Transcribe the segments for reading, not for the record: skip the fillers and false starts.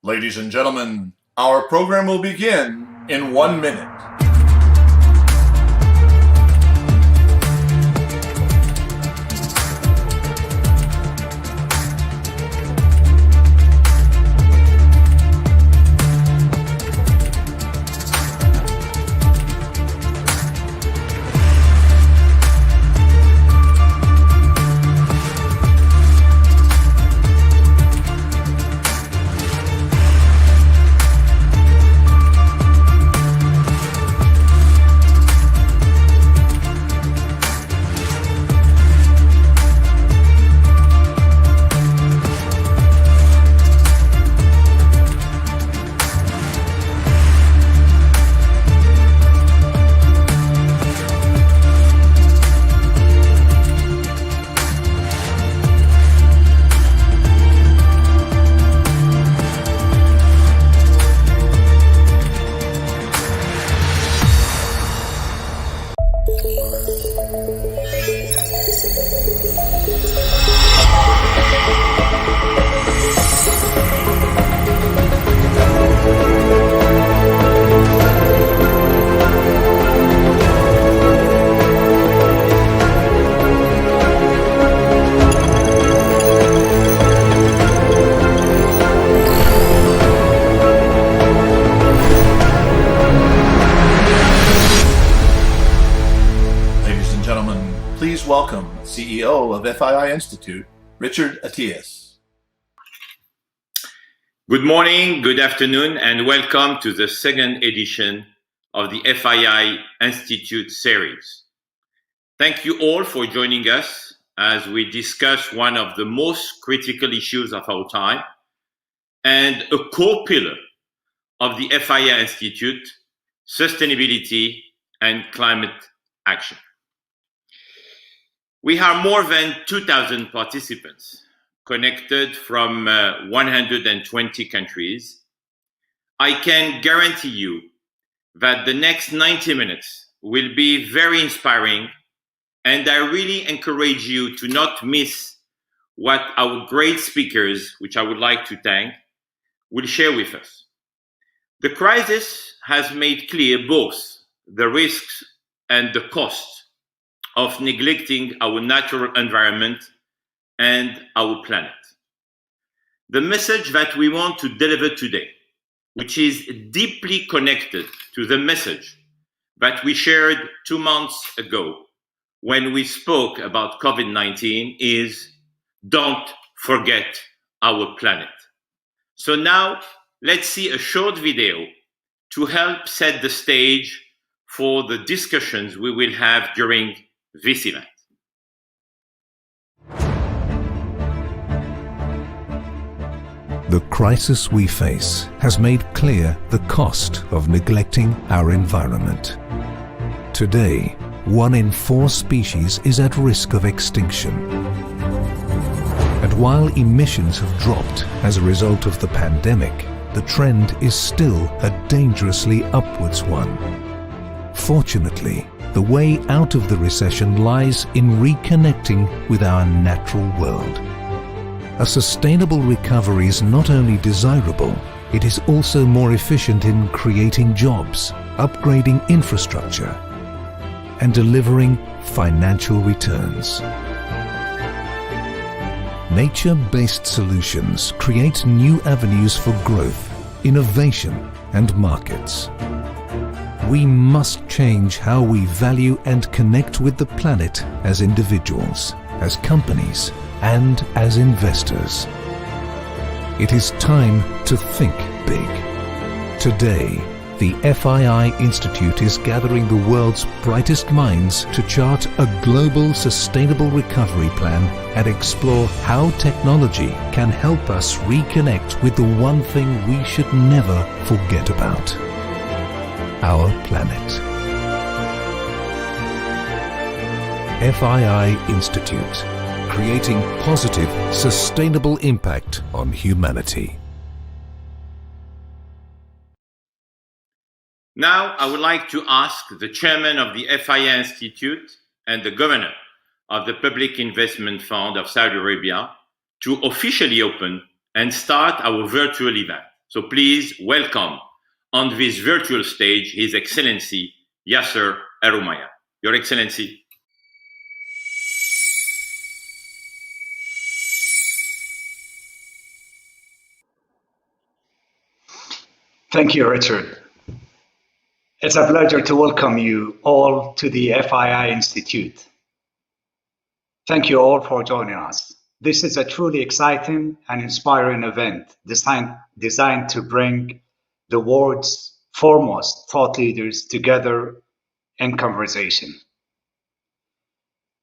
Ladies and gentlemen, our program will begin in 1 minute. Welcome, CEO of FII Institute, Richard Attias. Good morning, good afternoon, and welcome to the second edition of the FII Institute series. Thank you all for joining us as we discuss one of the most critical issues of our time and a core pillar of the FII Institute, sustainability and climate action. We have more than 2,000 participants connected from 120 countries. I can guarantee you that the next 90 minutes will be very inspiring, and I really encourage you to not miss what our great speakers, which I would like to thank, will share with us. The crisis has made clear both the risks and the costs of neglecting our natural environment and our planet. The message that we want to deliver today, which is deeply connected to the message that we shared 2 months ago when we spoke about COVID-19, is don't forget our planet. So now let's see a short video to help set the stage for the discussions we will have during this event. The crisis we face has made clear the cost of neglecting our environment. Today, 1 in 4 species is at risk of extinction. And while emissions have dropped as a result of the pandemic, the trend is still a dangerously upwards one. Fortunately, the way out of the recession lies in reconnecting with our natural world. A sustainable recovery is not only desirable, it is also more efficient in creating jobs, upgrading infrastructure, and delivering financial returns. Nature-based solutions create new avenues for growth, innovation, and markets. We must change how we value and connect with the planet as individuals, as companies, and as investors. It is time to think big. Today, the FII Institute is gathering the world's brightest minds to chart a global sustainable recovery plan and explore how technology can help us reconnect with the one thing we should never forget about: our planet. FII Institute, creating positive, sustainable impact on humanity. Now, I would like to ask the chairman of the FII Institute and the governor of the Public Investment Fund of Saudi Arabia to officially open and start our virtual event. So please welcome on this virtual stage His Excellency Yasir Al-Rumayyan. Your Excellency. Thank you, Richard. It's a pleasure to welcome you all to the FII Institute. Thank you all for joining us. This is a truly exciting and inspiring event designed to bring the world's foremost thought leaders together in conversation.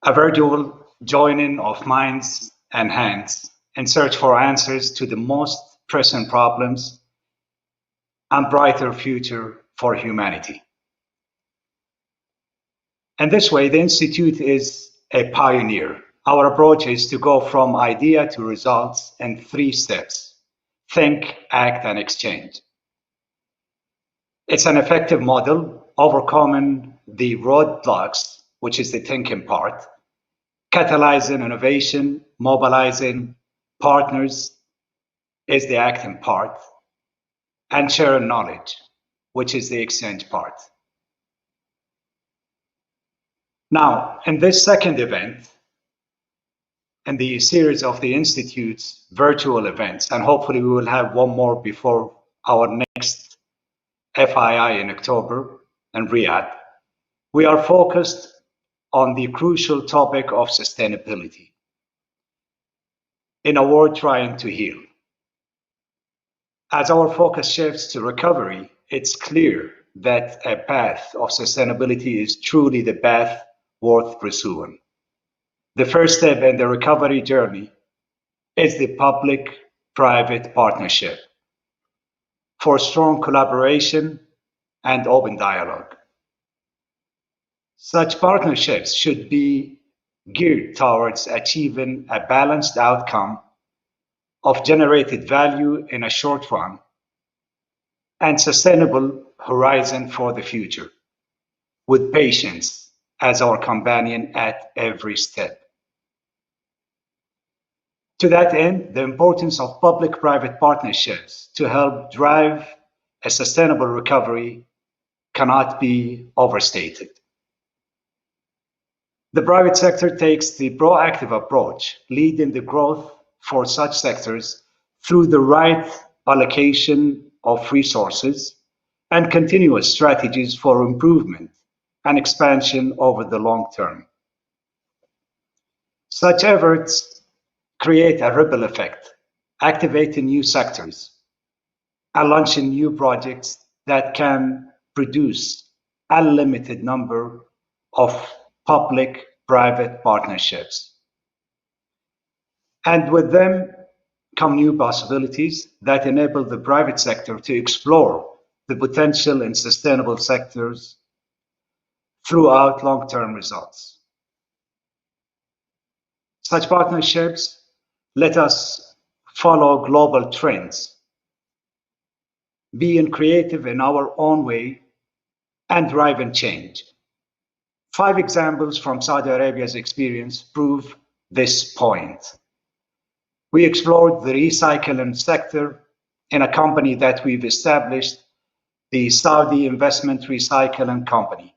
A virtual joining of minds and hands in search for answers to the most pressing problems and brighter future for humanity. In this way, the Institute is a pioneer. Our approach is to go from idea to results in 3 steps: think, act, and exchange. It's an effective model, overcoming the roadblocks, which is the thinking part, catalyzing innovation, mobilizing partners is the acting part, and sharing knowledge, which is the exchange part. Now, in this second event, in the series of the Institute's virtual events, and hopefully we will have one more before our next FII in October in Riyadh, we are focused on the crucial topic of sustainability in a world trying to heal. As our focus shifts to recovery, it's clear that a path of sustainability is truly the path worth pursuing. The first step in the recovery journey is the public-private partnership for strong collaboration and open dialogue. Such partnerships should be geared towards achieving a balanced outcome of generated value in a short run and sustainable horizon for the future, with patience as our companion at every step. To that end, the importance of public-private partnerships to help drive a sustainable recovery cannot be overstated. The private sector takes the proactive approach, leading the growth for such sectors through the right allocation of resources and continuous strategies for improvement and expansion over the long term. Such efforts create a ripple effect, activating new sectors and launching new projects that can produce a limited number of public-private partnerships. And with them come new possibilities that enable the private sector to explore the potential in sustainable sectors throughout long-term results. Such partnerships let us follow global trends, being creative in our own way and driving change. 5 examples from Saudi Arabia's experience prove this point. We explored the recycling sector in a company that we've established, the Saudi Investment Recycling Company,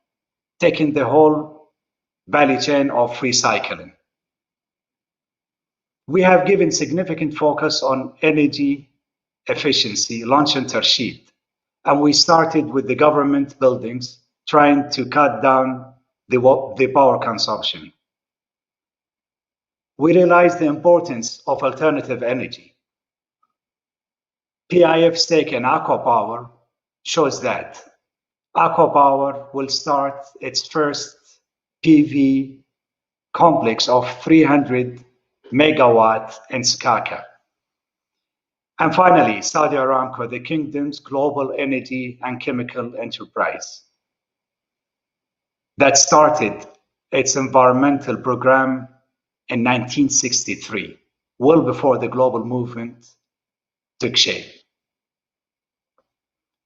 taking the whole value chain of recycling. We have given significant focus on energy efficiency, launching H.R.H, and we started with the government buildings, trying to cut down the power consumption. We realized the importance of alternative energy. PIF stake in Aqua Power shows that Aqua Power will start its first PV complex of 300 megawatt in Sakaka. And finally, Saudi Aramco, the kingdom's global energy and chemical enterprise, that started its environmental program in 1963, well before the global movement took shape.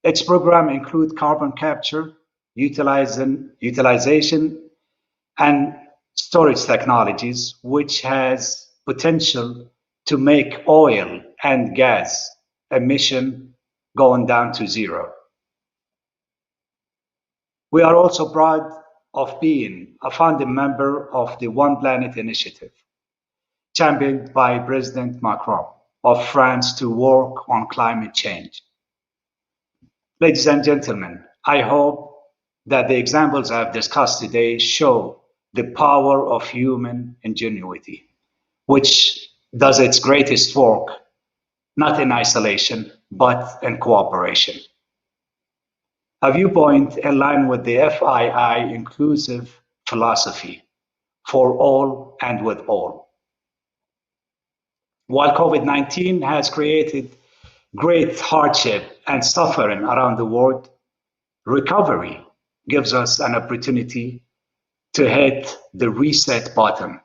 Its program includes carbon capture, utilization, and storage technologies, which has potential to make oil and gas emission going down to zero. We are also proud of being a founding member of the One Planet Initiative, championed by President Macron of France to work on climate change. Ladies and gentlemen, I hope that the examples I've discussed today show the power of human ingenuity, which does its greatest work not in isolation, but in cooperation. A viewpoint in line with the FII inclusive philosophy for all and with all. While COVID-19 has created great hardship and suffering around the world, recovery gives us an opportunity to hit the reset button.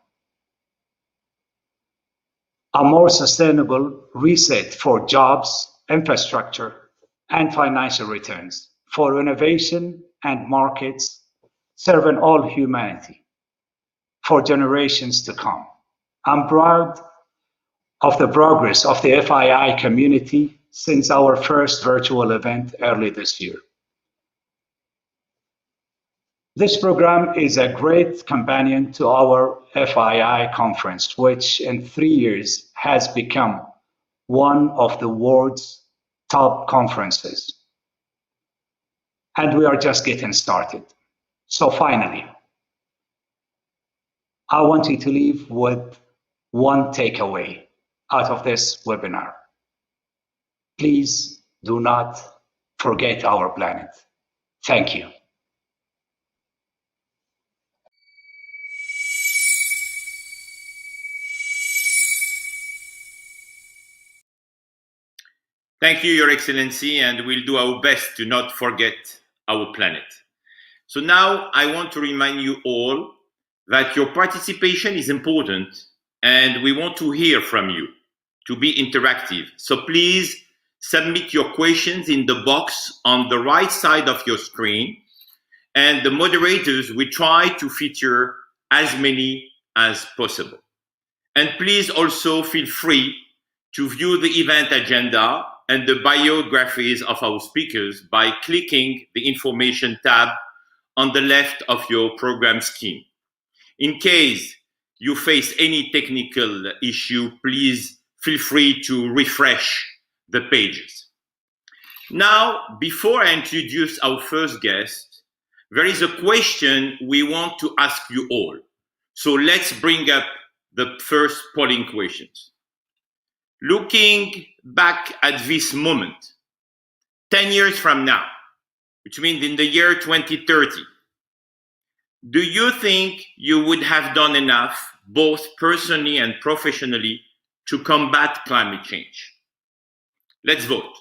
A more sustainable reset for jobs, infrastructure, and financial returns, for innovation and markets serving all humanity for generations to come. I'm proud of the progress of the FII community since our first virtual event early this year. This program is a great companion to our FII conference, which in 3 years has become one of the world's top conferences. And we are just getting started. So finally, I want you to leave with one takeaway out of this webinar. Please do not forget our planet. Thank you. Thank you, Your Excellency, and we'll do our best to not forget our planet. So now I want to remind you all that your participation is important and we want to hear from you, to be interactive. So please submit your questions in the box on the right side of your screen, and the moderators will try to feature as many as possible. And please also feel free to view the event agenda and the biographies of our speakers by clicking the information tab on the left of your program scheme. In case you face any technical issue, please feel free to refresh the pages. Now, before I introduce our first guest, there is a question we want to ask you all. So let's bring up the first polling questions. Looking back at this moment, 10 years from now, which means in the year 2030, do you think you would have done enough, both personally and professionally, to combat climate change? Let's vote.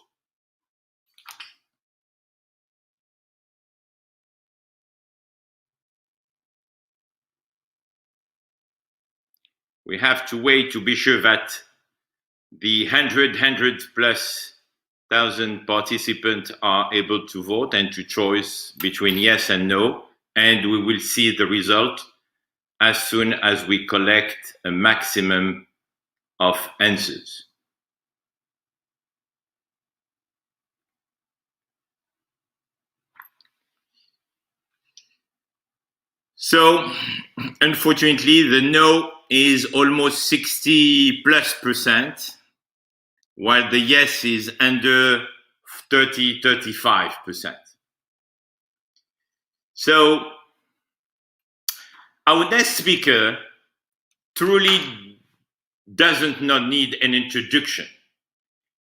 We have to wait to be sure that the 100,000+ participants are able to vote and to choose between yes and no, and we will see the result as soon as we collect a maximum of answers. So, unfortunately, the no is almost 60+%, while the yes is under 35%. So, our next speaker truly doesn't not need an introduction.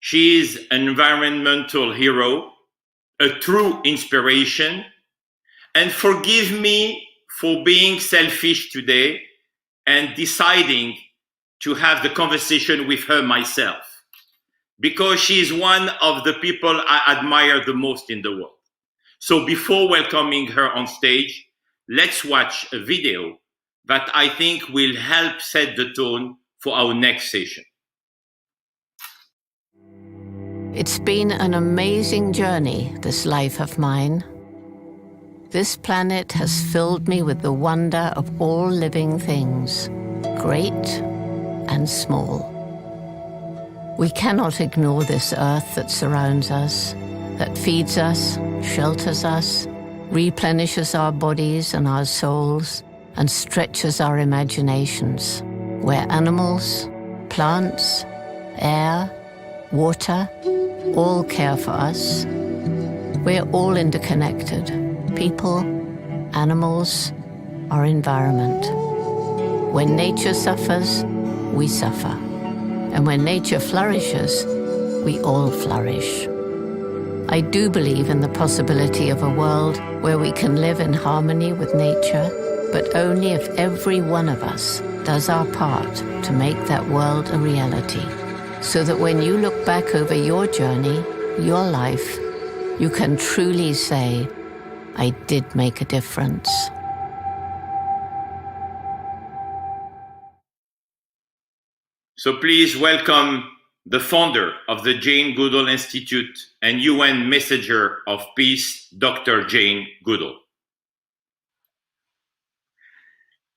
She is an environmental hero, a true inspiration, and forgive me for being selfish today and deciding to have the conversation with her myself, because she is one of the people I admire the most in the world. So before welcoming her on stage, let's watch a video that I think will help set the tone for our next session. It's been an amazing journey, this life of mine. This planet has filled me with the wonder of all living things, great and small. We cannot ignore this earth that surrounds us, that feeds us, shelters us, replenishes our bodies and our souls, and stretches our imaginations, where animals, plants, air, water, all care for us. We're all interconnected. People, animals, our environment. When nature suffers, we suffer. And when nature flourishes, we all flourish. I do believe in the possibility of a world where we can live in harmony with nature, but only if every one of us does our part to make that world a reality, so that when you look back over your journey, your life, you can truly say, I did make a difference. So please welcome the founder of the Jane Goodall Institute and UN Messenger of Peace, Dr. Jane Goodall.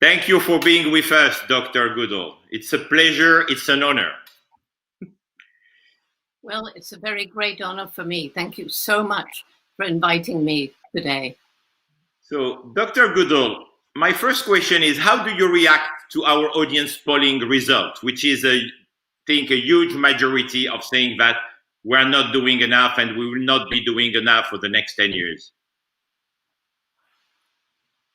Thank you for being with us, Dr. Goodall. It's a pleasure, it's an honor. Well, it's a very great honor for me. Thank you so much for inviting me today. So, Dr. Goodall, my first question is, how do you react to our audience polling result, which is, I think, a huge majority of saying that we're not doing enough and we will not be doing enough for the next 10 years?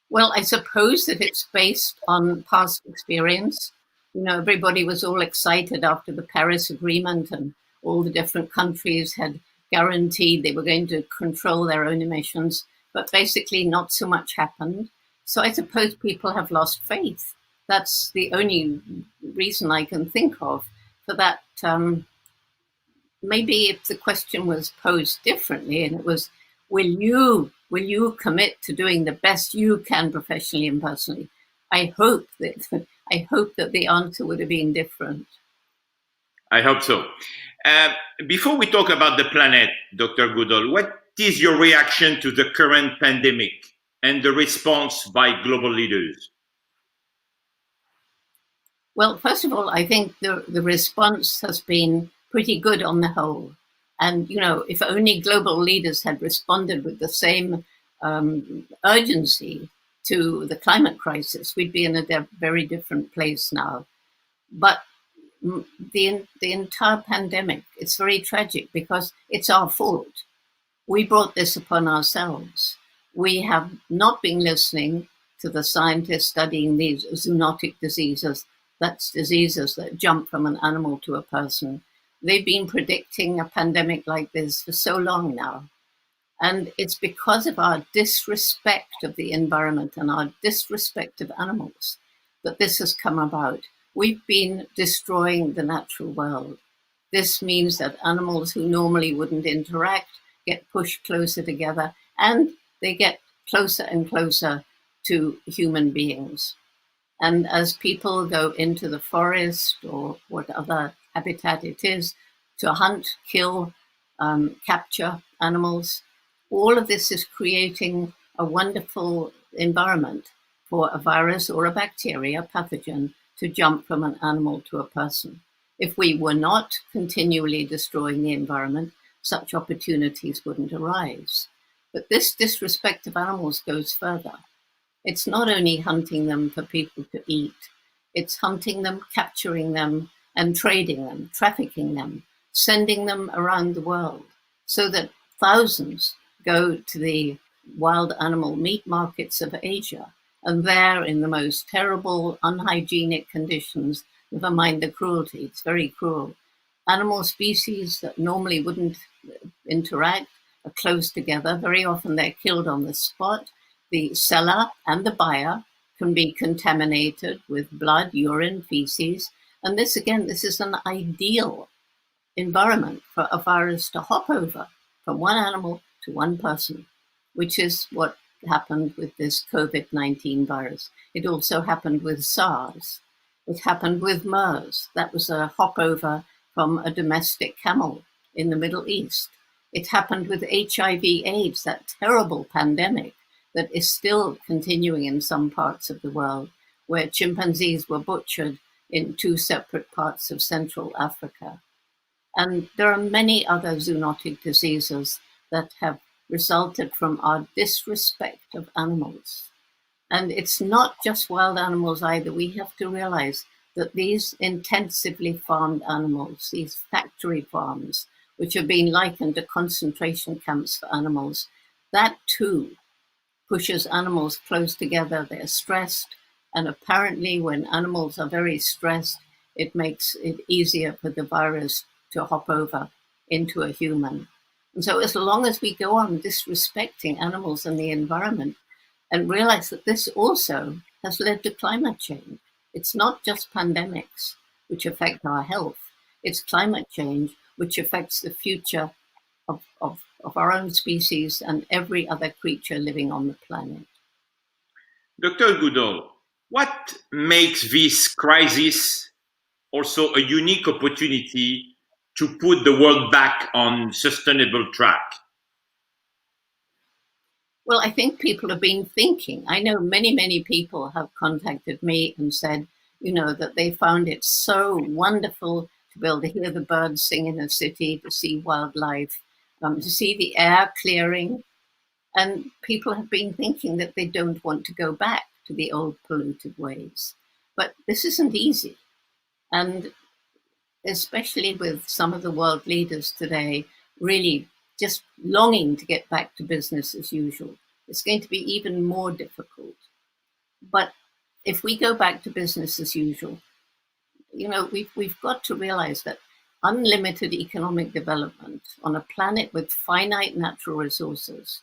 Well, I suppose that it's based on past experience. You know, everybody was all excited after the Paris Agreement, and all the different countries had guaranteed they were going to control their own emissions, but basically not so much happened. So I suppose people have lost faith. That's the only reason I can think of for that. Maybe if the question was posed differently and it was, will you commit to doing the best you can professionally and personally? I hope that the answer would have been different. I hope so. Before we talk about the planet, Dr. Goodall, what is your reaction to the current pandemic and the response by global leaders? Well, first of all, I think the response has been pretty good on the whole. And, you know, if only global leaders had responded with the same urgency to the climate crisis, we'd be in a very different place now. But the entire pandemic, it's very tragic because it's our fault. We brought this upon ourselves. We have not been listening to the scientists studying these zoonotic diseases. That's diseases that jump from an animal to a person. They've been predicting a pandemic like this for so long now. And it's because of our disrespect of the environment and our disrespect of animals that this has come about. We've been destroying the natural world. This means that animals who normally wouldn't interact get pushed closer together, and they get closer and closer to human beings. And as people go into the forest or what other habitat it is to hunt, kill, capture animals, all of this is creating a wonderful environment for a virus or a bacteria, pathogen, to jump from an animal to a person. If we were not continually destroying the environment, such opportunities wouldn't arise. But this disrespect of animals goes further. It's not only hunting them for people to eat, it's hunting them, capturing them, and trading them, trafficking them, sending them around the world, so that thousands go to the wild animal meat markets of Asia, and there in the most terrible, unhygienic conditions, never mind the cruelty, it's very cruel. Animal species that normally wouldn't interact are close together. Very often they're killed on the spot. The seller and the buyer can be contaminated with blood, urine, feces. And this, again, this is an ideal environment for a virus to hop over from one animal to one person, which is what happened with this COVID-19 virus. It also happened with SARS. It happened with MERS. That was a hop over from a domestic camel in the Middle East. It happened with HIV/AIDS, that terrible pandemic that is still continuing in some parts of the world, where chimpanzees were butchered in 2 separate parts of Central Africa. And there are many other zoonotic diseases that have resulted from our disrespect of animals. And it's not just wild animals either. We have to realize that these intensively farmed animals, these factory farms, which have been likened to concentration camps for animals, that too pushes animals close together. They're stressed. And apparently when animals are very stressed, it makes it easier for the virus to hop over into a human. And so as long as we go on disrespecting animals and the environment and realize that this also has led to climate change. It's not just pandemics which affect our health. It's climate change which affects the future of our own species and every other creature living on the planet. Dr. Goodall, what makes this crisis also a unique opportunity to put the world back on sustainable track? Well, I think people have been thinking. I know many, many people have contacted me and said, that they found it so wonderful to be able to hear the birds sing in a city, to see wildlife, to see the air clearing. And people have been thinking that they don't want to go back to the old polluted ways. But this isn't easy. And especially with some of the world leaders today really just longing to get back to business as usual, it's going to be even more difficult. But if we go back to business as usual, we've got to realize that unlimited economic development on a planet with finite natural resources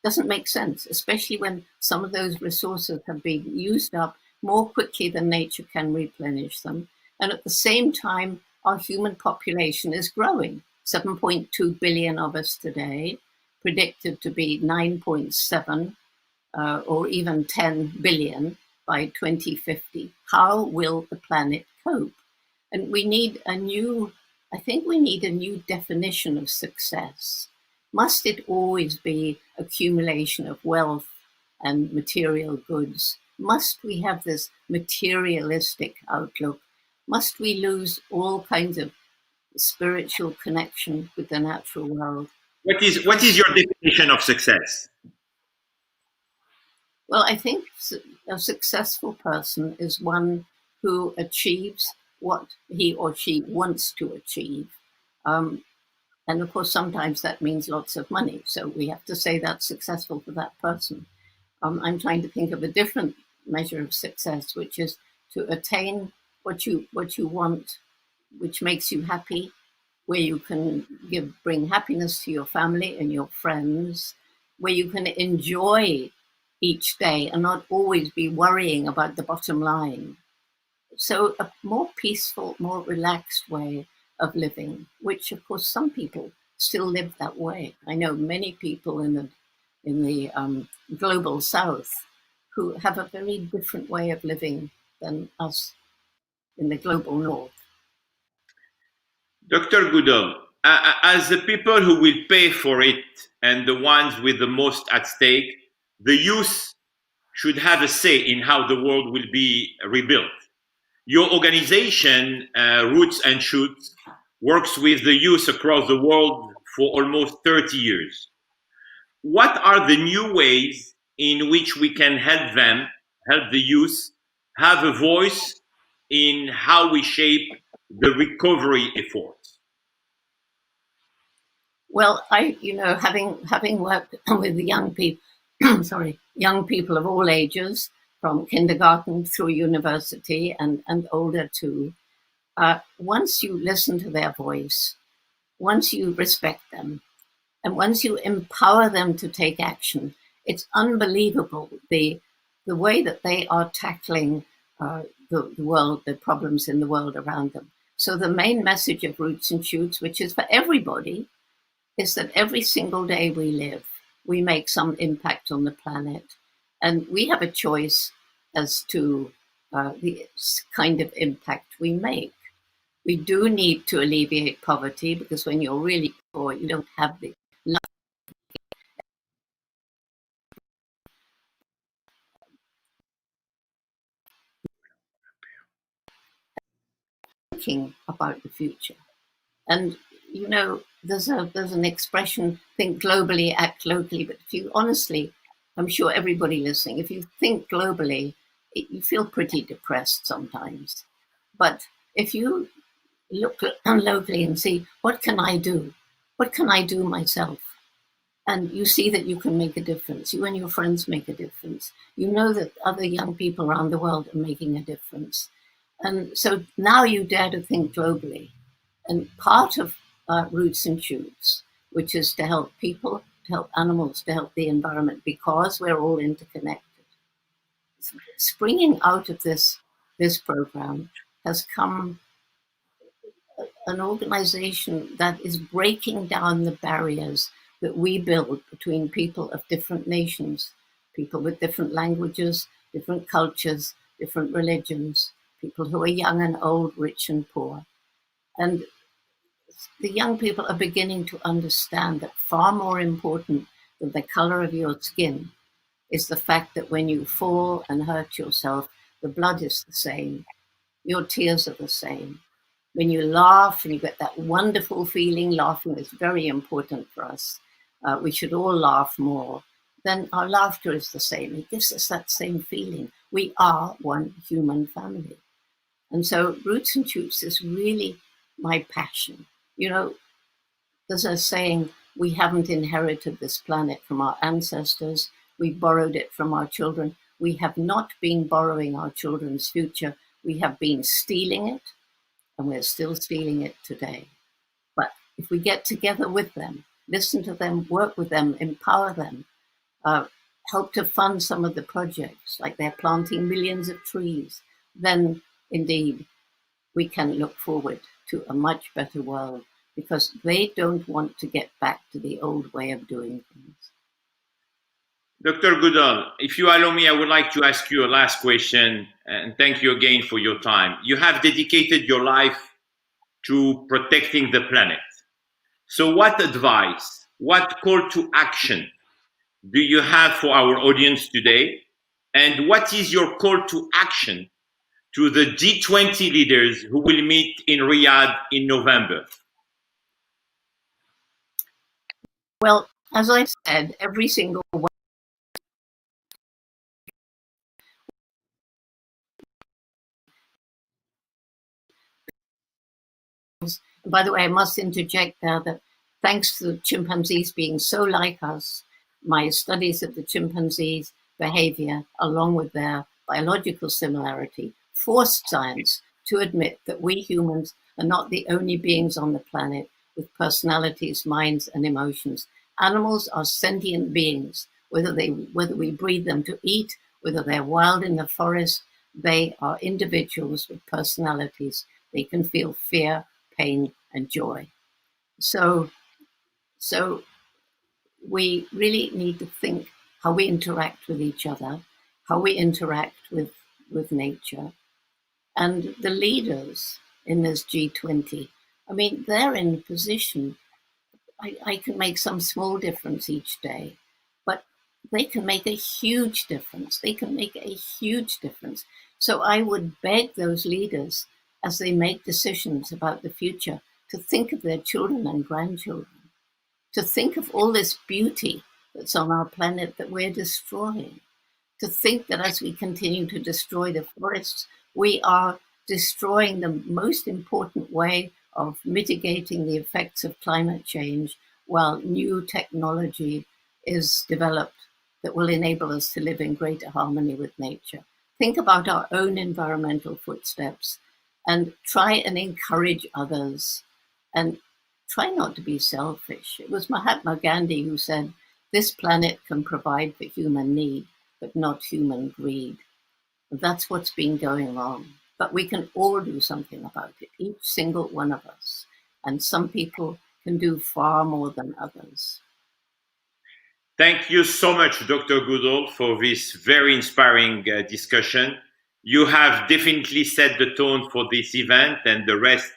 doesn't make sense, especially when some of those resources have been used up more quickly than nature can replenish them. And at the same time, our human population is growing. 7.2 billion of us today, predicted to be 9.7 or even 10 billion by 2050. How will the planet cope? And we need a new definition of success. Must it always be accumulation of wealth and material goods? Must we have this materialistic outlook? Must we lose all kinds of spiritual connection with the natural world? What is your definition of success? Well, I think a successful person is one who achieves what he or she wants to achieve. And of course, sometimes that means lots of money. So we have to say that's successful for that person. I'm trying to think of a different measure of success, which is to attain what you want, which makes you happy, where you can bring happiness to your family and your friends, where you can enjoy each day and not always be worrying about the bottom line. So a more peaceful, more relaxed way of living, which of course some people still live that way. I know many people in the global South who have a very different way of living than us in the global North. Dr. Goodall, as the people who will pay for it and the ones with the most at stake, the youth should have a say in how the world will be rebuilt. Your organization, Roots and Shoots, works with the youth across the world for almost 30 years. What are the new ways in which we can help the youth, have a voice in how we shape the recovery efforts? Well, having worked with young people, young people of all ages, from kindergarten through university and older too, once you listen to their voice, once you respect them, and once you empower them to take action, it's unbelievable the way that they are tackling the world, the problems in the world around them. So the main message of Roots and Shoots, which is for everybody, is that every single day we live, we make some impact on the planet. And we have a choice as to the kind of impact we make. We do need to alleviate poverty, because when you're really poor, you don't have the thinking about the future. And you know, there's an expression, think globally, act locally. But if you honestly, I'm sure everybody listening, if you think globally, you feel pretty depressed sometimes. But if you look locally and see, what can I do? What can I do myself? And you see that you can make a difference. You and your friends make a difference. You know that other young people around the world are making a difference. And so now you dare to think globally. And part of Roots and Shoots, which is to help people, to help animals, to help the environment, because we're all interconnected. Springing out of this program has come an organization that is breaking down the barriers that we build between people of different nations, people with different languages, different cultures, different religions, people who are young and old, rich and poor. And the young people are beginning to understand that far more important than the color of your skin is the fact that when you fall and hurt yourself, the blood is the same, your tears are the same. When you laugh and you get that wonderful feeling, laughing is very important for us. We should all laugh more. Then our laughter is the same. It gives us that same feeling. We are one human family. And so Roots and Shoots is really my passion. You know, there's a saying, we haven't inherited this planet from our ancestors. We borrowed it from our children. We have not been borrowing our children's future. We have been stealing it, and we're still stealing it today. But if we get together with them, listen to them, work with them, empower them, help to fund some of the projects, like they're planting millions of trees, then indeed we can look forward to a much better world, because they don't want to get back to the old way of doing things. Dr. Goodall, if you allow me, I would like to ask you a last question, and thank you again for your time. You have dedicated your life to protecting the planet. So what advice, what call to action do you have for our audience today? And what is your call to action to the G20 leaders who will meet in Riyadh in November? Well, as I said, every single one. By the way, I must interject there that thanks to the chimpanzees being so like us, my studies of the chimpanzees' behavior, along with their biological similarity, forced science to admit that we humans are not the only beings on the planet with personalities, minds, and emotions. Animals are sentient beings, whether we breed them to eat, whether they're wild in the forest, they are individuals with personalities. They can feel fear, pain, and joy. So we really need to think how we interact with each other, how we interact with nature. And the leaders in this G20, I mean, they're in a position, I can make some small difference each day, but they can make a huge difference. They can make a huge difference. So I would beg those leaders, as they make decisions about the future, to think of their children and grandchildren, to think of all this beauty that's on our planet that we're destroying, to think that as we continue to destroy the forests, we are destroying the most important way of mitigating the effects of climate change, while new technology is developed that will enable us to live in greater harmony with nature. Think about our own environmental footsteps and try and encourage others, and try not to be selfish. It was Mahatma Gandhi who said, "This planet can provide for human need, but not human greed." And that's what's been going on. But we can all do something about it, each single one of us. And some people can do far more than others. Thank you so much, Dr. Goodall, for this very inspiring discussion. You have definitely set the tone for this event and the rest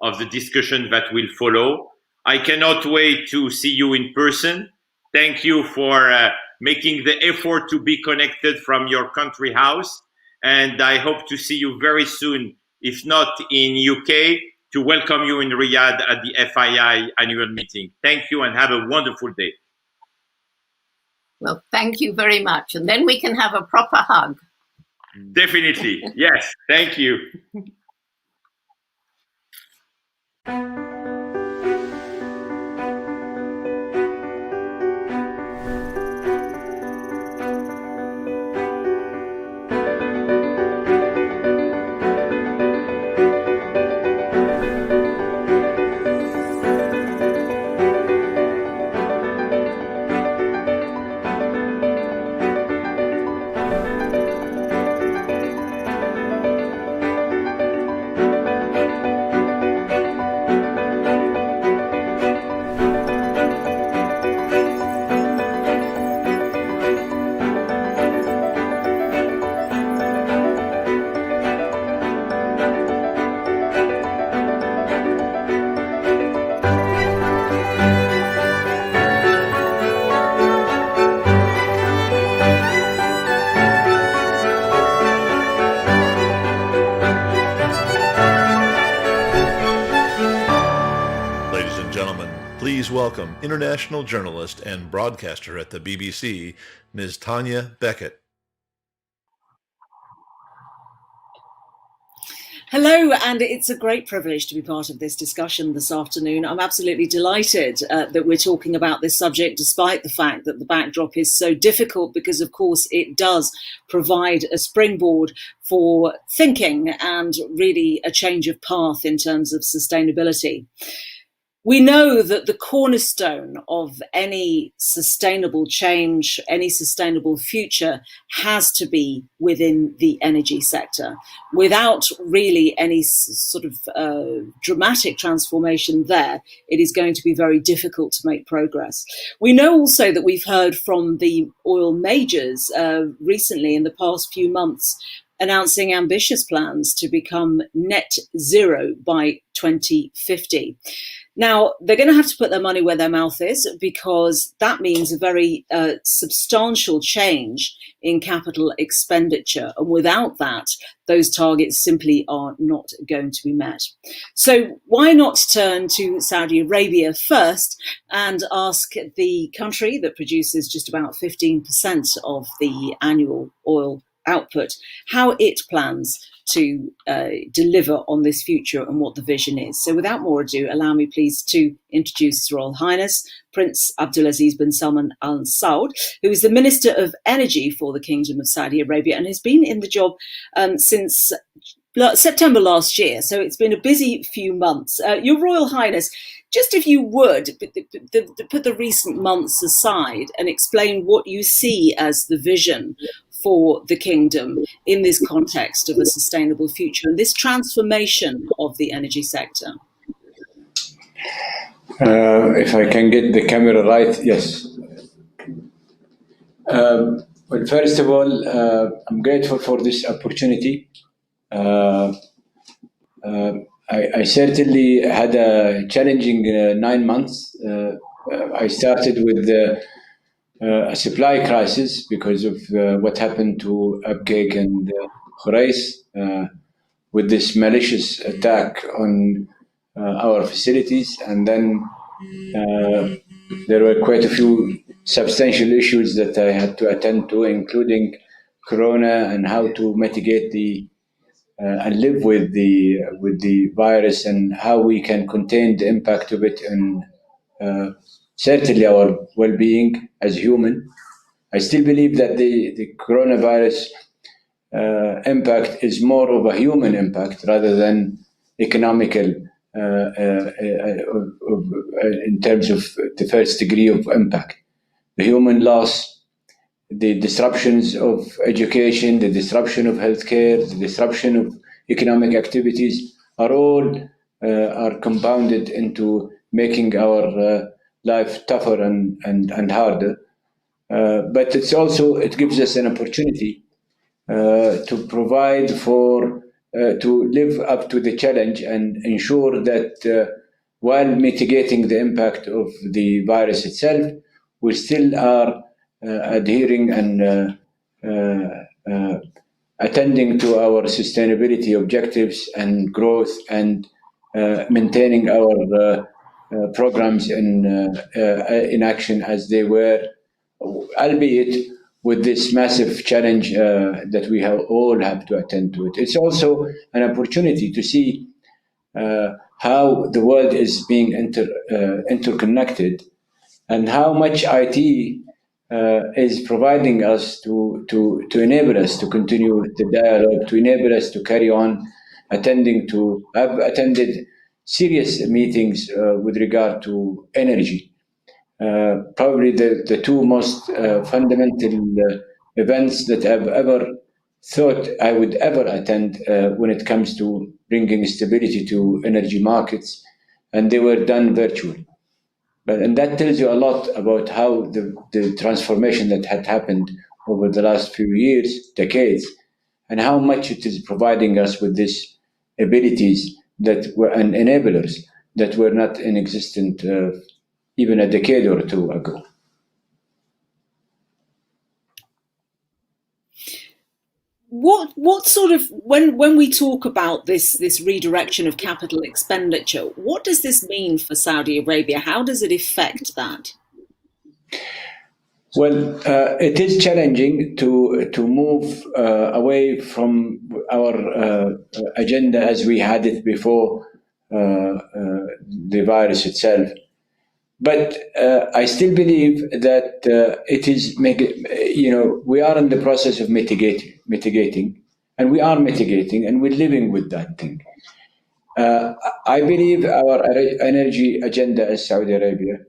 of the discussion that will follow. I cannot wait to see you in person. Thank you for making the effort to be connected from your country house. And I hope to see you very soon, if not in UK, to welcome you in Riyadh at the FII annual meeting. Thank you and have a wonderful day. Well, thank you very much. And then we can have a proper hug. Definitely. Yes. Thank you. Please welcome international journalist and broadcaster at the BBC, Ms. Tanya Beckett. Hello, and it's a great privilege to be part of this discussion this afternoon. I'm absolutely delighted that we're talking about this subject, despite the fact that the backdrop is so difficult, because, of course, it does provide a springboard for thinking and really a change of path in terms of sustainability. We know that the cornerstone of any sustainable change, any sustainable future, has to be within the energy sector. Without really any sort of dramatic transformation there, it is going to be very difficult to make progress. We know also that we've heard from the oil majors recently in the past few months announcing ambitious plans to become net zero by 2050. Now, they're going to have to put their money where their mouth is, because that means a very substantial change in capital expenditure. And without that, those targets simply are not going to be met. So why not turn to Saudi Arabia first and ask the country that produces just about 15% of the annual oil output how it plans to deliver on this future and what the vision is. So without more ado, allow me please to introduce His Royal Highness Prince Abdulaziz bin Salman Al-Saud, who is the Minister of Energy for the Kingdom of Saudi Arabia and has been in the job since September last year. So it's been a busy few months. Your Royal Highness, just if you would, put the recent months aside and explain what you see as the vision for the kingdom in this context of a sustainable future and this transformation of the energy sector. If I can get the camera right, yes. Well, first of all, I'm grateful for this opportunity. I certainly had a challenging 9 months. I started with a supply crisis because of what happened to Abqaiq and H.R.H with this malicious attack on our facilities. And then there were quite a few substantial issues that I had to attend to, including Corona and how to mitigate and live with the virus and how we can contain the impact of it and certainly our well-being as human. I still believe that the coronavirus impact is more of a human impact rather than economical in terms of the first degree of impact. The human loss, the disruptions of education, the disruption of healthcare, the disruption of economic activities are all are compounded into making our life tougher and harder. But it's also, it gives us an opportunity to provide for, to live up to the challenge and ensure that while mitigating the impact of the virus itself, we still are adhering and attending to our sustainability objectives and growth and maintaining our programs in action as they were, albeit with this massive challenge that we all have to attend to it. It's also an opportunity to see how the world is being interconnected, and how much IT is providing us to enable us to continue the dialogue, to enable us to carry on attending to. I've attended serious meetings with regard to energy. Probably the two most fundamental events that I've ever thought I would ever attend when it comes to bringing stability to energy markets, and they were done virtually. And that tells you a lot about how the transformation that had happened over the last few years, decades, and how much it is providing us with these abilities that were and enablers that were not in existence even a decade or two ago. What sort of, when we talk about this redirection of capital expenditure, what does this mean for Saudi Arabia? How does it affect that? Well, it is challenging to move away from our agenda as we had it before the virus itself. But I still believe that it is, we are in the process of mitigating, and we are mitigating, and we're living with that thing. I believe our energy agenda as Saudi Arabia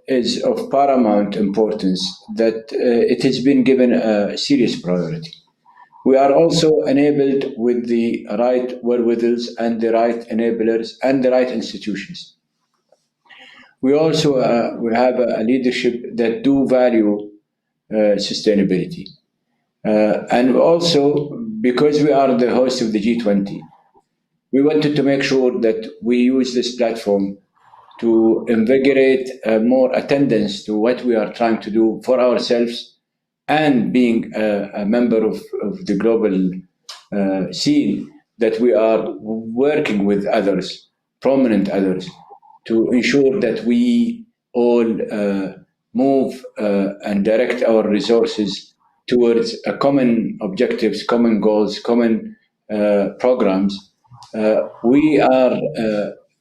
is of paramount importance, that it has been given a serious priority. We are also enabled with the right wherewithals and the right enablers and the right institutions. We also we have a leadership that do value sustainability. And also, because we are the host of the G20, we wanted to make sure that we use this platform to invigorate more attendance to what we are trying to do for ourselves, and being a member of the global scene, that we are working with others, prominent others, to ensure that we all move and direct our resources towards a common objectives, common goals, common programs. We are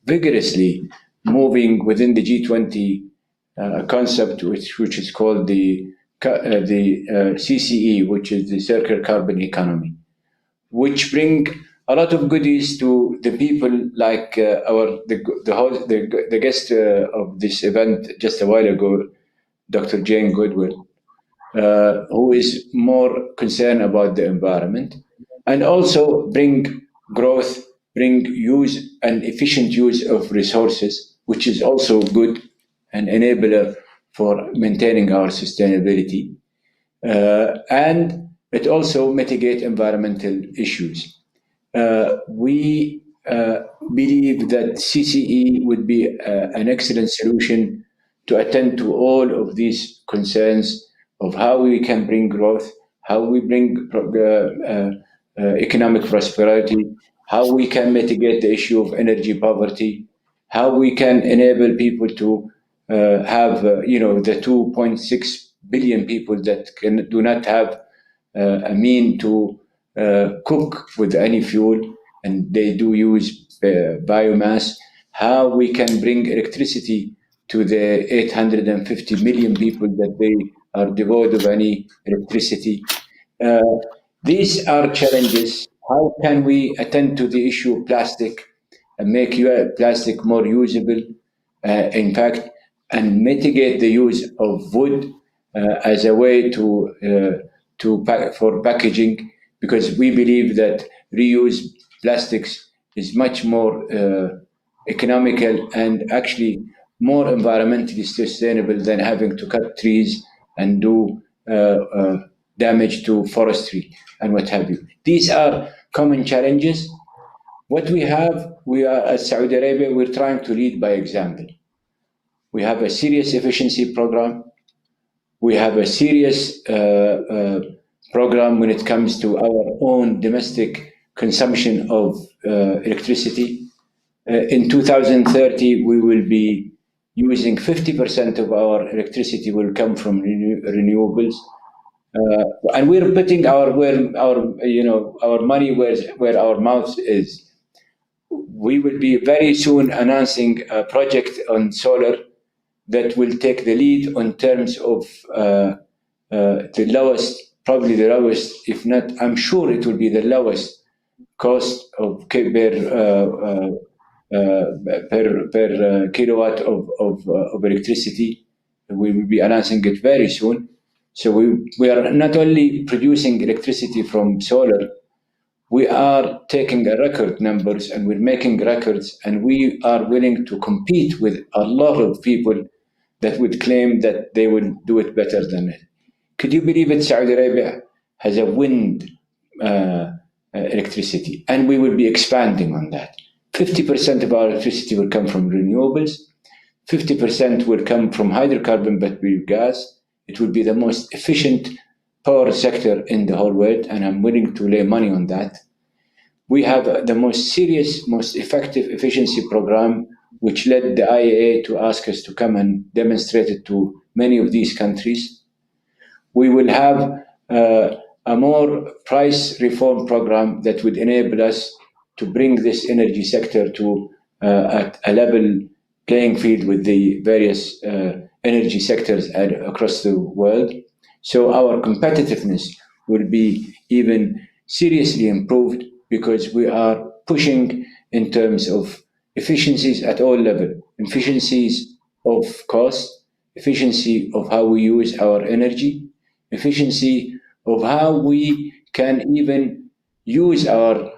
vigorously moving within the G20 concept, which is called the CCE, which is the Circular Carbon Economy, which bring a lot of goodies to the people, like the guest of this event just a while ago, Dr. Jane Goodall, who is more concerned about the environment, and also bring growth, bring use and efficient use of resources, which is also good, an enabler for maintaining our sustainability, and it also mitigate environmental issues. We believe that CCE would be an excellent solution to attend to all of these concerns of how we can bring growth, how we bring economic prosperity, how we can mitigate the issue of energy poverty, how we can enable people to have, the 2.6 billion people that do not have a mean to cook with any fuel, and they do use biomass, how we can bring electricity to the 850 million people that they are devoid of any electricity. These are challenges. How can we attend to the issue of plastic and make plastic more usable, in fact, and mitigate the use of wood as a way for packaging, because we believe that reuse plastics is much more economical and actually more environmentally sustainable than having to cut trees and do damage to forestry and what have you. These are common challenges. What we are, as Saudi Arabia, we're trying to lead by example. We have a serious efficiency program. We have a serious program when it comes to our own domestic consumption of electricity. In 2030, we will be using 50% of our electricity will come from renewables. And we're putting our money where our mouth is. We will be very soon announcing a project on solar that will take the lead on terms of the lowest, probably the lowest, if not, I'm sure it will be the lowest cost of per kilowatt of electricity. We will be announcing it very soon. So we are not only producing electricity from solar, we are taking a record numbers and we're making records, and we are willing to compete with a lot of people that would claim that they will do it better than it. Could you believe it? Saudi Arabia has a wind electricity, and we will be expanding on that. 50% of our electricity will come from renewables, 50% will come from hydrocarbon, but with gas. It will be the most efficient power sector in the whole world, and I'm willing to lay money on that. We have the most serious, most effective efficiency program, which led the IEA to ask us to come and demonstrate it to many of these countries. We will have a more price reform program that would enable us to bring this energy sector to a level playing field with the various energy sectors across the world. So our competitiveness will be even seriously improved because we are pushing in terms of efficiencies at all levels, efficiencies of cost, efficiency of how we use our energy, efficiency of how we can even use our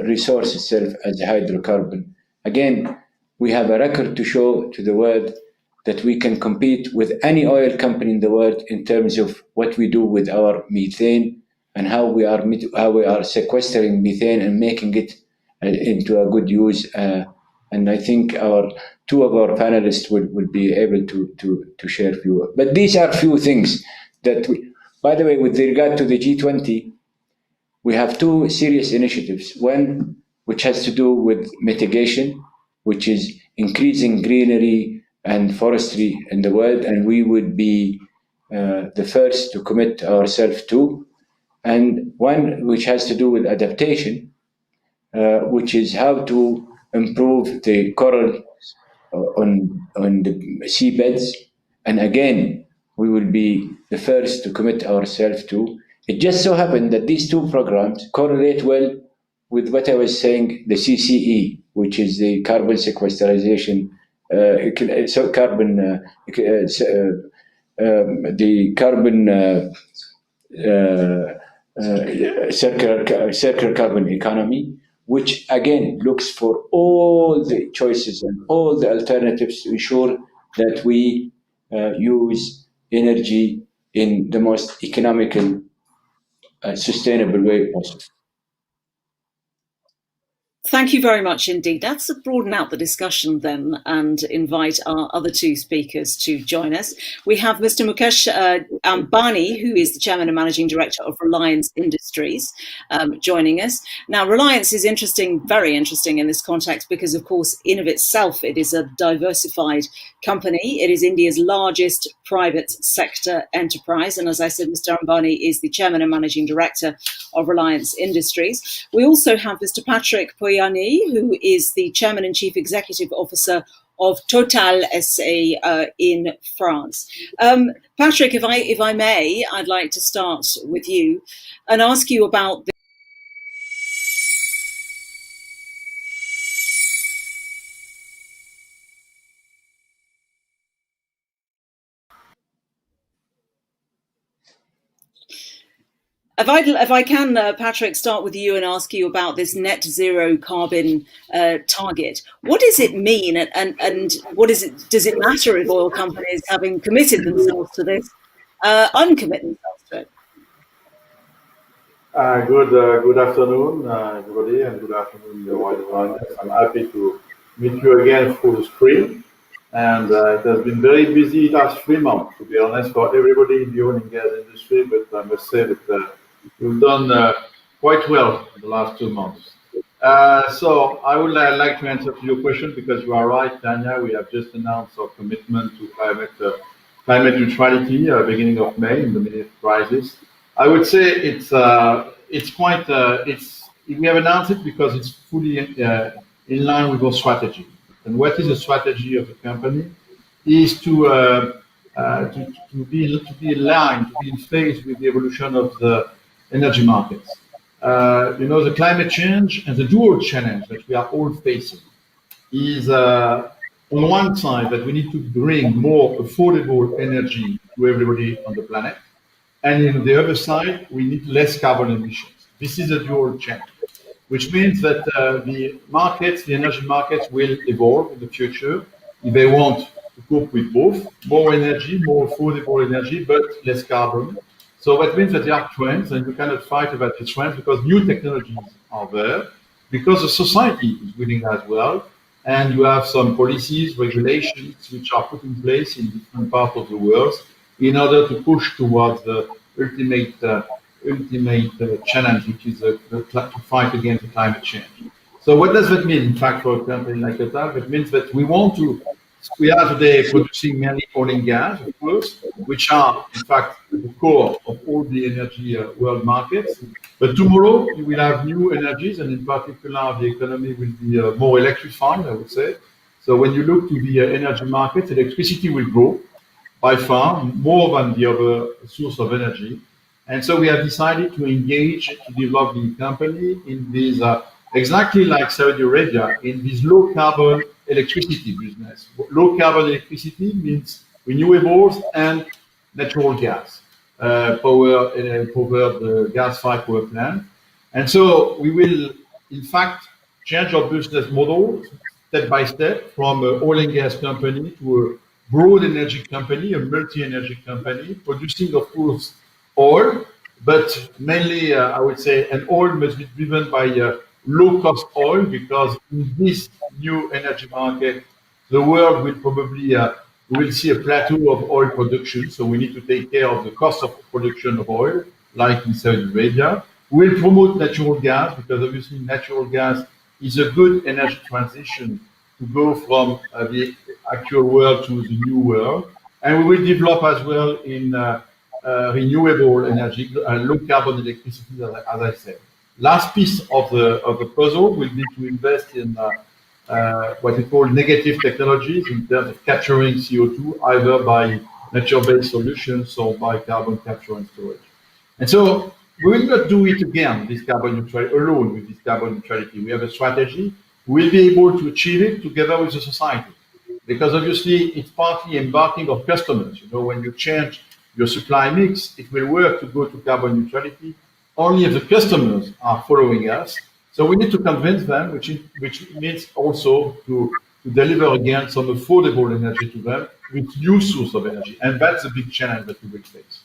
resource itself as a hydrocarbon. Again, we have a record to show to the world that we can compete with any oil company in the world in terms of what we do with our methane and how we are sequestering methane and making it into a good use. And I think two of our panelists will be able to share a few. But these are few things that by the way, with regard to the G20, we have two serious initiatives. One, which has to do with mitigation, which is increasing greenery and forestry in the world, and we would be the first to commit ourselves to. And one which has to do with adaptation, which is how to improve the coral on the seabeds. And again, we will be the first to commit ourselves to. It just so happened that these two programs correlate well with what I was saying, the CCE, which is the carbon sequestration, the carbon circular carbon economy, which again looks for all the choices and all the alternatives to ensure that we use energy in the most economical, sustainable way possible. Thank you very much indeed. Let's broaden out the discussion then and invite our other two speakers to join us. We have Mr. Mukesh Ambani, who is the Chairman and Managing Director of Reliance Industries, joining us. Now, Reliance is interesting, very interesting in this context because, of course, in of itself, it is a diversified company. It is India's largest private sector enterprise. And as I said, Mr. Ambani is the Chairman and Managing Director of Reliance Industries. We also have Mr. Patrick Pouyanné, who is the Chairman and Chief Executive Officer of Total SA in France. Patrick, if I may, I'd like to start with you and ask you about If I can, Patrick, start with you and ask you about this net zero carbon target. What does it mean, and what is it? Does it matter if oil companies, having committed themselves to this, uncommit themselves to it? Good afternoon, everybody, and good afternoon, everyone. I'm happy to meet you again through the screen. And it has been very busy last 3 months, to be honest, for everybody in the oil and gas industry. But I must say that you've done quite well in the last 2 months. So I would like to answer to your question because you are right, Tanya. We have just announced our commitment to climate neutrality beginning of May in the middle of crisis. I would say it's quite we have announced it because it's fully in line with our strategy. And what is the strategy of the company? Is to be in line, to be in phase with the evolution of the energy markets. The climate change and the dual challenge that we are all facing is on one side that we need to bring more affordable energy to everybody on the planet, and on the other side we need less carbon emissions. This is a dual challenge, which means that the energy markets will evolve in the future if they want to cope with both more energy, more affordable energy, but less carbon. So that means that there are trends, and we cannot fight about the trends because new technologies are there, because the society is willing as well, and you have some policies, regulations which are put in place in different parts of the world in order to push towards the ultimate challenge, which is to fight against the climate change. So what does that mean, in fact, for a company like Qatar? It means that we are today producing mainly oil and gas, of course, which are, in fact, the core of all the energy world markets. But tomorrow, you will have new energies, and in particular, the economy will be more electrified, I would say. So when you look to the energy markets, electricity will grow by far more than the other source of energy. And so we have decided to engage to develop the company in this, exactly like Saudi Arabia, in this low carbon electricity business. Low carbon electricity means renewables and natural gas, power the gas-fired power plant. And so we will, in fact, change our business model step by step from an oil and gas company to a broad energy company, a multi-energy company, producing, of course, oil, but mainly, I would say, and oil must be driven by low-cost oil, because in this new energy market, the world will probably will see a plateau of oil production. So we need to take care of the cost of production of oil, like in Saudi Arabia. We'll promote natural gas, because obviously natural gas is a good energy transition to go from the actual world to the new world. And we will develop as well in renewable energy, low carbon electricity, as I said. Last piece of the puzzle will be to invest in what we call negative technologies in terms of capturing CO2, either by nature-based solutions or by carbon capture and storage. And so we will not do it again, this carbon neutrality, alone with this carbon neutrality. We have a strategy. We'll be able to achieve it together with the society, because obviously it's partly embarking of customers. When you change your supply mix, it will work to go to carbon neutrality only if the customers are following us. So we need to convince them, which means also to deliver again some affordable energy to them with new source of energy. And that's a big challenge that we will face.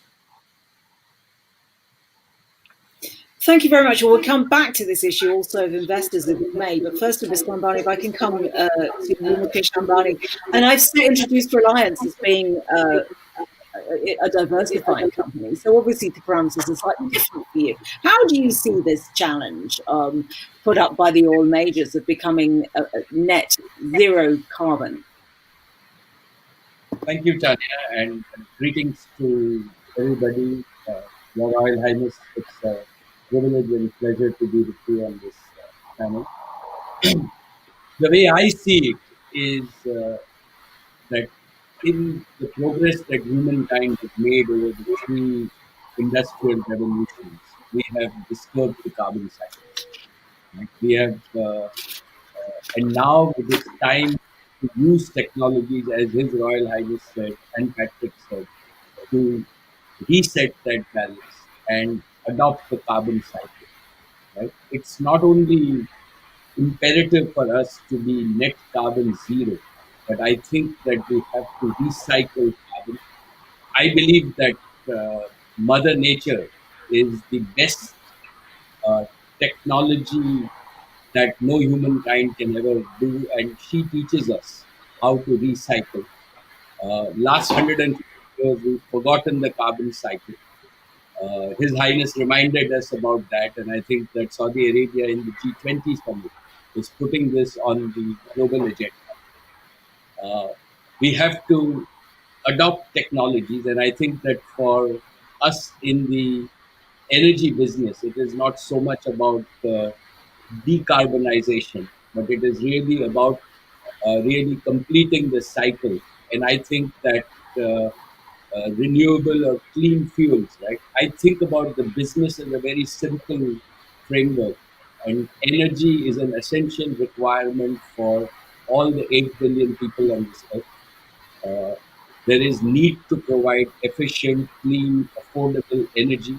Thank you very much. We'll come back to this issue also of investors if we may. But first of all, Mr. Ambani, if I can come to Mukesh Ambani. And I've introduced Reliance as being a diversified company. So obviously the parameters are slightly different for you. How do you see this challenge put up by the oil majors of becoming a net zero carbon? Thank you, Tanya, and greetings to everybody. Your Royal Highness, it's a privilege and pleasure to be with you on this panel. The way I see it is that in the progress that humankind has made over the 3 industrial revolutions, we have disturbed the carbon cycle. We have, and now it is time to use technologies, as His Royal Highness said, and Patrick said, to reset that balance and adopt the carbon cycle. Right? It's not only imperative for us to be net carbon zero, but I think that we have to recycle carbon. I believe that Mother Nature is the best technology that no humankind can ever do, and she teaches us how to recycle. Last 150 years, we've forgotten the carbon cycle. His Highness reminded us about that, and I think that Saudi Arabia in the G20 summit is putting this on the global agenda. We have to adopt technologies, and I think that for us in the energy business, it is not so much about decarbonization, but it is really about really completing the cycle. And I think that renewable or clean fuels, right? I think about the business as a very simple framework, and energy is an essential requirement for all the 8 billion people on this earth. There is need to provide efficient, clean, affordable energy,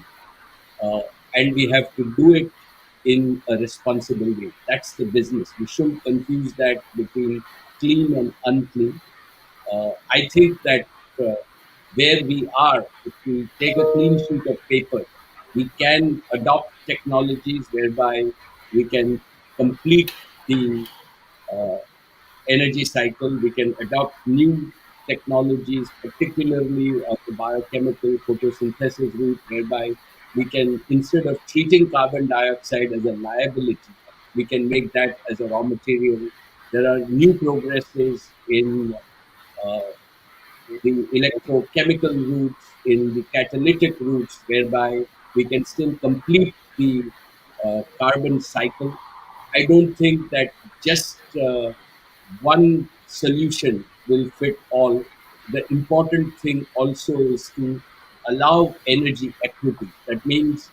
uh, and we have to do it in a responsible way. That's the business. We shouldn't confuse that between clean and unclean. I think that where we are, if we take a clean sheet of paper, we can adopt technologies whereby we can complete the uh, energy cycle. We can adopt new technologies, particularly of the biochemical photosynthesis route, whereby we can, instead of treating carbon dioxide as a liability, we can make that as a raw material. There are new progresses in uh, the electrochemical routes, in the catalytic routes, whereby we can still complete the carbon cycle. I don't think that just one solution will fit all. The important thing also is to allow energy equity. That means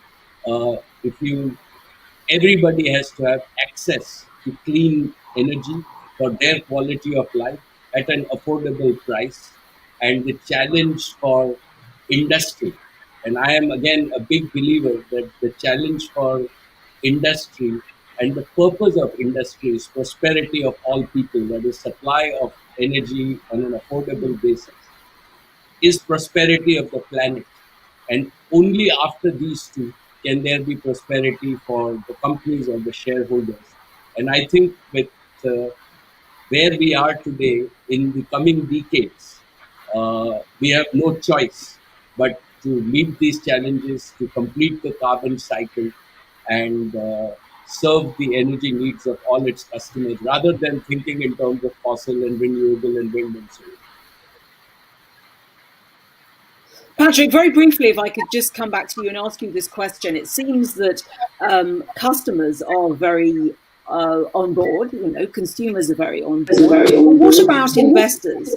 if you everybody has to have access to clean energy for their quality of life at an affordable price. And the challenge for industry, and I am again a big believer that the challenge for industry and the purpose of industry is prosperity of all people, that is supply of energy on an affordable basis, is prosperity of the planet. And only after these two can there be prosperity for the companies or the shareholders. And I think with where we are today, in the coming decades, we have no choice but to meet these challenges, to complete the carbon cycle, and serve the energy needs of all its customers, rather than thinking in terms of fossil and renewable and wind and solar. Patrick, very briefly, if I could just come back to you and ask you this question. It seems that customers are very on board, consumers are very on board. What about investors?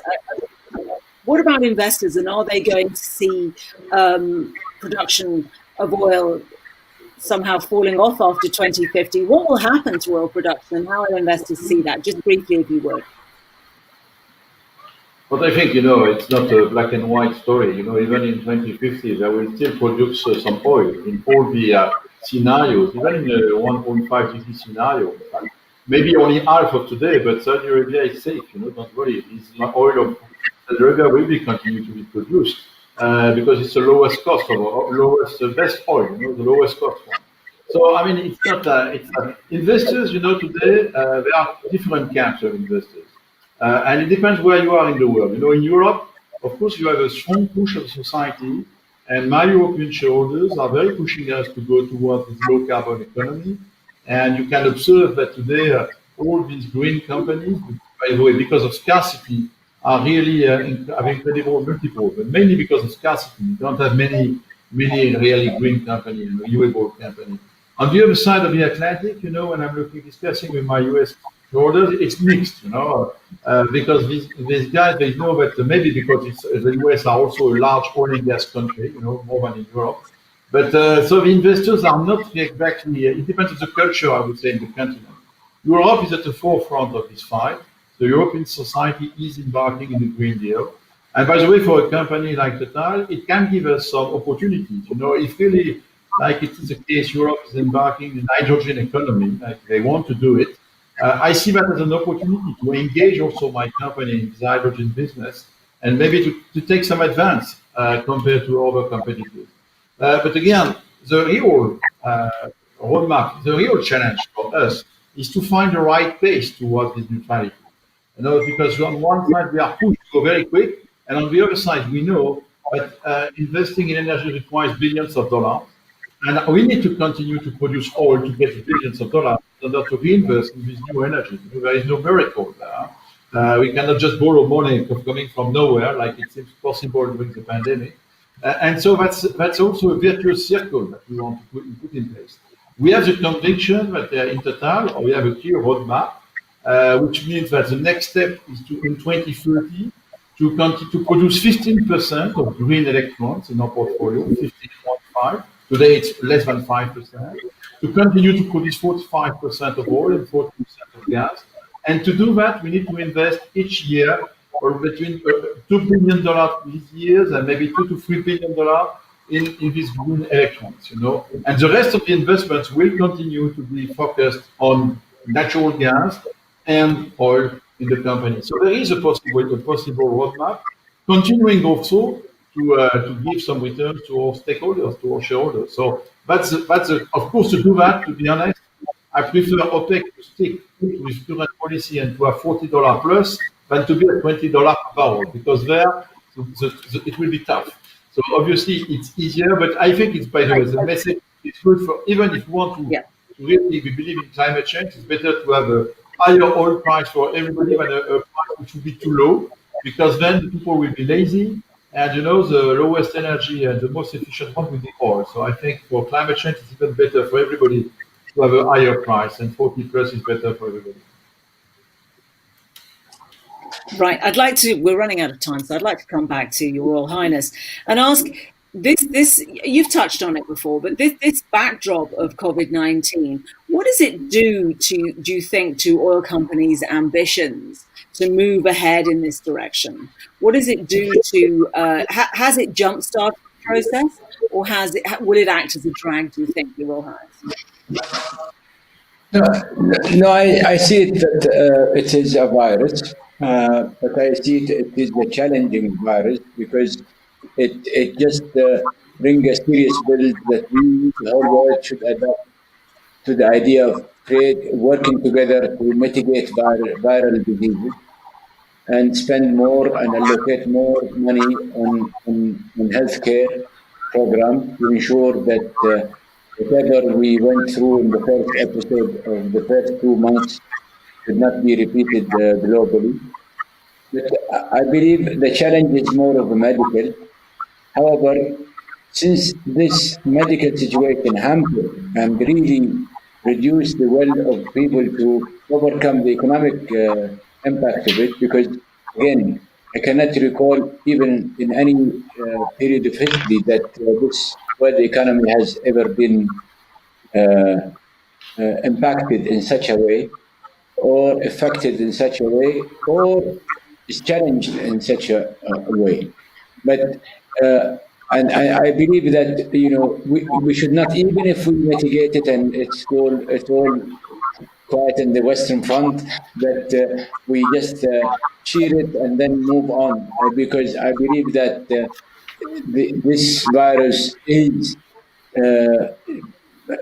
What about investors, and are they going to see production of oil somehow falling off after 2050? What will happen to oil production, and how will investors see that? Just briefly, if you would. But I think, it's not a black and white story. Even in 2050, they will still produce some oil in all the scenarios, even in a 1.5 degree scenario. In fact. Maybe only half of today, but Saudi Arabia is safe. Don't worry. This oil of Saudi Arabia will be continue to be produced because it's the lowest cost the best oil. The lowest cost one. So I mean, it's not. Investors. Today there are different camps of investors. And it depends where you are in the world. In Europe, of course, you have a strong push of society, and my European shareholders are very pushing us to go towards this low carbon economy. And you can observe that today, all these green companies, by the way, because of scarcity, are really have incredible multiples, but mainly because of scarcity. You don't have many really green companies, renewable companies. On the other side of the Atlantic, when I'm discussing with my US shareholders, it's mixed, because these guys, they know that maybe because the US are also a large oil and gas country, more than in Europe. But so the investors are not exactly, it depends on the culture, I would say, in the continent. Europe is at the forefront of this fight. The European society is embarking in the Green Deal. And by the way, for a company like Total, it can give us some opportunities. If really, like it is the case, Europe is embarking in the hydrogen economy, like they want to do it. I see that as an opportunity to engage also my company in this hydrogen business and maybe to take some advance compared to other competitors. But again, the real roadmap, the real challenge for us is to find the right pace towards this neutrality. Because on one side we are pushed to go very quick, and on the other side we know but investing in energy requires billions of dollars. And we need to continue to produce oil to get billions of dollars in order to reinvest in this new energy. There is no miracle there. We cannot just borrow money coming from nowhere like it seems possible during the pandemic. And so that's also a virtuous circle that we want to put in place. We have the conviction that in Total, we have a clear roadmap, which means that the next step is to, in 2030, to produce 15% of green electrons in our portfolio, 15.5. Today it's less than 5%. To continue to produce 45% of oil and 40% of gas. And to do that, we need to invest each year or between $2 billion these years and maybe $2 to $3 billion in these green electrons, And the rest of the investments will continue to be focused on natural gas and oil in the company. So there is a possible roadmap, continuing also to give some returns to our stakeholders, to our shareholders. So that's of course, to do that, to be honest, I prefer OPEC to stick to its current policy and to have $40 plus than to be at $20 per barrel, because there it will be tough. So obviously it's easier, but I think it's, by the way, the message is good for, even if we want to really believe in climate change, it's better to have a higher oil price for everybody than a price which will be too low, because then the people will be lazy, and the lowest energy and the most efficient one will be oil. So I think for climate change, it's even better for everybody to have a higher price, and 40 plus is better for everybody. Right, we're running out of time, so I'd like to come back to Your Royal Highness and ask this, you've touched on it before, but this backdrop of COVID-19, what does it do you think, to oil companies' ambitions to move ahead in this direction? What does it do to, has it jump-started the process, or will it act as a drag, do you think, Your Royal Highness? No, I see it that it is a virus, but I see it is a challenging virus, because it just brings a serious bill that we, the whole world, should adapt to the idea of working together to mitigate viral diseases and spend more and allocate more money on healthcare programs to ensure that whatever we went through in the first episode of the first 2 months should not be repeated globally. But I believe the challenge is more of a medical. However, since this medical situation hampered and really reduced the will of people to overcome the economic impact of it, because again, I cannot recall even in any period of history that this world economy has ever been impacted in such a way, or affected in such a way, or is challenged in such a way. But and I believe that we should not, even if we mitigate it and it's all quiet in the Western Front, that we just cheer it and then move on, because I believe that this virus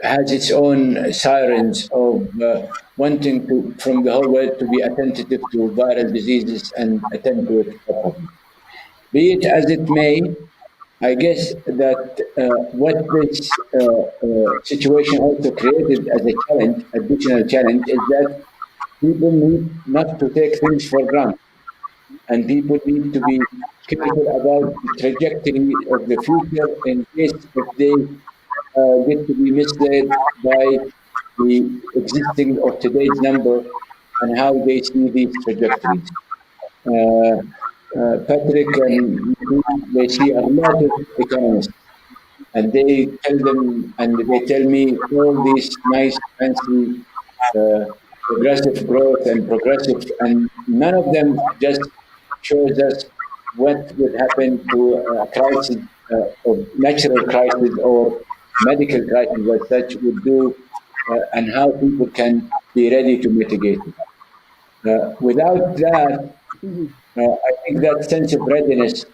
has its own sirens of wanting from the whole world to be attentive to viral diseases and attend to it properly. Be it as it may, I guess that what this situation also created as a challenge, additional challenge, is that people need not to take things for granted, and people need to be careful about the trajectory of the future in case if they get to be misled by the existing of today's number and how they see these trajectories. Patrick and they see a lot of economists, and they tell me all these nice, fancy, progressive growth and none of them just shows us what would happen to a crisis, of natural crisis or medical crisis as such would do, and how people can be ready to mitigate it. Without that, I think that sense of readiness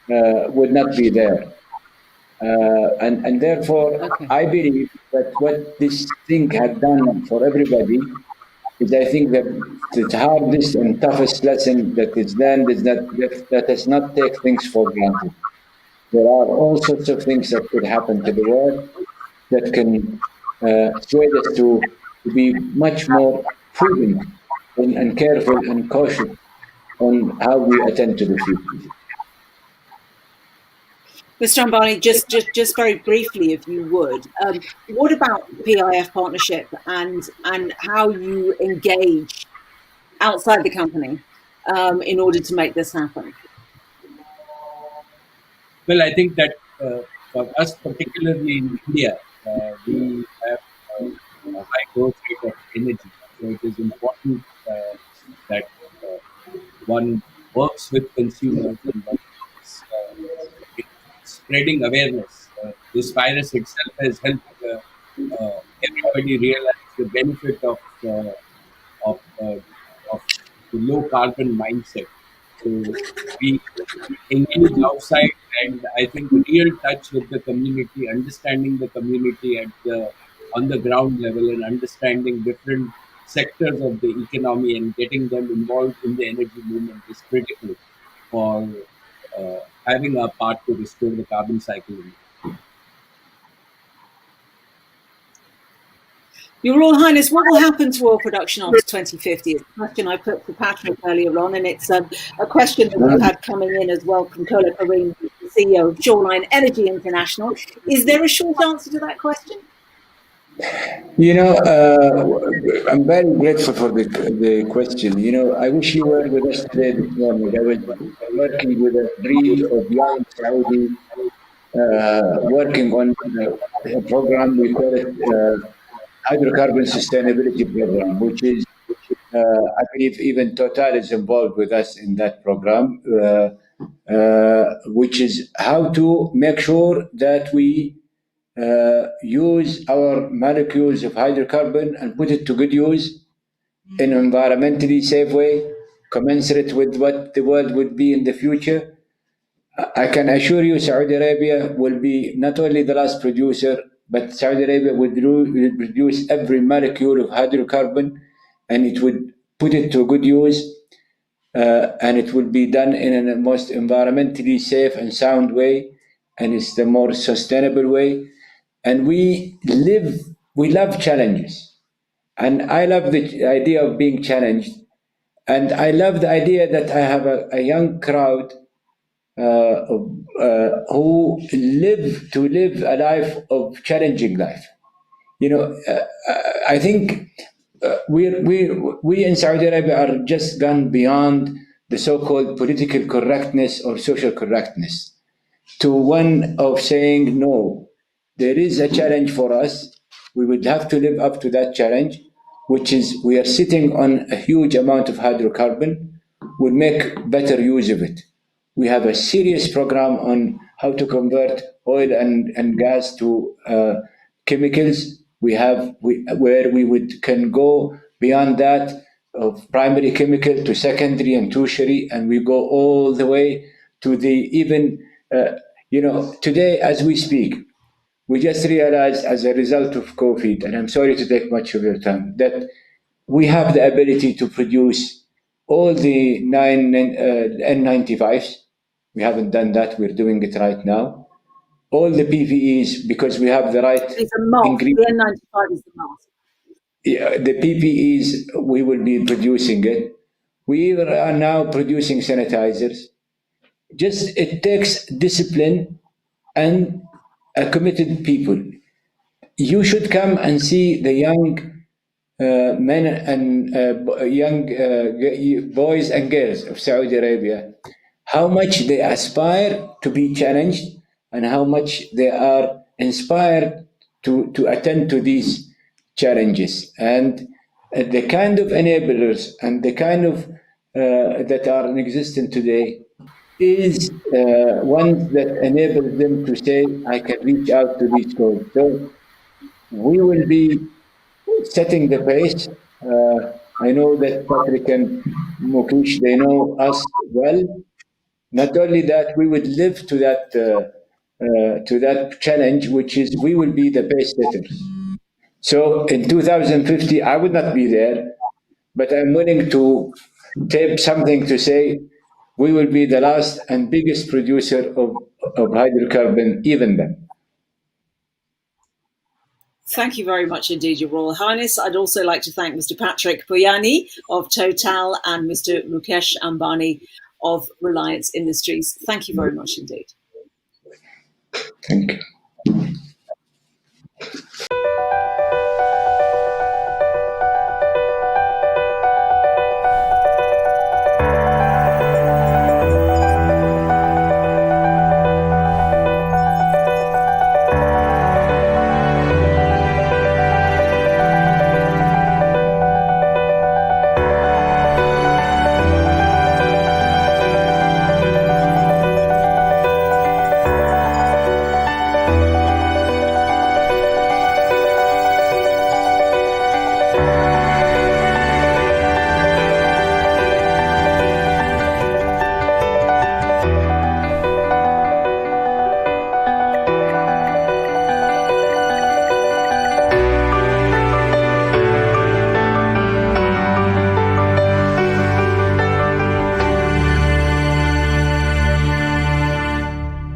would not be there. And therefore, I believe that what this thing had done for everybody is, I think, that the hardest and toughest lesson that is learned is that let us not take things for granted. There are all sorts of things that could happen to the world that can sway us to be much more prudent and careful and cautious on how we attend to the future. Mr. Ambani, just very briefly, if you would, what about PIF partnership and how you engage outside the company in order to make this happen? Well, I think that for us, particularly in India, we have a high growth rate of energy. So it is important that one works with consumers and one is spreading awareness. This virus itself has helped everybody realize the benefit of the low carbon mindset. So we engage outside, and I think real touch with the community, understanding the community on the ground level, and understanding different sectors of the economy and getting them involved in the energy movement is critical for having a part to restore the carbon cycle. Your Royal Highness, what will happen to oil production after 2050? It's a question I put to Patrick earlier on, and it's a question that we've had coming in as well from Kola Kareem, the CEO of Shoreline Energy International. Is there a short answer to that question? You know, I'm very grateful for the question. You know, I wish you were with us today this morning. I was working with a breed of young Saudi, working on a program, we call it Hydrocarbon Sustainability Program, which is, I believe even Total is involved with us in that program, which is how to make sure that we use our molecules of hydrocarbon and put it to good use in an environmentally safe way, commensurate with what the world would be in the future. I can assure you Saudi Arabia will be not only the last producer, but Saudi Arabia would produce every molecule of hydrocarbon, and it would put it to good use, and it would be done in a most environmentally safe and sound way, and it's the more sustainable way. And we love challenges, and I love the idea of being challenged, and I love the idea that I have a young crowd who live a life of challenging life. You know, I think we in Saudi Arabia are just gone beyond the so-called political correctness or social correctness to one of saying, no, there is a challenge for us. We would have to live up to that challenge, which is we are sitting on a huge amount of hydrocarbon. We'll make better use of it. We have a serious program on how to convert oil and gas to chemicals. Where we can go beyond that of primary chemical to secondary and tertiary, and we go all the way to the even, today as we speak, we just realized as a result of COVID, and I'm sorry to take much of your time, that we have the ability to produce all the 9 N95s. We haven't done that. We're doing it right now. All the PPEs, because we have the right ingredients. The N95 is the mask. Yeah, the PPEs, we will be producing it. We are now producing sanitizers. Just it takes discipline and a committed people. You should come and see the young men and young boys and girls of Saudi Arabia, how much they aspire to be challenged and how much they are inspired to attend to these challenges. And the kind of enablers and the kind of that are in existence today is one that enables them to say, I can reach out to these goals. So we will be setting the pace. I know that Patrick and Mukesh, they know us well. Not only that, we would live to that challenge, which is we will be the pace setters. So in 2050, I would not be there, but I'm willing to tape something to say we will be the last and biggest producer of hydrocarbon even then. Thank you very much indeed, Your Royal Highness. I'd also like to thank Mr. Patrick Poyani of Total and Mr. Mukesh Ambani of Reliance Industries. Thank you very much indeed. Thank you.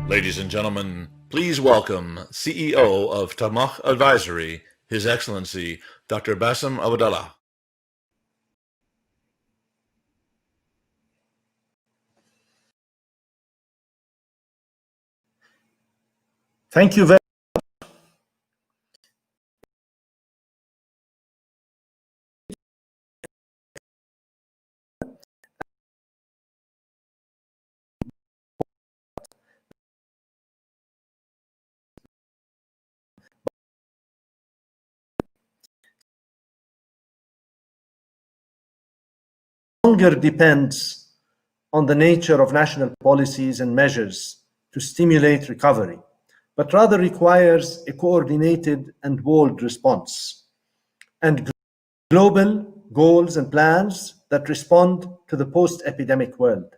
Ladies and gentlemen, please welcome CEO of Tamach Advisory, His Excellency Dr. Bassem Abdallah. Thank you very much. Longer depends on the nature of national policies and measures to stimulate recovery, but rather requires a coordinated and bold response and global goals and plans that respond to the post-epidemic world,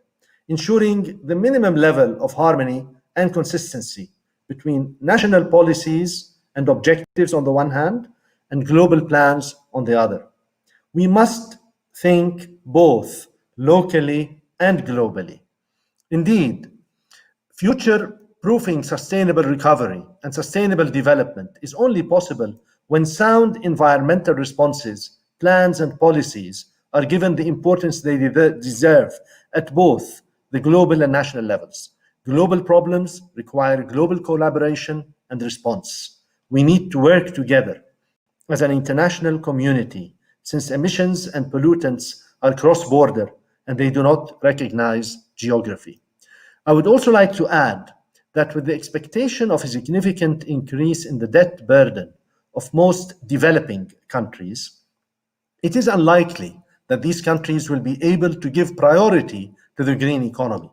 ensuring the minimum level of harmony and consistency between national policies and objectives on the one hand and global plans on the other. We must think both locally and globally. Indeed, future-proofing sustainable recovery and sustainable development is only possible when sound environmental responses, plans, and policies are given the importance they deserve at both the global and national levels. Global problems require global collaboration and response. We need to work together as an international community, since emissions and pollutants are cross-border and they do not recognize geography. I would also like to add that with the expectation of a significant increase in the debt burden of most developing countries, it is unlikely that these countries will be able to give priority to the green economy.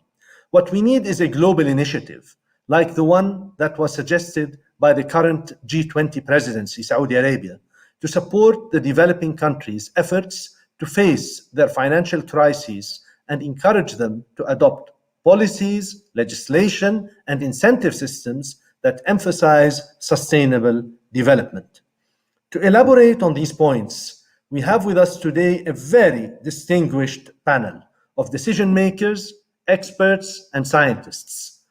What we need is a global initiative, like the one that was suggested by the current G20 presidency, Saudi Arabia, to support the developing countries' efforts to face their financial crises and encourage them to adopt policies, legislation, and incentive systems that emphasize sustainable development. To elaborate on these points, we have with us today a very distinguished panel of decision makers, experts, and scientists.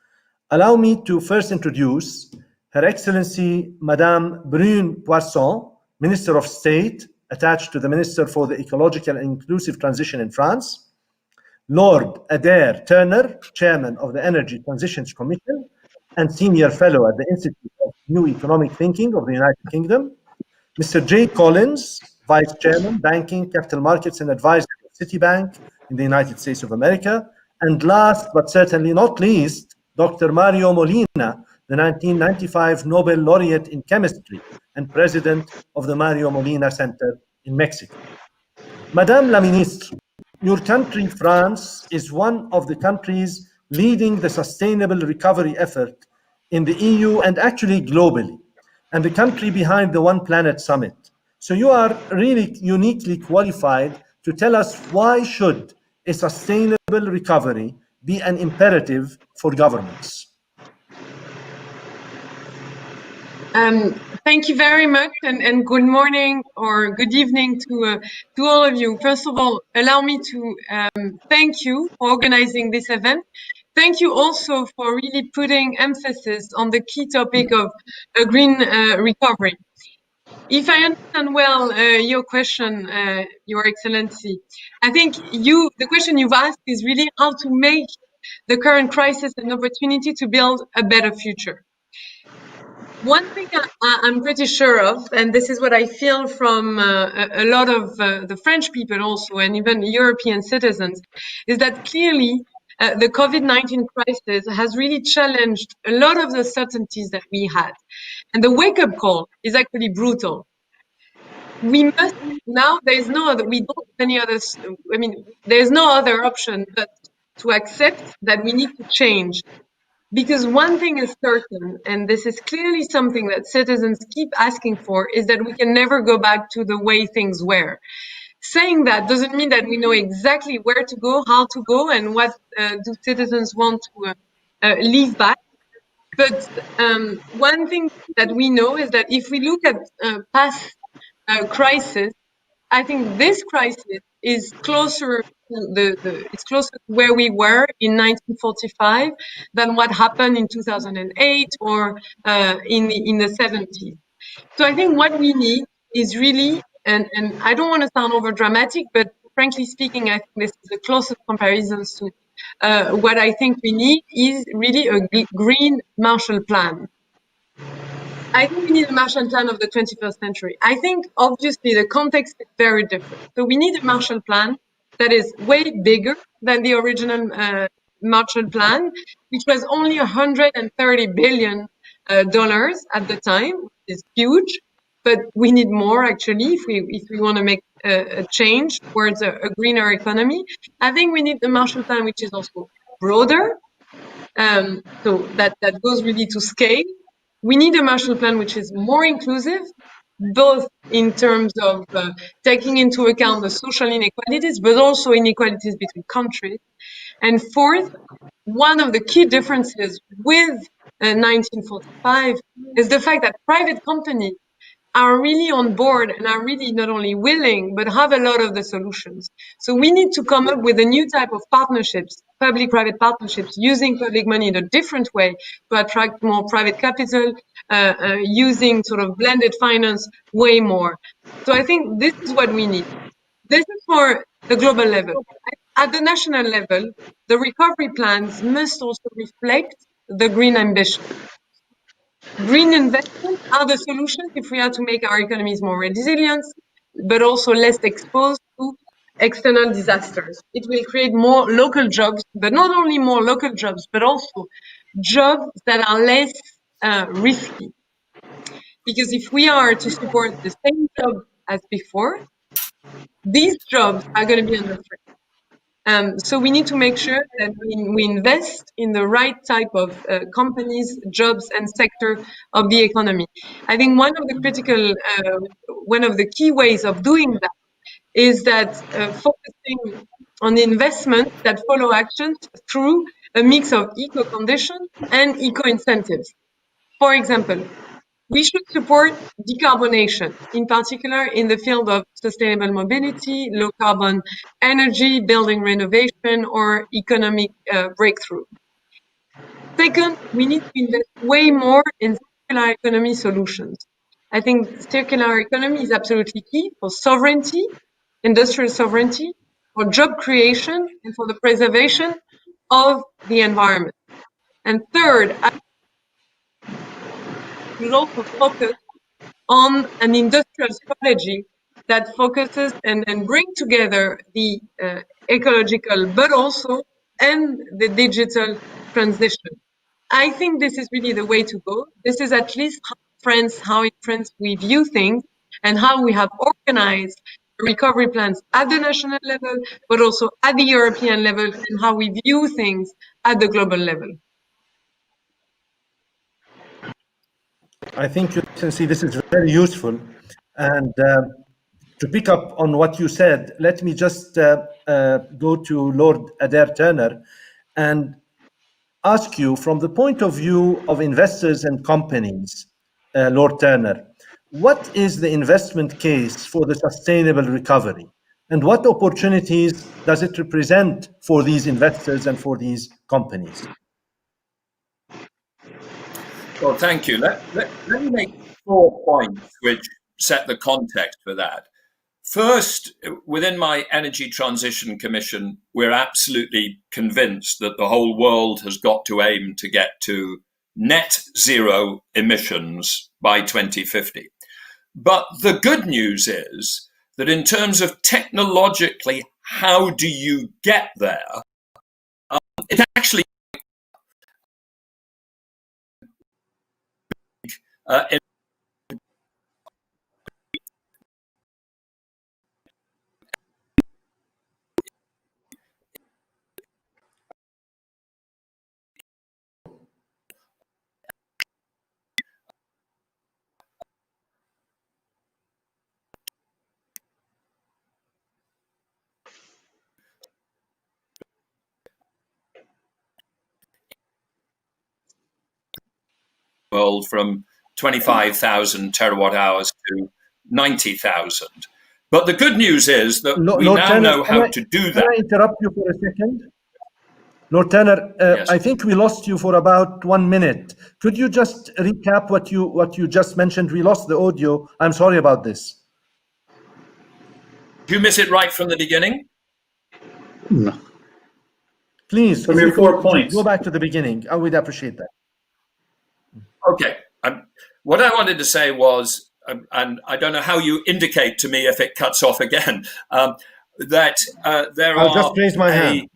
Allow me to first introduce Her Excellency Madame Brune Poisson, Minister of State attached to the Minister for the Ecological and Inclusive Transition in France, Lord Adair Turner, Chairman of the Energy Transitions Commission and Senior Fellow at the Institute of New Economic Thinking of the United Kingdom, Mr. Jay Collins, Vice Chairman, Banking, Capital Markets and Advisory of Citibank in the United States of America, and last but certainly not least, Dr. Mario Molina, the 1995 Nobel Laureate in Chemistry and President of the Mario Molina Center in Mexico. Madame la Ministre, your country, France, is one of the countries leading the sustainable recovery effort in the EU and actually globally, and the country behind the One Planet Summit. So you are really uniquely qualified to tell us why should a sustainable recovery be an imperative for governments? Thank you very much, and good morning or good evening to all of you. First of all, allow me to thank you for organizing this event. Thank you also for really putting emphasis on the key topic of a green recovery. If I understand well your question, Your Excellency, I think the question you've asked is really how to make the current crisis an opportunity to build a better future. One thing I'm pretty sure of, and this is what I feel from a lot of the French people also, and even European citizens, is that clearly the COVID-19 crisis has really challenged a lot of the certainties that we had. And the wake-up call is actually brutal. We must now, there's no other, we don't have any other, I mean, there's no other option but to accept that we need to change. Because one thing is certain, and this is clearly something that citizens keep asking for, is that we can never go back to the way things were. Saying that doesn't mean that we know exactly where to go, how to go, and what do citizens want to leave back. But one thing that we know is that if we look at past crisis, I think this crisis is closer to it's closer to where we were in 1945 than what happened in 2008 or in the 70s. So I think what we need is really, and I don't want to sound over dramatic, but frankly speaking, I think this is the closest comparisons to what I think we need is really a green Marshall Plan. I think we need a Marshall Plan of the 21st century. I think, obviously, the context is very different. So we need a Marshall Plan that is way bigger than the original Marshall Plan, which was only $130 billion at the time, which is huge. But we need more, actually, if we want to make a change towards a greener economy. I think we need the Marshall Plan, which is also broader, so that goes really to scale. We need a Marshall Plan which is more inclusive, both in terms of taking into account the social inequalities, but also inequalities between countries. And fourth, one of the key differences with 1945 is the fact that private companies are really on board and are really not only willing, but have a lot of the solutions. So we need to come up with a new type of partnerships, public-private partnerships, using public money in a different way to attract more private capital, using sort of blended finance way more. So I think this is what we need. This is for the global level. At the national level, the recovery plans must also reflect the green ambition. Green investments are the solutions if we are to make our economies more resilient, but also less exposed to external disasters. It will create more local jobs, but not only more local jobs, but also jobs that are less risky. Because if we are to support the same job as before, these jobs are going to be under threat. So we need to make sure that we invest in the right type of companies, jobs, and sector of the economy. I think one of the key ways of doing that is that focusing on investments that follow actions through a mix of eco-conditions and eco-incentives. For example, we should support decarbonation, in particular in the field of sustainable mobility, low carbon energy, building renovation, or economic breakthrough. Second, we need to invest way more in circular economy solutions. I think circular economy is absolutely key for sovereignty, industrial sovereignty, for job creation, and for the preservation of the environment. And third, I will also focus on an industrial strategy that focuses and bring together the ecological, but also and the digital transition. I think this is really the way to go. This is at least how in France we view things and how we have organized recovery plans at the national level, but also at the European level, and how we view things at the global level. I think you can see this is very useful. And to pick up on what you said, let me just go to Lord Adair Turner and ask you, from the point of view of investors and companies, Lord Turner, what is the investment case for the sustainable recovery? And what opportunities does it represent for these investors and for these companies? Well, thank you. Let me make 4 points which set the context for that. First, within my Energy Transition Commission, we're absolutely convinced that the whole world has got to aim to get to net zero emissions by 2050. But the good news is that in terms of technologically, how do you get there? It actually in the world from 25,000 terawatt hours to 90,000. But the good news is that we Lord now Turner, know how to do that. Can I interrupt you for a second? Lord Turner, Yes. I think we lost you for about 1 minute. Could you just recap what you just mentioned? We lost the audio. I'm sorry about this. Did you miss it right from the beginning? No. Please, From your 4 points. Go back to the beginning. I would appreciate that. Okay. What I wanted to say was, and I don't know how you indicate to me if it cuts off again, that there I'll just raise my hand.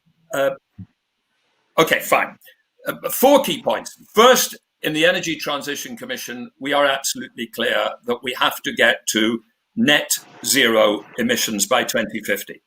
Okay, fine. 4 key points. First, in the Energy Transition Commission, we are absolutely clear that we have to get to net zero emissions by 2050.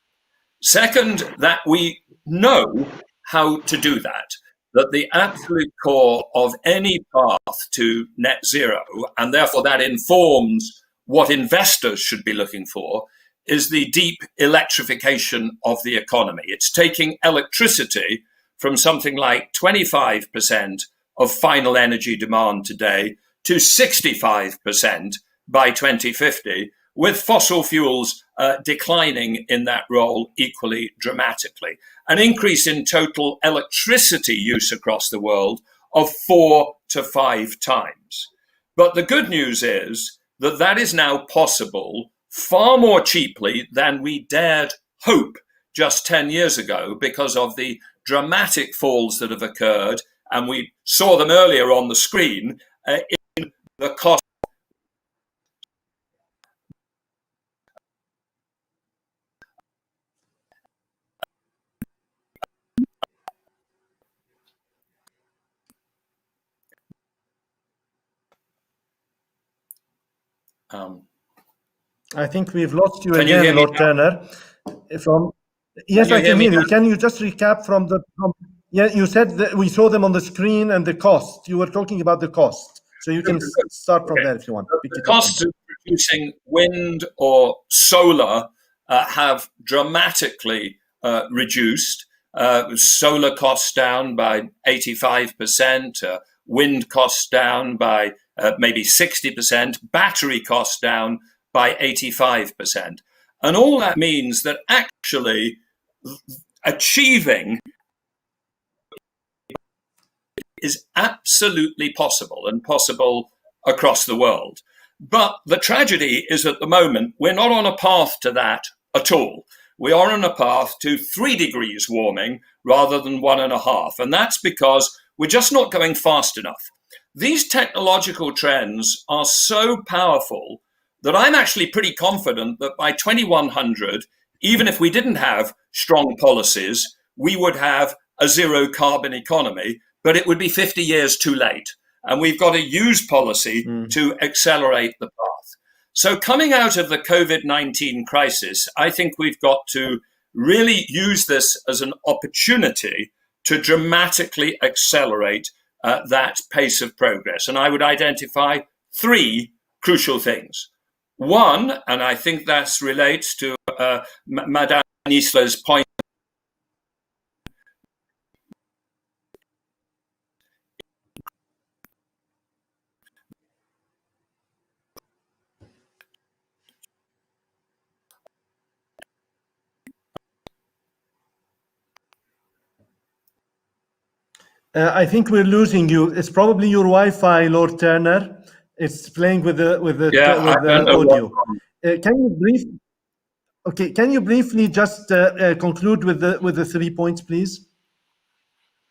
Second, that we know how to do that, that the absolute core of any path to net zero, and therefore that informs what investors should be looking for, is the deep electrification of the economy. It's taking electricity from something like 25% of final energy demand today to 65% by 2050, with fossil fuels declining in that role equally dramatically. An increase in total electricity use across the world of 4 to 5 times. But the good news is that that is now possible far more cheaply than we dared hope just 10 years ago because of the dramatic falls that have occurred, and we saw them earlier on the screen, in the cost. I think we've lost you again, Lord Turner. Yes, I can hear you. Can you just recap from yeah, you said that we saw them on the screen and the cost. You were talking about the cost. So you can start from there if you want. The costs of producing wind or solar have dramatically reduced. Solar costs down by 85%, wind costs down by maybe 60%, battery costs down by 85%. And all that means that actually achieving is absolutely possible, and possible across the world. But the tragedy is at the moment, we're not on a path to that at all. We are on a path to 3 degrees warming rather than 1.5. And that's because we're just not going fast enough. These technological trends are so powerful that I'm actually pretty confident that by 2100, even if we didn't have strong policies, we would have a zero carbon economy, but it would be 50 years too late. And we've got to use policy to accelerate the path. So coming out of the COVID-19 crisis, I think we've got to really use this as an opportunity to dramatically accelerate that pace of progress. And I would identify 3 crucial things. One, and I think that relates to Madame Nisla's point, I think we're losing you. It's probably your Wi-Fi, Lord Turner. It's playing with the audio. Can you briefly just conclude with the 3 points, please?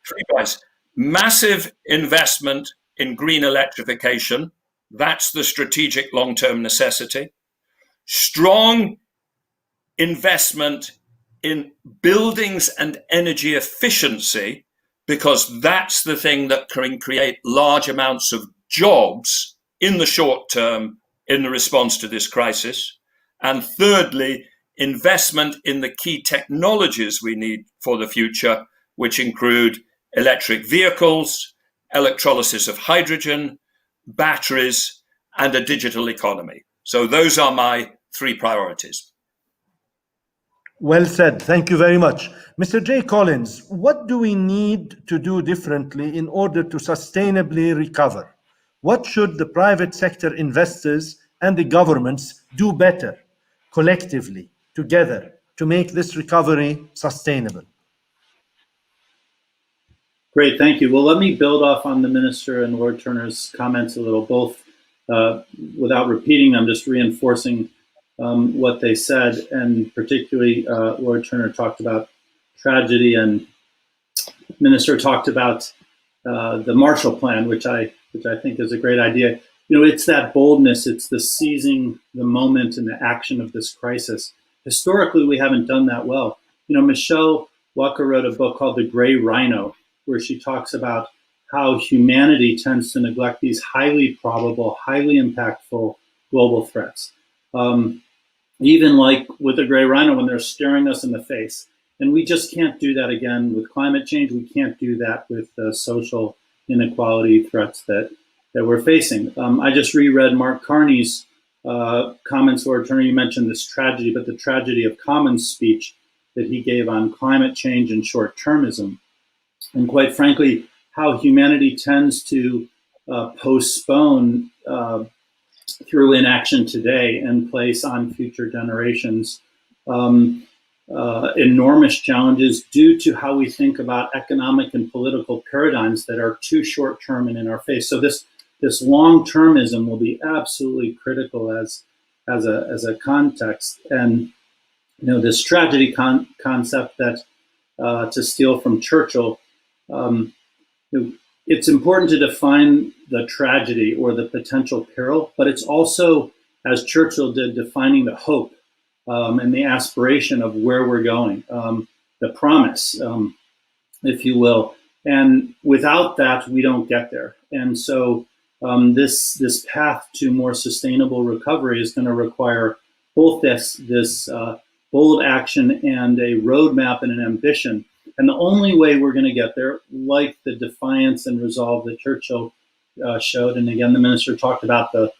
3 points. Massive investment in green electrification. That's the strategic long-term necessity. Strong investment in buildings and energy efficiency, because that's the thing that can create large amounts of jobs in the short term in the response to this crisis. And thirdly, investment in the key technologies we need for the future, which include electric vehicles, electrolysis of hydrogen, batteries, and a digital economy. So those are my 3 priorities. Well said. Thank you very much. Mr. J. Collins, what do we need to do differently in order to sustainably recover? What should the private sector investors and the governments do better, collectively, together, to make this recovery sustainable? Great, thank you. Well, let me build off on the Minister and Lord Turner's comments a little, both without repeating them, just reinforcing what they said, and particularly Lord Turner talked about tragedy, and Minister talked about the Marshall Plan, which I think is a great idea. You know, it's that boldness, it's the seizing the moment and the action of this crisis. Historically, we haven't done that well. You know, Michelle Walker wrote a book called The Gray Rhino, where she talks about how humanity tends to neglect these highly probable, highly impactful global threats. Even like with the gray rhino, when they're staring us in the face. And we just can't do that again with climate change. We can't do that with the social inequality threats that we're facing. I just reread Mark Carney's comments, Lord Turner. You mentioned this tragedy, but the tragedy of Commons speech that he gave on climate change and short-termism. And quite frankly, how humanity tends to postpone through inaction today and place on future generations enormous challenges due to how we think about economic and political paradigms that are too short-term and in our face. So this long-termism will be absolutely critical as a context. And you know, this tragedy concept that to steal from Churchill, it's important to define the tragedy or the potential peril, but it's also, as Churchill did, defining the hope and the aspiration of where we're going, the promise, if you will. And without that, we don't get there. And so this path to more sustainable recovery is going to require both this bold action and a roadmap and an ambition. And the only way we're going to get there, like the defiance and resolve that Churchill showed, and again, the minister talked about the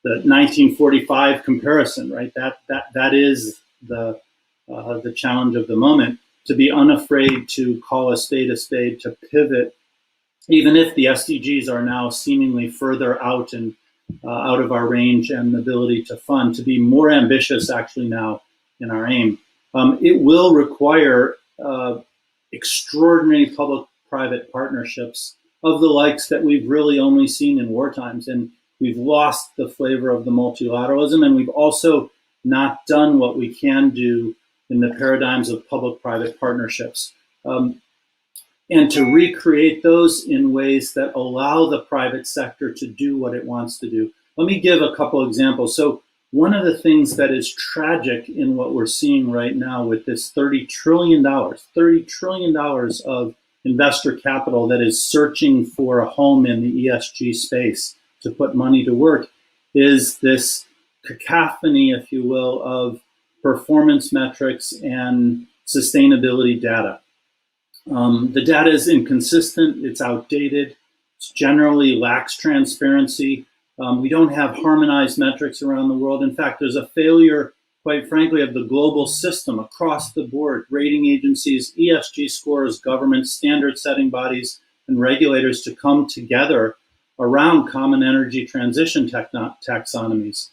1945 comparison, right? That is the challenge of the moment, to be unafraid to call a spade, to pivot, even if the SDGs are now seemingly further out and out of our range and the ability to fund, to be more ambitious actually now in our aim. It will require extraordinary public-private partnerships of the likes that we've really only seen in war times. And we've lost the flavor of the multilateralism, and we've also not done what we can do in the paradigms of public-private partnerships. And to recreate those in ways that allow the private sector to do what it wants to do. Let me give a couple examples. So one of the things that is tragic in what we're seeing right now with this $30 trillion of investor capital that is searching for a home in the ESG space to put money to work is this cacophony, if you will, of performance metrics and sustainability data. The data is inconsistent, it's outdated, it generally lacks transparency. We don't have harmonized metrics around the world. In fact, there's a failure, quite frankly, of the global system across the board, rating agencies, ESG scores, governments, standard setting bodies, and regulators to come together around common energy transition taxonomies,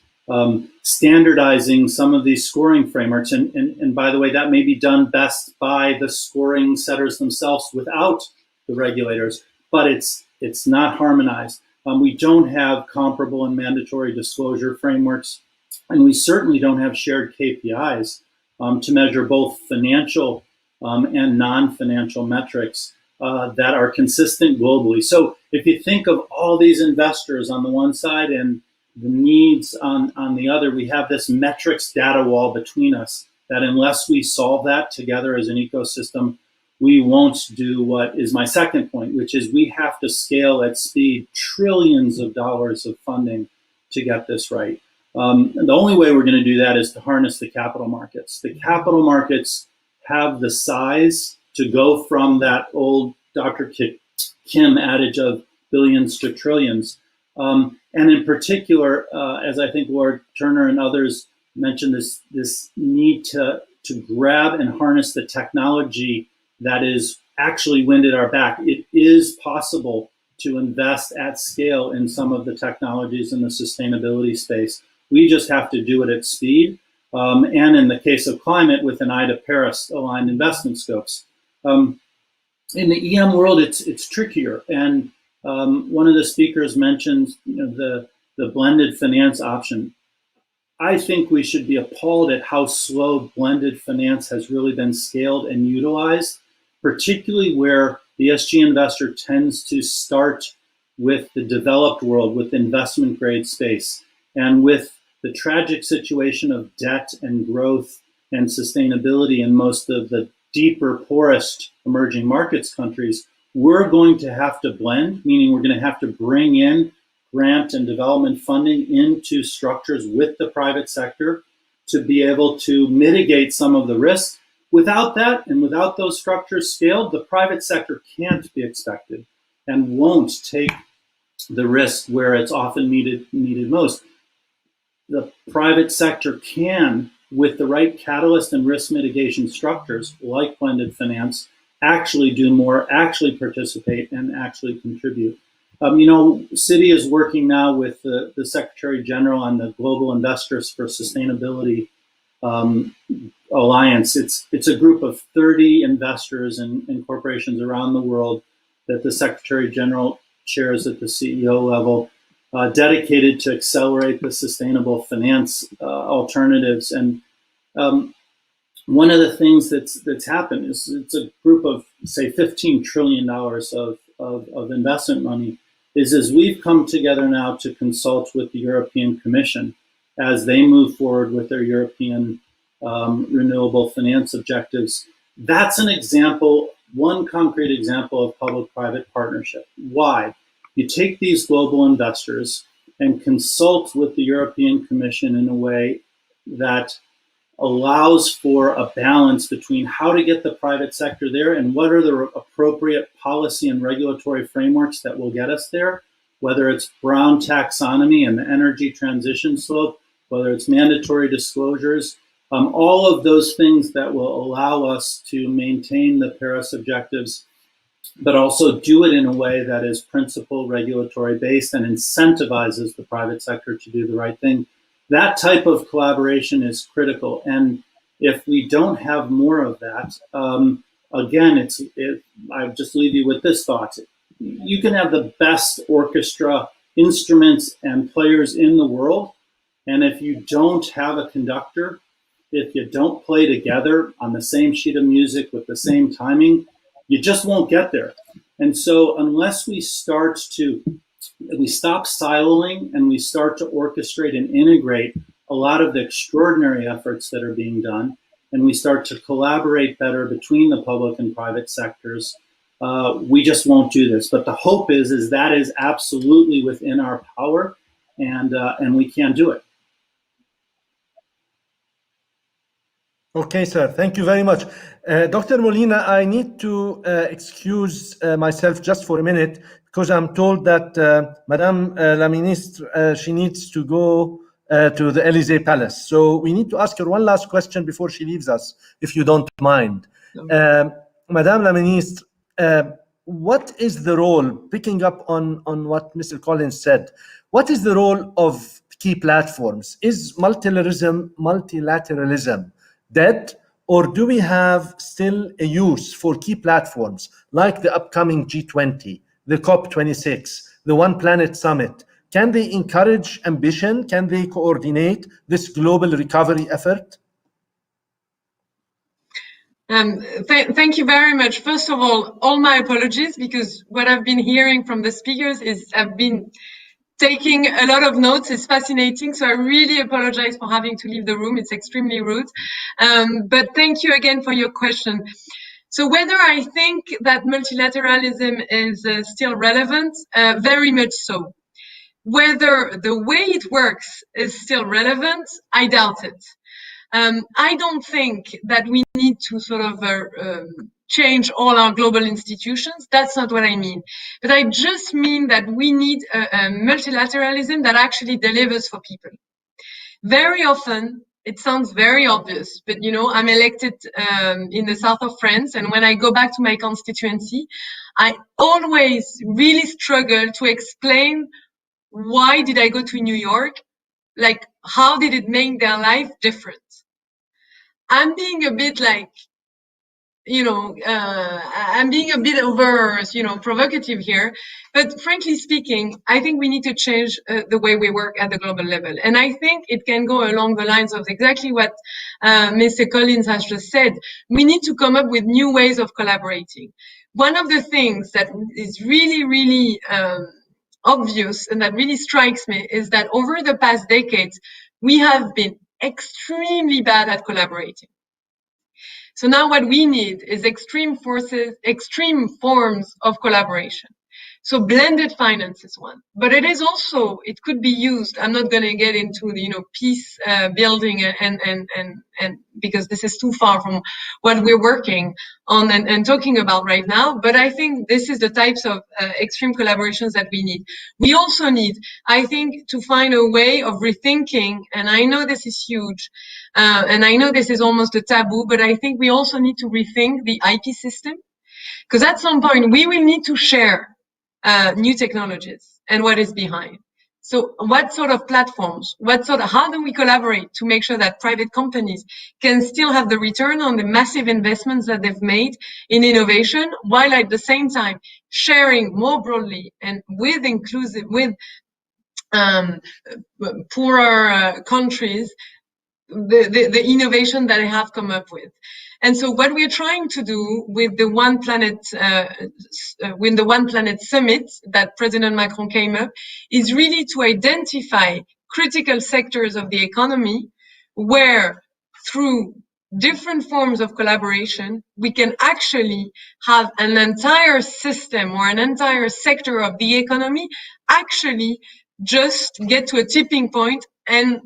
standardizing some of these scoring frameworks. And by the way, that may be done best by the scoring setters themselves without the regulators, but it's not harmonized. We don't have comparable and mandatory disclosure frameworks, and we certainly don't have shared KPIs to measure both financial and non-financial metrics that are consistent globally. So if you think of all these investors on the one side and the needs on the other, we have this metrics data wall between us that unless we solve that together as an ecosystem, we won't do what is my second point, which is we have to scale at speed trillions of dollars of funding to get this right. And the only way we're going to do that is to harness the capital markets. The capital markets have the size to go from that old Dr. Kim adage of billions to trillions. And in particular, as I think Lord Turner and others mentioned, this need to grab and harness the technology that is actually wind at our back. It is possible to invest at scale in some of the technologies in the sustainability space. We just have to do it at speed. And in the case of climate, with an eye to Paris aligned investment scopes. In the EM world, it's trickier. And one of the speakers mentioned the blended finance option. I think we should be appalled at how slow blended finance has really been scaled and utilized, particularly where the ESG investor tends to start with the developed world, with investment grade space. And with the tragic situation of debt and growth and sustainability in most of the deeper, poorest emerging markets countries, we're going to have to blend, meaning we're going to have to bring in grant and development funding into structures with the private sector to be able to mitigate some of the risk. Without that, and without those structures scaled, the private sector can't be expected and won't take the risk where it's often needed most. The private sector can, with the right catalyst and risk mitigation structures like blended finance, actually do more, actually participate, and actually contribute. Citi is working now with the Secretary General on the Global Investors for Sustainability Alliance. It's a group of 30 investors and corporations around the world that the Secretary General chairs at the CEO level, dedicated to accelerate the sustainable finance alternatives. And one of the things that's happened is it's a group of, say, $15 trillion of investment money, is as we've come together now to consult with the European Commission as they move forward with their European renewable finance objectives. That's an example, one concrete example of public-private partnership. Why? You take these global investors and consult with the European Commission in a way that allows for a balance between how to get the private sector there and what are the appropriate policy and regulatory frameworks that will get us there, whether it's brown taxonomy and the energy transition slope, whether it's mandatory disclosures, all of those things that will allow us to maintain the Paris objectives, but also do it in a way that is principle regulatory based and incentivizes the private sector to do the right thing. That type of collaboration is critical. And if we don't have more of that, again, I just leave you with this thought. You can have the best orchestra, instruments, and players in the world. And if you don't have a conductor, if you don't play together on the same sheet of music with the same timing, you just won't get there. And so unless we stop siloing and we start to orchestrate and integrate a lot of the extraordinary efforts that are being done, and we start to collaborate better between the public and private sectors, we just won't do this. But the hope is that is absolutely within our power, and we can do it. Okay, sir. Thank you very much. Dr. Molina, I need to excuse myself just for a minute because I'm told that Madame la Ministre, she needs to go to the Élysée Palace. So we need to ask her one last question before she leaves us, if you don't mind. Madame la Ministre, what is the role, picking up on what Mr. Collins said, what is the role of key platforms? Is multilateralism dead, Or do we have still a use for key platforms like the upcoming G20, the COP26, the One Planet Summit? Can they encourage ambition? Can they coordinate this global recovery effort? Thank you very much. First of all my apologies, because what I've been hearing from the speakers is I've been taking a lot of notes. It's fascinating. So I really apologize for having to leave the room. It's extremely rude. But thank you again for your question. So whether I think that multilateralism is still relevant, very much so. Whether the way it works is still relevant, I doubt it. I don't think that we need to sort of change all our global institutions. That's not what I mean. But I just mean that we need a multilateralism that actually delivers for people. Very often, it sounds very obvious, but you know, I'm elected in the south of France, and when I go back to my constituency, I always really struggle to explain why did I go to New York? Like, how did it make their life different? I'm being a bit like, you know, I'm being a bit over, you know, provocative here. But frankly speaking, I think we need to change the way we work at the global level. And I think it can go along the lines of exactly what Mr. Collins has just said. We need to come up with new ways of collaborating. One of the things that is really, really obvious and that really strikes me is that over the past decades, we have been extremely bad at collaborating. So now what we need is extreme forms of collaboration. So blended finance is one, but it is also, it could be used. I'm not going to get into the, you know, peace building and because this is too far from what we're working on and talking about right now. But I think this is the types of extreme collaborations that we need. We also need, I think, to find a way of rethinking, and I know this is huge, and I know this is almost a taboo, but I think we also need to rethink the IP system, because at some point we will need to share new technologies and what is behind. So what sort of platforms, how do we collaborate to make sure that private companies can still have the return on the massive investments that they've made in innovation, while at the same time sharing more broadly and with poorer countries the innovation that they have come up with. And so what we're trying to do with the One Planet Summit that President Macron came up is really to identify critical sectors of the economy where through different forms of collaboration, we can actually have an entire system or an entire sector of the economy actually just get to a tipping point and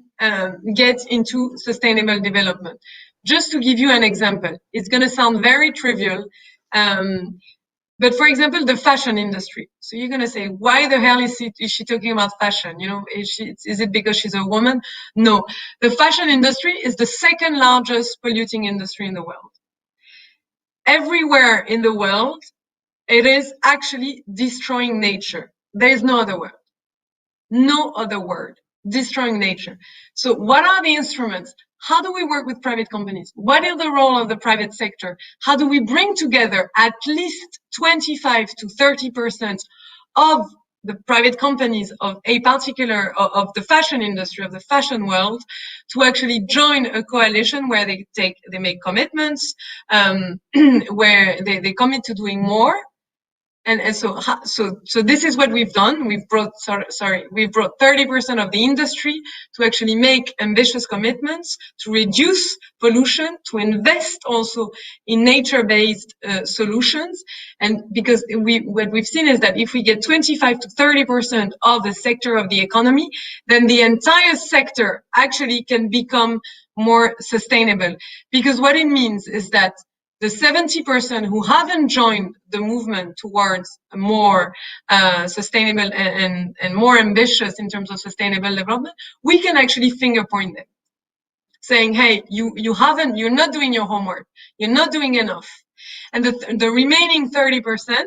get into sustainable development. Just to give you an example, it's going to sound very trivial, but for example, the fashion industry. So you're going to say, why the hell is she talking about fashion? You know, is it because she's a woman? No, the fashion industry is the second largest polluting industry in the world. Everywhere in the world, it is actually destroying nature. There is no other word. No other word. Destroying nature. So what are the instruments? How do we work with private companies? What is the role of the private sector? How do we bring together at least 25 to 30% of the private companies of a particular, of the fashion industry, of the fashion world, to actually join a coalition where they make commitments, where they commit to doing more? And so this is what we've done. We've brought 30% of the industry to actually make ambitious commitments to reduce pollution, to invest also in nature-based solutions. And because what we've seen is that if we get 25 to 30% of the sector of the economy, then the entire sector actually can become more sustainable. Because what it means is that the 70% who haven't joined the movement towards a more sustainable and more ambitious in terms of sustainable development, we can actually finger point them, saying, hey, you're not doing your homework, you're not doing enough. And the remaining 30%,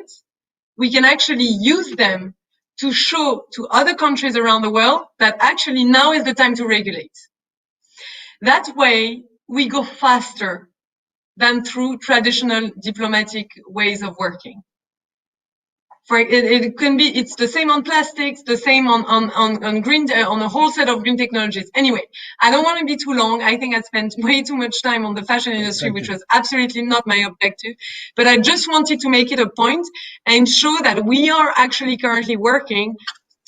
we can actually use them to show to other countries around the world that actually now is the time to regulate. That way, we go faster than through traditional diplomatic ways of working. It can be, it's the same on plastics, the same on green, on a whole set of green technologies. Anyway, I don't want to be too long. I think I spent way too much time on the fashion industry, which was absolutely not my objective. But I just wanted to make it a point and show that we are actually currently working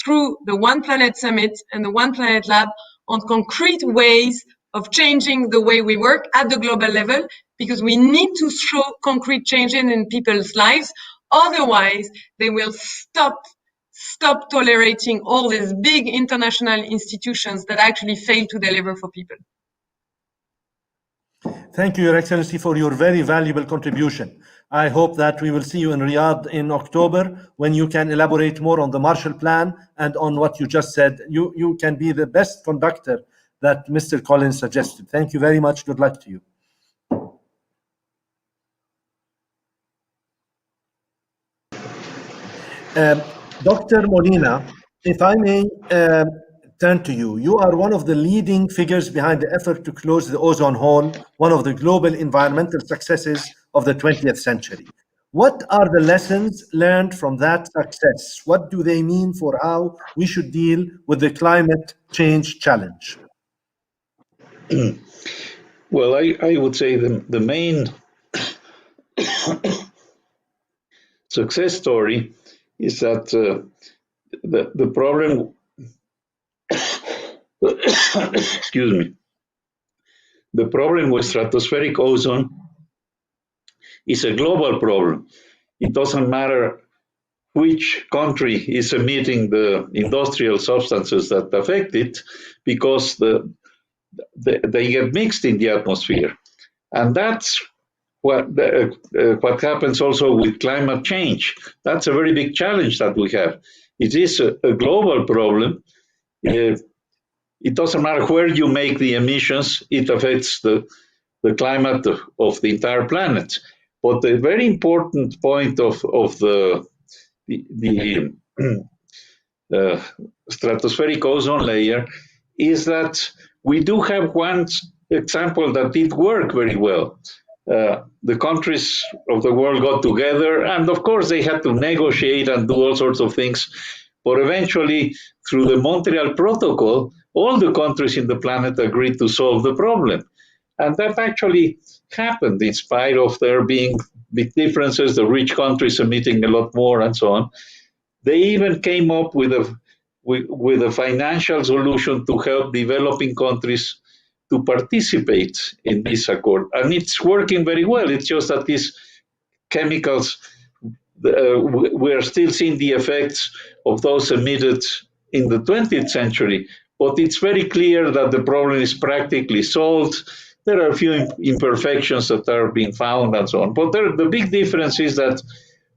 through the One Planet Summit and the One Planet Lab on concrete ways of changing the way we work at the global level, because we need to show concrete changes in people's lives. Otherwise, they will stop tolerating all these big international institutions that actually fail to deliver for people. Thank you, Your Excellency, for your very valuable contribution. I hope that we will see you in Riyadh in October when you can elaborate more on the Marshall Plan and on what you just said. You can be the best conductor that Mr. Collins suggested. Thank you very much. Good luck to you. Dr. Molina, if I may turn to you. You are one of the leading figures behind the effort to close the ozone hole, one of the global environmental successes of the 20th century. What are the lessons learned from that success? What do they mean for how we should deal with the climate change challenge? Well, I would say the main success story is that the problem, excuse me, the problem with stratospheric ozone is a global problem. It doesn't matter which country is emitting the industrial substances that affect it, because they get mixed in the atmosphere. And that's what happens also with climate change. That's a very big challenge that we have. It is a global problem. It doesn't matter where you make the emissions, it affects the climate of the entire planet. But the very important point of the stratospheric ozone layer is that we do have one example that did work very well. The countries of the world got together, and of course they had to negotiate and do all sorts of things. But eventually, through the Montreal Protocol, all the countries in the planet agreed to solve the problem. And that actually happened in spite of there being big differences, the rich countries emitting a lot more and so on. They even came up with a financial solution to help developing countries to participate in this accord. And it's working very well. It's just that these chemicals, we're still seeing the effects of those emitted in the 20th century. But it's very clear that the problem is practically solved. There are a few imperfections that are being found and so on. But the big difference is that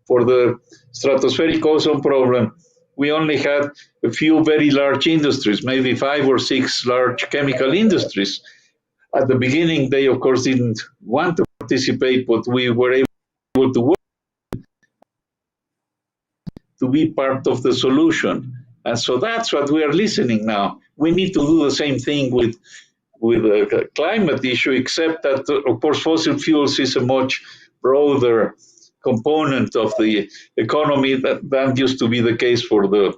for the stratospheric ozone problem, we only had a few very large industries, maybe 5 or 6 large chemical industries. At the beginning, they, of course, didn't want to participate, but we were able to work to be part of the solution. And so that's what we are listening now. We need to do the same thing with the climate issue, except that, of course, fossil fuels is a much broader component of the economy than used to be the case for the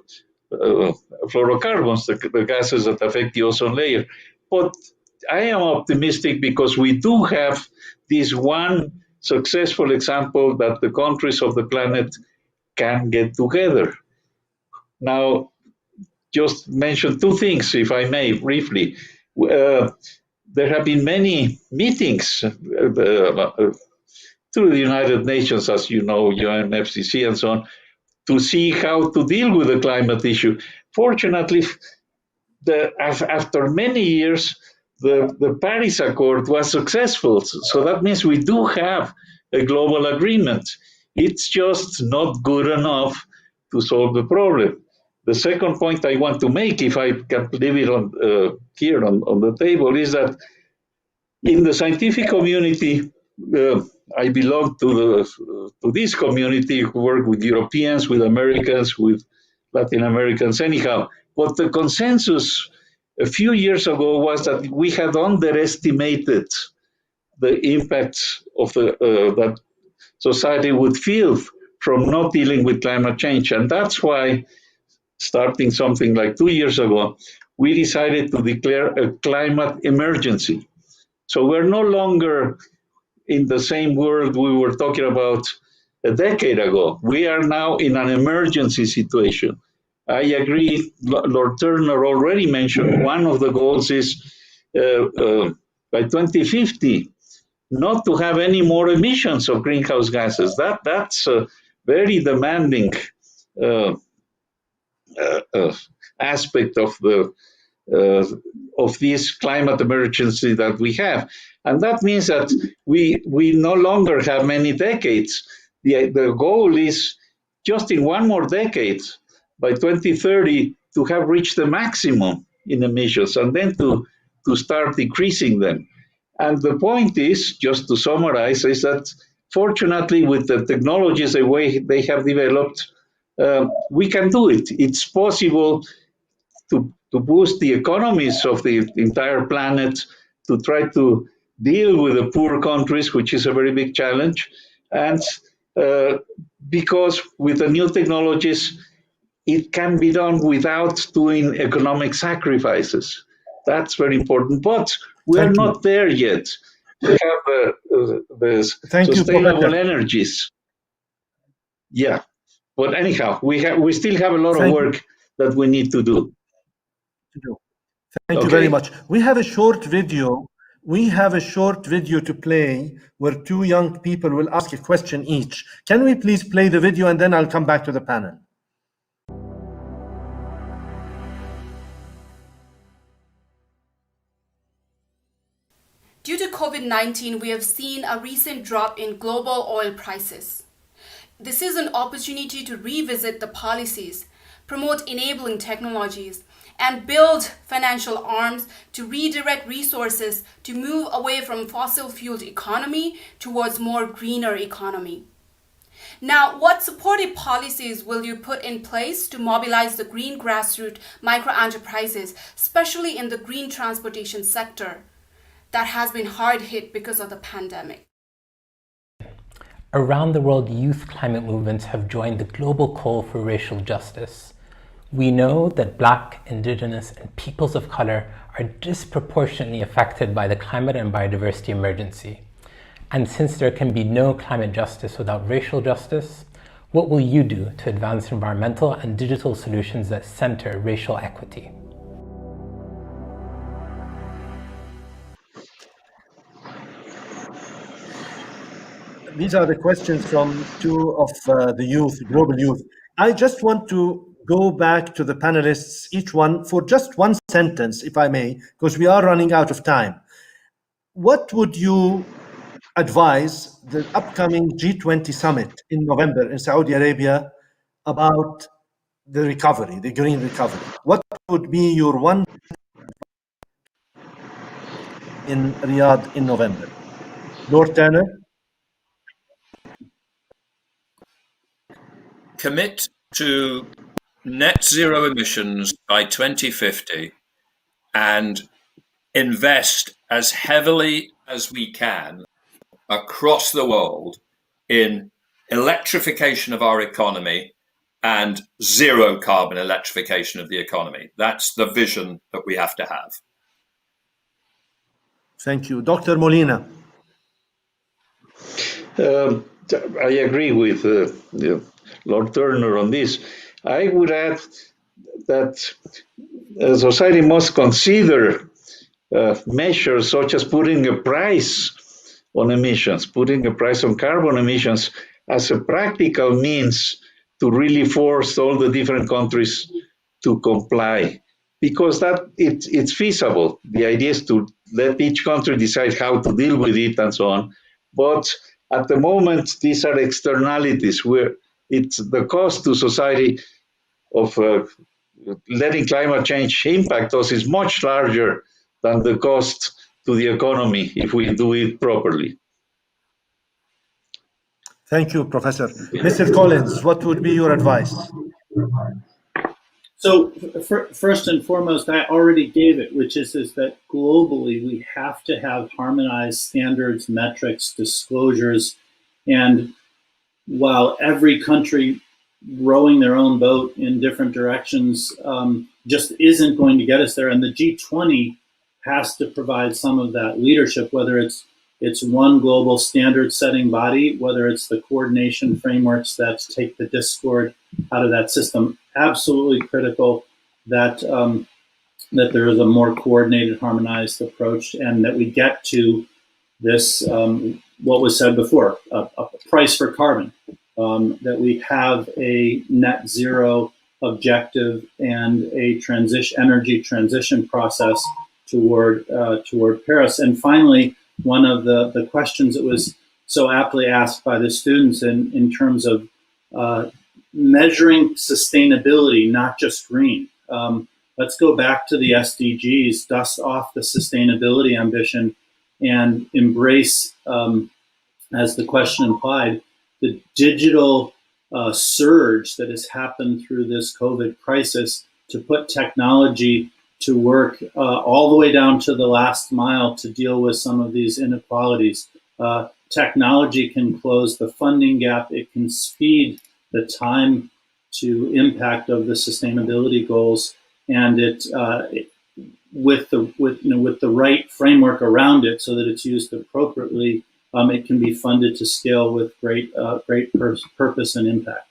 fluorocarbons, the gases that affect the ozone layer. But I am optimistic because we do have this one successful example that the countries of the planet can get together. Now, just mention 2 things, if I may, briefly. There have been many meetings through the United Nations, as you know, UNFCCC and so on, to see how to deal with the climate issue. Fortunately, after many years, the Paris Accord was successful. So that means we do have a global agreement. It's just not good enough to solve the problem. The second point I want to make, if I can leave it on here on the table, is that in the scientific community, I belong to this community, who work with Europeans, with Americans, with Latin Americans anyhow. But the consensus a few years ago was that we had underestimated the impacts of that society would feel from not dealing with climate change. And that's why, starting something like 2 years ago, we decided to declare a climate emergency. So we're no longer in the same world we were talking about a decade ago. We are now in an emergency situation. I agree, Lord Turner already mentioned one of the goals is by 2050, not to have any more emissions of greenhouse gases. That's a very demanding aspect of this climate emergency that we have. And that means that we no longer have many decades. The goal is just in one more decade, by 2030, to have reached the maximum in emissions and then to start decreasing them. And the point is, just to summarize, is that fortunately with the technologies the way they have developed, we can do it. It's possible to boost the economies of the entire planet, to try to deal with the poor countries, which is a very big challenge. And because with the new technologies, it can be done without doing economic sacrifices. That's very important. But we're not there yet. We have the sustainable energies. Yeah. But anyhow, we still have a lot of work that we need to do. Thank you very much. We have a short video. We have a short video to play where two young people will ask a question each. Can we please play the video and then I'll come back to the panel? Due to COVID-19, we have seen a recent drop in global oil prices. This is an opportunity to revisit the policies, promote enabling technologies, and build financial arms to redirect resources to move away from fossil-fueled economy towards more greener economy. Now, what supportive policies will you put in place to mobilize the green grassroots micro-enterprises, especially in the green transportation sector that has been hard hit because of the pandemic? Around the world, youth climate movements have joined the global call for racial justice. We know that Black, Indigenous, and peoples of color are disproportionately affected by the climate and biodiversity emergency. And since there can be no climate justice without racial justice, what will you do to advance environmental and digital solutions that center racial equity? These are the questions from two of the youth, global youth. I just want to go back to the panelists, each one, for just one sentence, if I may, because we are running out of time. What would you advise the upcoming G20 summit in November in Saudi Arabia about the recovery, the green recovery? What would be your one in Riyadh in November? Lord Turner? Commit to net zero emissions by 2050 and invest as heavily as we can across the world in electrification of our economy and zero carbon electrification of the economy. That's the vision that we have to have. Thank you. Dr. Molina. I agree with Lord Turner on this. I would add that society must consider measures such as putting a price on emissions, putting a price on carbon emissions as a practical means to really force all the different countries to comply, because that it's feasible. The idea is to let each country decide how to deal with it and so on. But at the moment, these are externalities where it's the cost to society of letting climate change impact us is much larger than the cost to the economy if we do it properly. Thank you, Professor. Mr. Collins, what would be your advice? So first and foremost, I already gave it, which is that globally we have to have harmonized standards, metrics, disclosures, and while every country rowing their own boat in different directions just isn't going to get us there, and the G20 has to provide some of that leadership, whether it's one global standard-setting body, whether it's the coordination frameworks that take the discord out of that system. Absolutely critical that that there is a more coordinated, harmonized approach, and that we get to this, what was said before, a price for carbon, that we have a net zero objective and a energy transition process toward Paris. And finally, one of the questions that was so aptly asked by the students in terms of measuring sustainability, not just green. Let's go back to the SDGs, dust off the sustainability ambition, and embrace, as the question implied, the digital surge that has happened through this COVID crisis to put technology to work all the way down to the last mile to deal with some of these inequalities. Technology can close the funding gap. It can speed the time to impact of the sustainability goals, and with the right framework around it, so that it's used appropriately, it can be funded to scale with great purpose and impact.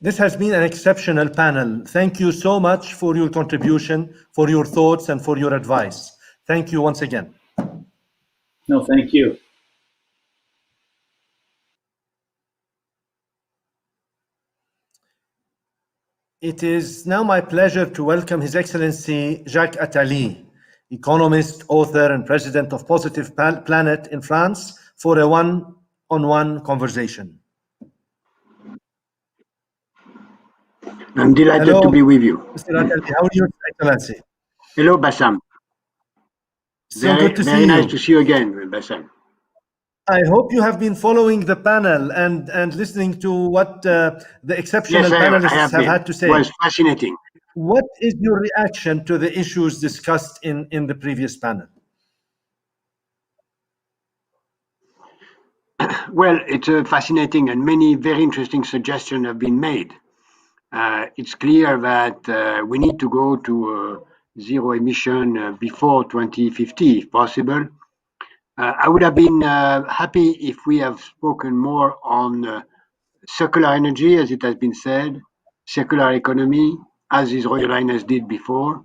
This has been an exceptional panel. Thank you so much for your contribution, for your thoughts, and for your advice. Thank you once again. No, thank you. It is now my pleasure to welcome His Excellency Jacques Attali, economist, author, and president of Positive Planet in France, for a one-on-one conversation. I'm delighted to be with you. Mr. Attali, how are you, Excellency? Hello, Bassam. So good to see you. Very nice to see you again, Bassam. I hope you have been following the panel and listening to what the exceptional panelists have had to say. It was fascinating. What is your reaction to the issues discussed in the previous panel? Well, it's fascinating, and many very interesting suggestions have been made. It's clear that we need to go to zero emission before 2050, if possible. I would have been happy if we have spoken more on circular energy, as it has been said, circular economy, as His Royal Highness did before.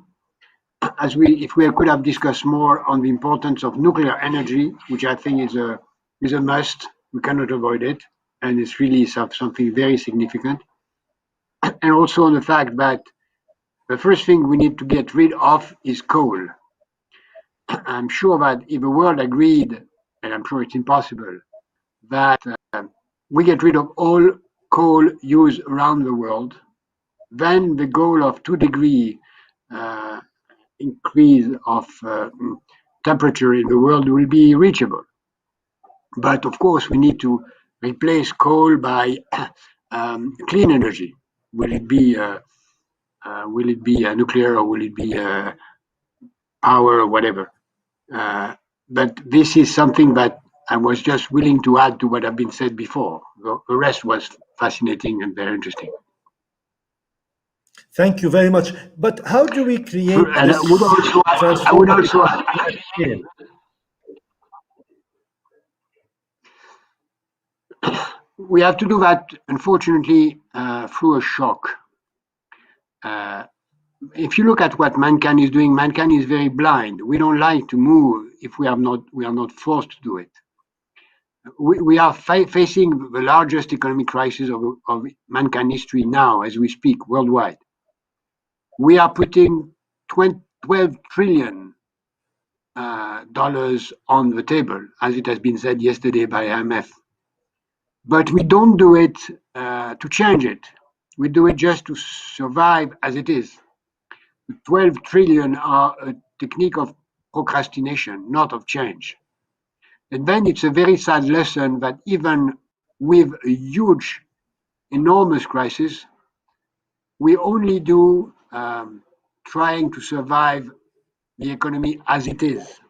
If we could have discussed more on the importance of nuclear energy, which I think is a must. We cannot avoid it, and it's really something very significant. And also on the fact that the first thing we need to get rid of is coal. I'm sure that if the world agreed, and I'm sure it's impossible, that we get rid of all coal used around the world, then the goal of 2-degree increase of temperature in the world will be reachable. But of course, we need to replace coal by clean energy. Will it be nuclear, or will it be power, or whatever? But this is something that I was just willing to add to what had been said before. The rest was fascinating and very interesting. Thank you very much. But how do we create and this I would also we have to do that, unfortunately, through a shock. If you look at what mankind is doing, mankind is very blind. We don't like to move if we are not forced to do it. We are facing the largest economic crisis of mankind history now, as we speak, worldwide. We are putting $12 trillion on the table, as it has been said yesterday by IMF. But we don't do it to change it. We do it just to survive as it is. 12 trillion are a technique of procrastination, not of change. And then it's a very sad lesson that even with a huge, enormous crisis, we only do trying to survive the economy as it is,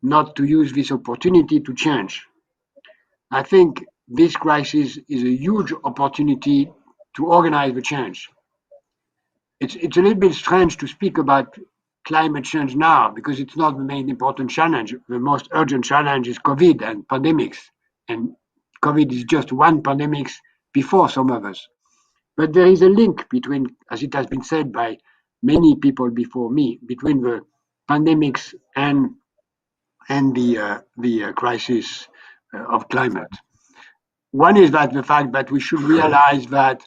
not to use this opportunity to change. I think this crisis is a huge opportunity to organize the change. It's a little bit strange to speak about climate change now because it's not the main important challenge. The most urgent challenge is COVID and pandemics. And COVID is just one pandemic before some others. But there is a link between, as it has been said by many people before me, between the pandemics and the crisis of climate. One is that the fact that we should realize that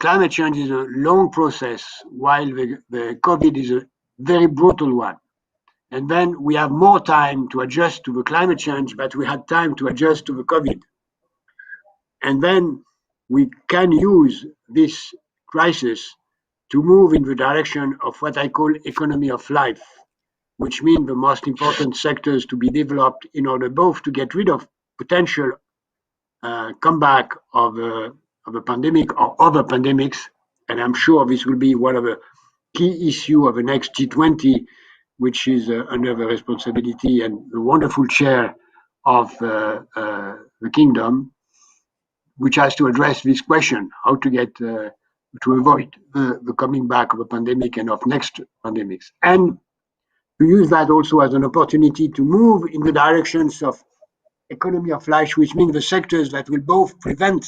climate change is a long process, while the COVID is a very brutal one. And then we have more time to adjust to the climate change, but we had time to adjust to the COVID. And then we can use this crisis to move in the direction of what I call economy of life, which means the most important sectors to be developed in order both to get rid of potential comeback of a pandemic or other pandemics. And I'm sure this will be one of the key issues of the next G20, which is under the responsibility and the wonderful chair of the kingdom, which has to address this question, how to get to avoid the coming back of a pandemic and of next pandemics. And to use that also as an opportunity to move in the directions of economy of life, which means the sectors that will both prevent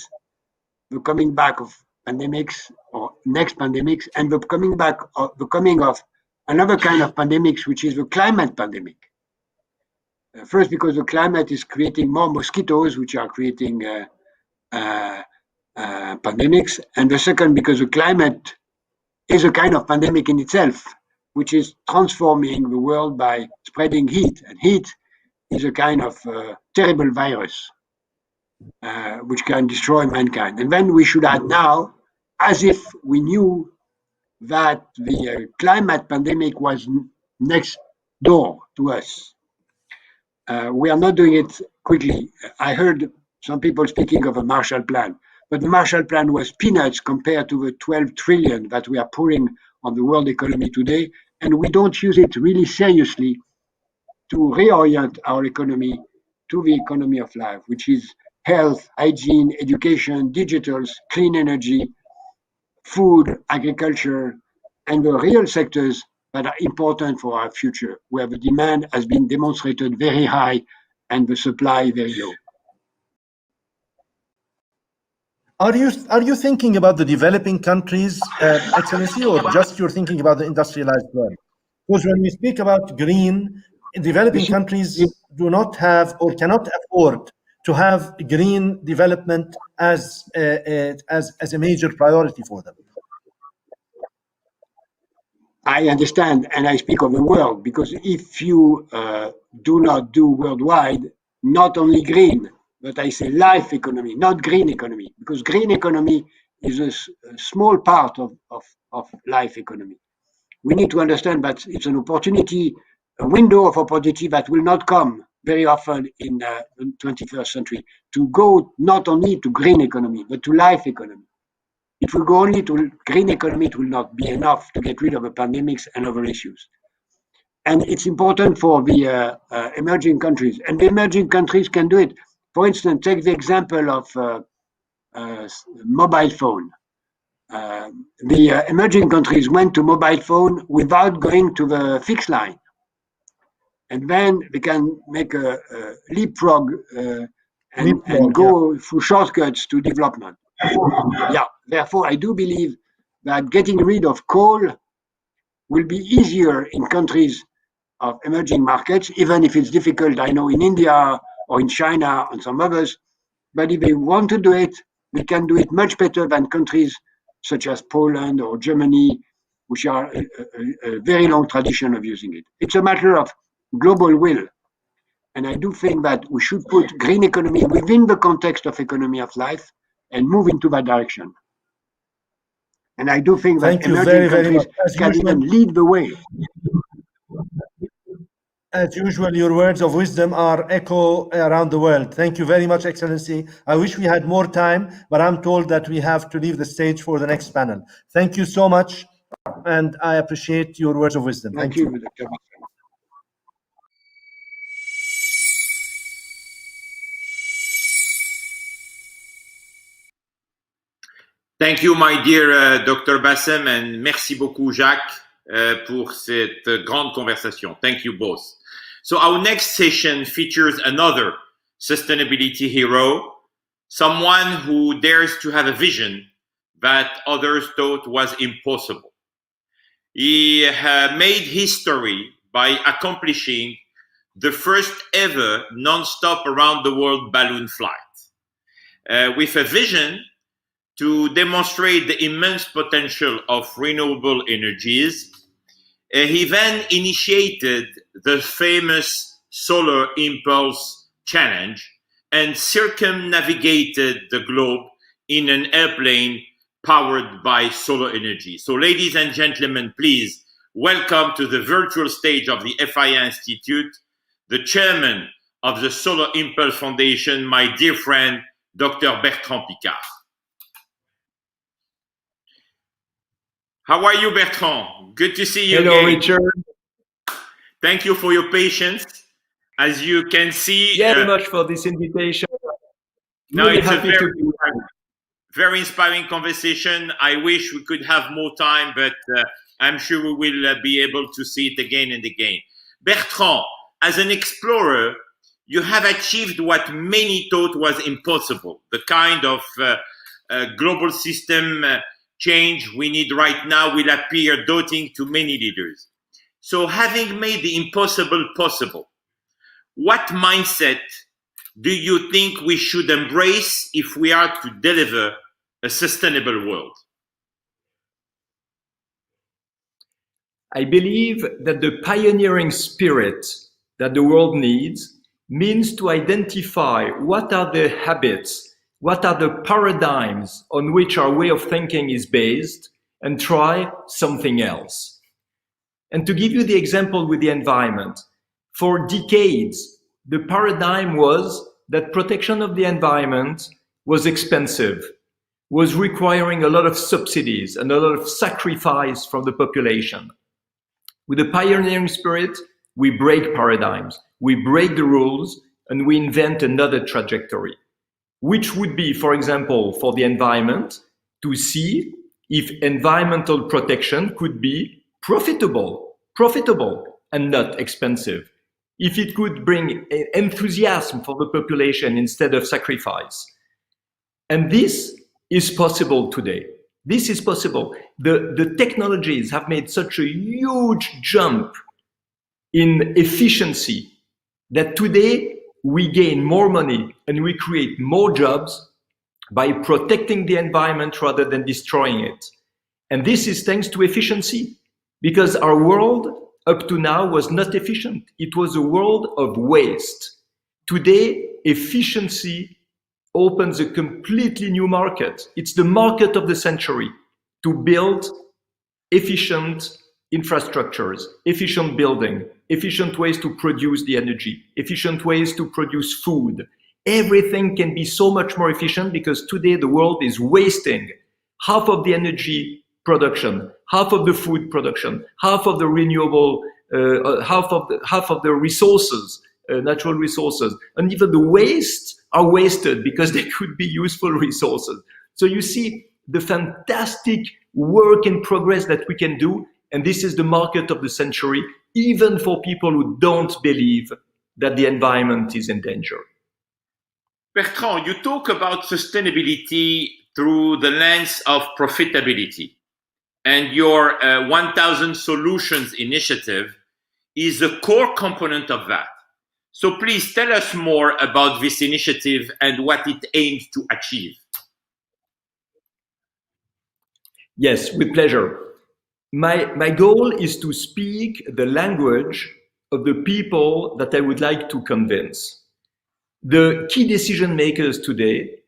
the coming back of pandemics or next pandemics and the coming of another kind of pandemics, which is the climate pandemic. First, because the climate is creating more mosquitoes, which are creating pandemics, and the second, because the climate is a kind of pandemic in itself, which is transforming the world by spreading heat, and heat is a kind of terrible virus which can destroy mankind. And then we should add now, as if we knew that the climate pandemic was next door to us. We are not doing it quickly. I heard some people speaking of a Marshall Plan, but the Marshall Plan was peanuts compared to the 12 trillion that we are pouring on the world economy today, and we don't use it really seriously to reorient our economy to the economy of life, which is health, hygiene, education, digitals, clean energy, food, agriculture, and the real sectors that are important for our future, where the demand has been demonstrated very high and the supply very low. Are you thinking about the developing countries, Excellency, or just you're thinking about the industrialized world? Because when we speak about green, developing countries do not have or cannot afford to have green development as a major priority for them. I understand, and I speak of the world, because if you do not do worldwide, not only green, but I say life economy, not green economy, because green economy is a small part of life economy. We need to understand that it's an opportunity, a window of opportunity that will not come very often in the 21st century, to go not only to green economy, but to life economy. If we go only to green economy, it will not be enough to get rid of the pandemics and other issues. And it's important for the emerging countries. And the emerging countries can do it. For instance, take the example of mobile phone. The emerging countries went to mobile phone without going to the fixed line. And then they can make a leapfrog and go through shortcuts to development. Yeah, therefore, I do believe that getting rid of coal will be easier in countries of emerging markets, even if it's difficult, I know, in India or in China and some others. But if they want to do it, we can do it much better than countries such as Poland or Germany, which are a very long tradition of using it. It's a matter of global will. And I do think that we should put green economy within the context of economy of life and move into that direction. And I do think that emerging countries can even lead the way. As usual, your words of wisdom are echo around the world. Thank you very much, Excellency. I wish we had more time, but I'm told that we have to leave the stage for the next panel. Thank you so much, and I appreciate your words of wisdom. Thank you, Dr. Bassem. Thank you, my dear Dr. Bassem, and merci beaucoup, Jacques, pour cette grande conversation. Thank you both. So our next session features another sustainability hero, someone who dares to have a vision that others thought was impossible. He made history by accomplishing the first ever non-stop around the world balloon flight with a vision to demonstrate the immense potential of renewable energies. He then initiated the famous Solar Impulse Challenge and circumnavigated the globe in an airplane powered by solar energy. So ladies and gentlemen, please welcome to the virtual stage of the FII Institute, the chairman of the Solar Impulse Foundation, my dear friend, Dr. Bertrand Piccard. How are you, Bertrand? Good to see you Hello, again. Richard. Thank you for your patience. As you can see... very much for this invitation. Now Really it's a happy to be very inspiring conversation. I wish we could have more time, but I'm sure we will be able to see it again and again. Bertrand, as an explorer, you have achieved what many thought was impossible, the kind of global system change we need right now will appear daunting to many leaders. So having made the impossible possible, what mindset do you think we should embrace if we are to deliver a sustainable world? I believe that the pioneering spirit that the world needs means to identify what are the habits, what are the paradigms on which our way of thinking is based, and try something else. And to give you the example with the environment, for decades, the paradigm was that protection of the environment was expensive, was requiring a lot of subsidies and a lot of sacrifice from the population. With the pioneering spirit, we break paradigms, we break the rules, and we invent another trajectory, which would be, for example, for the environment, to see if environmental protection could be profitable and not expensive. If it could bring enthusiasm for the population instead of sacrifice. And this is possible today. This is possible. The technologies have made such a huge jump in efficiency that today we gain more money and we create more jobs by protecting the environment rather than destroying it. And this is thanks to efficiency, because our world up to now was not efficient. It was a world of waste. Today, efficiency opens a completely new market. It's the market of the century to build efficient infrastructures, efficient building, efficient ways to produce the energy, efficient ways to produce food. Everything can be so much more efficient because today the world is wasting half of the energy production, half of the food production, half of the renewable, half of the resources, natural resources, and even the waste are wasted because they could be useful resources. So you see the fantastic work in progress that we can do, and this is the market of the century, even for people who don't believe that the environment is in danger. Bertrand, you talk about sustainability through the lens of profitability, and your 1000 Solutions initiative is a core component of that. So please tell us more about this initiative and what it aims to achieve. Yes, with pleasure. My goal is to speak the language of the people that I would like to convince. The key decision makers today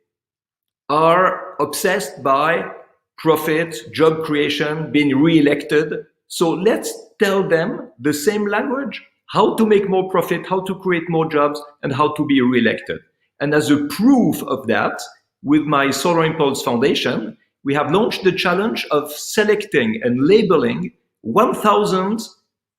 are obsessed by profit, job creation, being re-elected. So let's tell them the same language. how to make more profit, how to create more jobs, and how to be re-elected. And as a proof of that, with my Solar Impulse Foundation, we have launched the challenge of selecting and labeling 1,000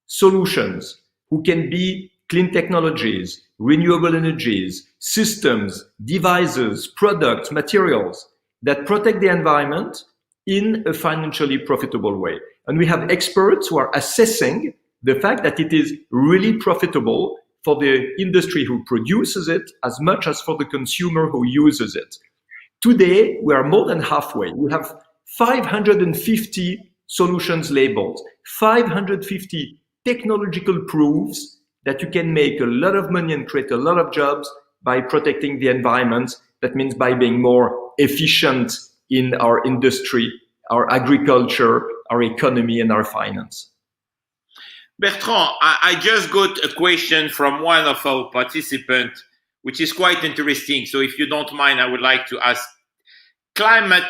solutions who can be clean technologies, renewable energies, systems, devices, products, materials that protect the environment in a financially profitable way. And we have experts who are assessing the fact that it is really profitable for the industry who produces it as much as for the consumer who uses it. Today, we are more than halfway. We have 550 solutions labeled, 550 technological proofs that you can make a lot of money and create a lot of jobs by protecting the environment. That means by being more efficient in our industry, our agriculture, our economy, and our finance. Bertrand, I just got a question from one of our participants, which is quite interesting. So if you don't mind, I would like to ask, climate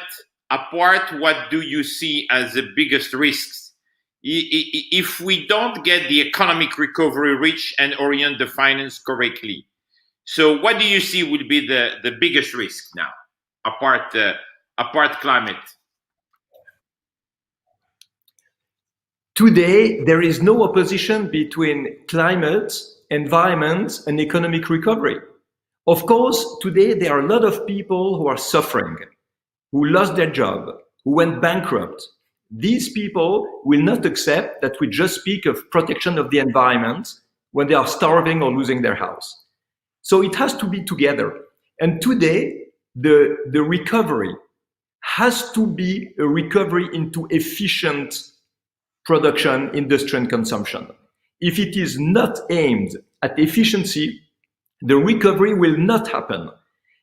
apart, what do you see as the biggest risks? If we don't get the economic recovery reach and orient the finance correctly. So what do you see will be the biggest risk now, apart climate? Today, there is no opposition between climate, environment, and economic recovery. Of course, today there are a lot of people who are suffering, who lost their job, who went bankrupt. These people will not accept that we just speak of protection of the environment when they are starving or losing their house. So it has to be together. And today, the recovery has to be a recovery into efficient production, industry, and consumption. If it is not aimed at efficiency, the recovery will not happen.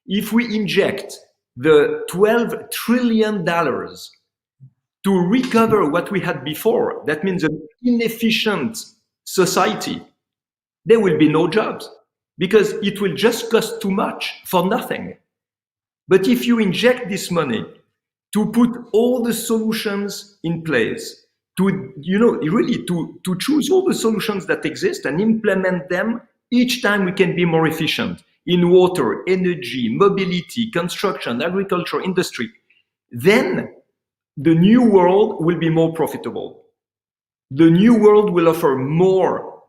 If we inject the $12 trillion to recover what we had before, that means an inefficient society, there will be no jobs because it will just cost too much for nothing. But if you inject this money to put all the solutions in place, to choose all the solutions that exist and implement them, each time we can be more efficient in water, energy, mobility, construction, agriculture, industry, then the new world will be more profitable. The new world will offer more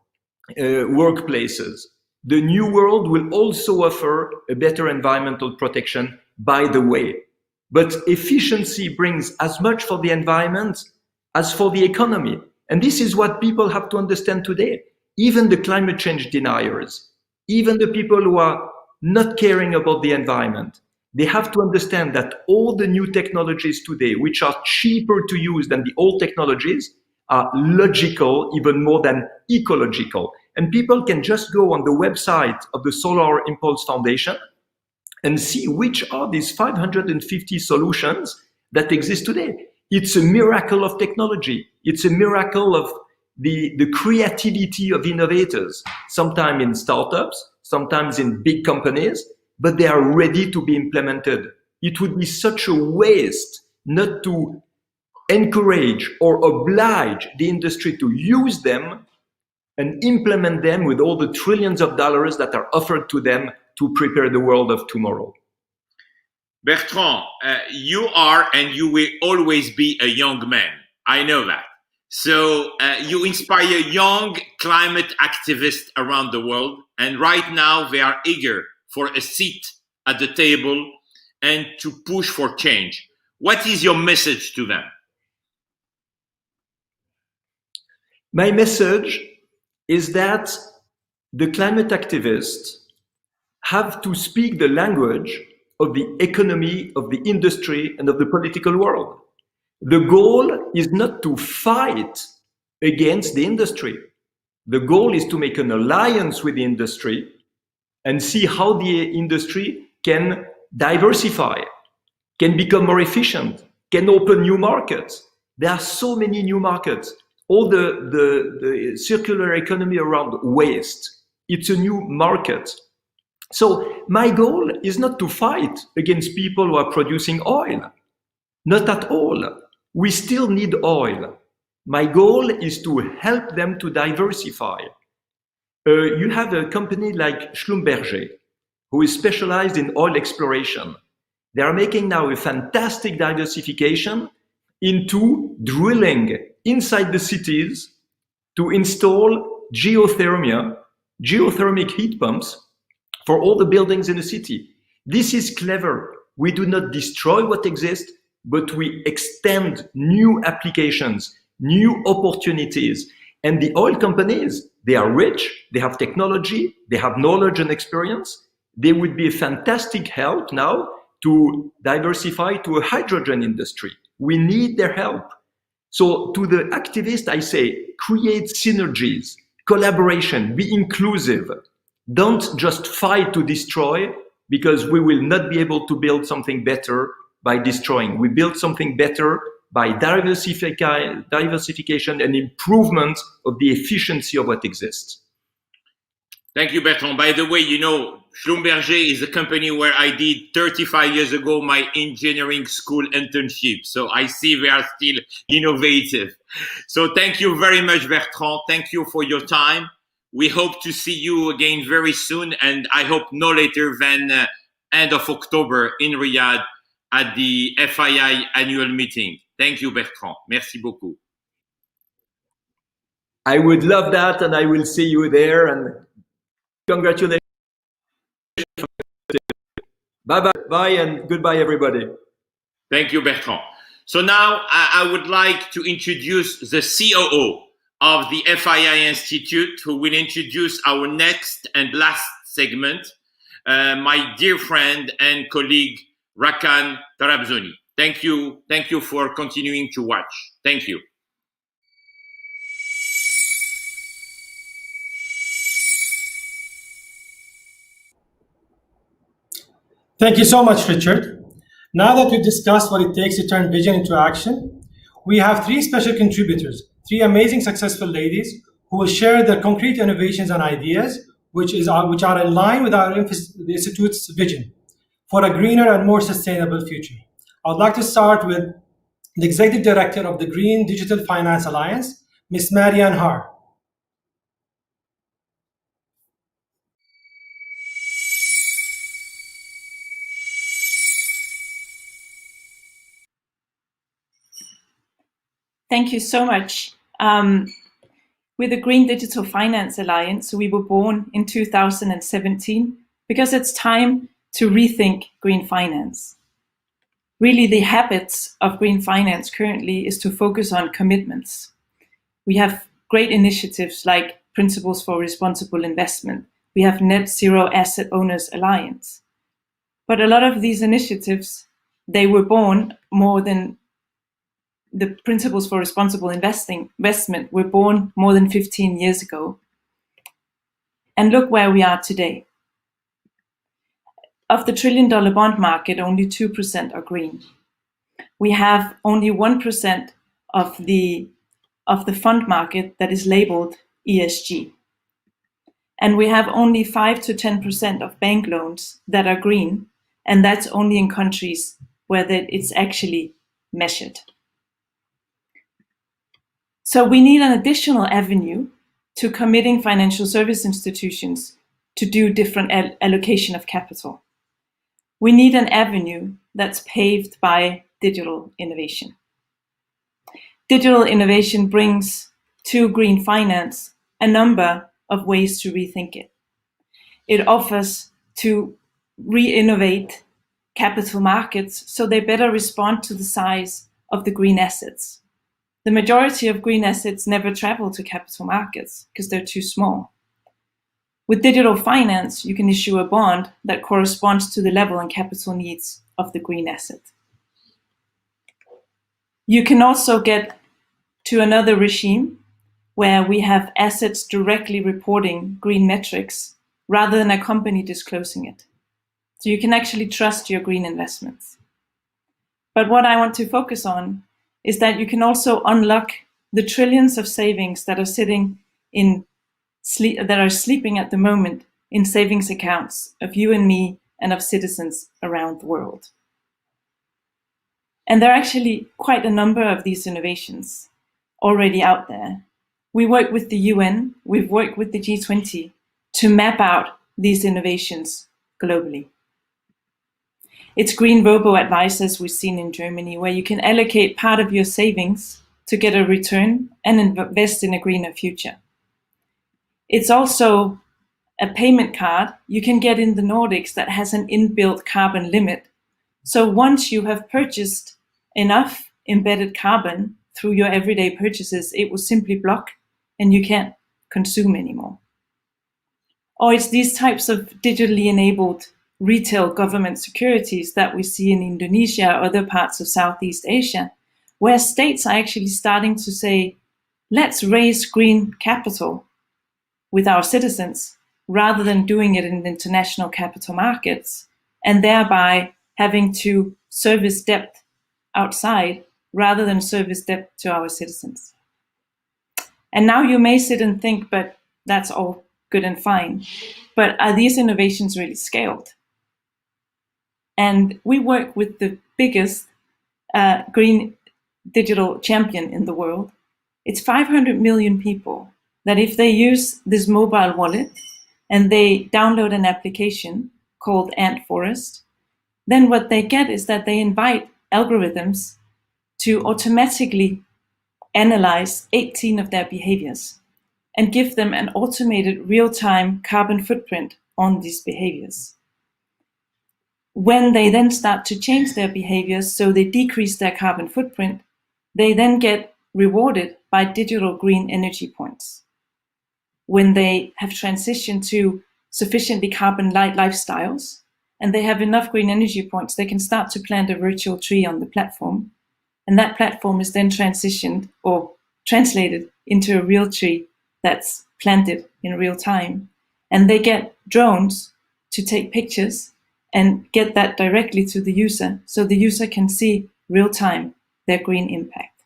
workplaces. The new world will also offer a better environmental protection, by the way. But efficiency brings as much for the environment as for the economy. And this is what people have to understand today. Even the climate change deniers, even the people who are not caring about the environment, they have to understand that all the new technologies today, which are cheaper to use than the old technologies, are logical even more than ecological. And people can just go on the website of the Solar Impulse Foundation and see which are these 550 solutions that exist today. It's a miracle of technology. It's a miracle of the creativity of innovators, sometimes in startups, sometimes in big companies, but they are ready to be implemented. It would be such a waste not to encourage or oblige the industry to use them and implement them with all the trillions of dollars that are offered to them to prepare the world of tomorrow. Bertrand, you are and you will always be a young man. I know that. So you inspire young climate activists around the world, and right now they are eager for a seat at the table and to push for change. What is your message to them? My message is that the climate activists have to speak the language of the economy, of the industry, and of the political world. The goal is not to fight against the industry. The goal is to make an alliance with the industry and see how the industry can diversify, can become more efficient, can open new markets. There are so many new markets. All the circular economy around waste, it's a new market. So my goal is not to fight against people who are producing oil. Not at all. We still need oil. My goal is to help them to diversify. You have a company like Schlumberger, who is specialized in oil exploration. They are making now a fantastic diversification into drilling inside the cities to install geothermic heat pumps for all the buildings in the city. This is clever. We do not destroy what exists, but we extend new applications, new opportunities. And the oil companies, they are rich, they have technology, they have knowledge and experience. They would be a fantastic help now to diversify to a hydrogen industry. We need their help. So to the activists, I say, create synergies, collaboration, be inclusive. Don't just fight to destroy, because we will not be able to build something better by destroying. We build something better by diversification and improvement of the efficiency of what exists. Thank you, Bertrand. By the way, you know, Schlumberger is a company where I did 35 years ago my engineering school internship. So I see we are still innovative. So thank you very much, Bertrand. Thank you for your time. We hope to see you again very soon. And I hope no later than end of October in Riyadh at the FII annual meeting. Thank you, Bertrand. Merci beaucoup. I would love that, and I will see you there. And congratulations. Bye, and goodbye, everybody. Thank you, Bertrand. So now I would like to introduce the COO of the FII Institute, who will introduce our next and last segment, my dear friend and colleague, Rakan Tarabzoni. Thank you for continuing to watch. Thank you. Thank you so much, Richard. Now that we've discussed what it takes to turn vision into action, we have three special contributors, three amazing successful ladies who will share their concrete innovations and ideas, which are in line with the Institute's vision for a greener and more sustainable future. I would like to start with the Executive Director of the Green Digital Finance Alliance, Ms. Marianne Haar. Thank you so much. With the Green Digital Finance Alliance, we were born in 2017 because it's time to rethink green finance. Really, the habits of green finance currently is to focus on commitments. We have great initiatives like Principles for Responsible Investment. We have Net Zero Asset Owners Alliance. But a lot of these initiatives, they were born more than the Principles for Responsible Investment were born more than 15 years ago. And look where we are today. Of the $1 trillion bond market, only 2% are green. We have only 1% of the fund market that is labeled ESG. And we have only 5 to 10% of bank loans that are green, and that's only in countries where it's actually measured. So we need an additional avenue to committing financial service institutions to do different allocation of capital. We need an avenue that's paved by digital innovation. Digital innovation brings to green finance a number of ways to rethink it. It offers to re-innovate capital markets so they better respond to the size of the green assets. The majority of green assets never travel to capital markets because they're too small. With digital finance, you can issue a bond that corresponds to the level and capital needs of the green asset. You can also get to another regime where we have assets directly reporting green metrics rather than a company disclosing it. So you can actually trust your green investments. But what I want to focus on is that you can also unlock the trillions of savings that are sitting that are sleeping at the moment in savings accounts of you and me and of citizens around the world. And there are actually quite a number of these innovations already out there. We work with the UN, we've worked with the G20 to map out these innovations globally. It's green robo-advice, as we've seen in Germany, where you can allocate part of your savings to get a return and invest in a greener future. It's also a payment card you can get in the Nordics that has an inbuilt carbon limit. So once you have purchased enough embedded carbon through your everyday purchases, it will simply block and you can't consume anymore. Or it's these types of digitally enabled retail government securities that we see in Indonesia or other parts of Southeast Asia, where states are actually starting to say, let's raise green capital with our citizens rather than doing it in international capital markets and thereby having to service debt outside rather than service debt to our citizens. And now you may sit and think, but that's all good and fine, but are these innovations really scaled? And we work with the biggest green digital champion in the world. It's 500 million people that if they use this mobile wallet and they download an application called Ant Forest, then what they get is that they invite algorithms to automatically analyze 18 of their behaviors and give them an automated real-time carbon footprint on these behaviors. When they then start to change their behaviors so they decrease their carbon footprint, they then get rewarded by digital green energy points. When they have transitioned to sufficiently carbon light lifestyles and they have enough green energy points, they can start to plant a virtual tree on the platform. And that platform is then transitioned or translated into a real tree that's planted in real time. And they get drones to take pictures and get that directly to the user so the user can see real time their green impact.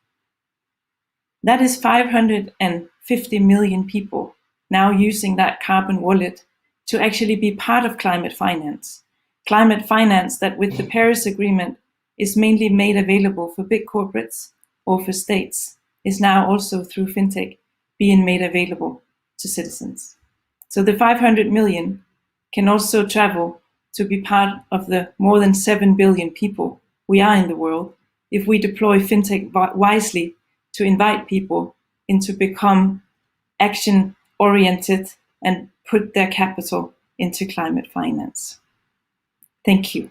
That is 550 million people now using that carbon wallet to actually be part of climate finance. Climate finance that with the Paris Agreement is mainly made available for big corporates or for states, is now also through fintech being made available to citizens. So the 500 million can also travel to be part of the more than 7 billion people we are in the world if we deploy fintech wisely to invite people into become action-oriented and put their capital into climate finance. Thank you.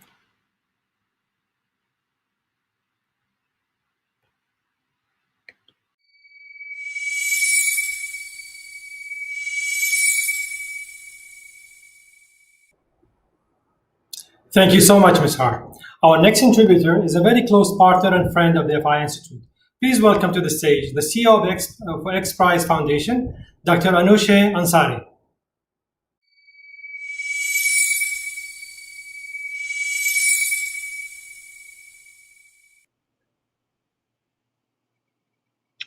Thank you so much, Ms. Hart. Our next contributor is a very close partner and friend of the FII Institute. Please welcome to the stage the CEO of X Prize Foundation, Dr. Anousheh Ansari.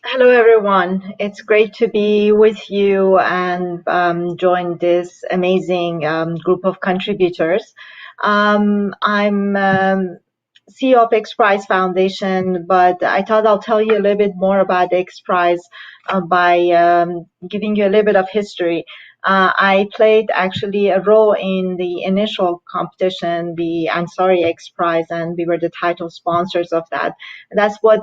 Hello, everyone. It's great to be with you and join this amazing group of contributors. I'm CEO of X Prize Foundation, but I thought I'll tell you a little bit more about X Prize by giving you a little bit of history. I played actually a role in the initial competition, the Ansari X Prize, and we were the title sponsors of that. And that's what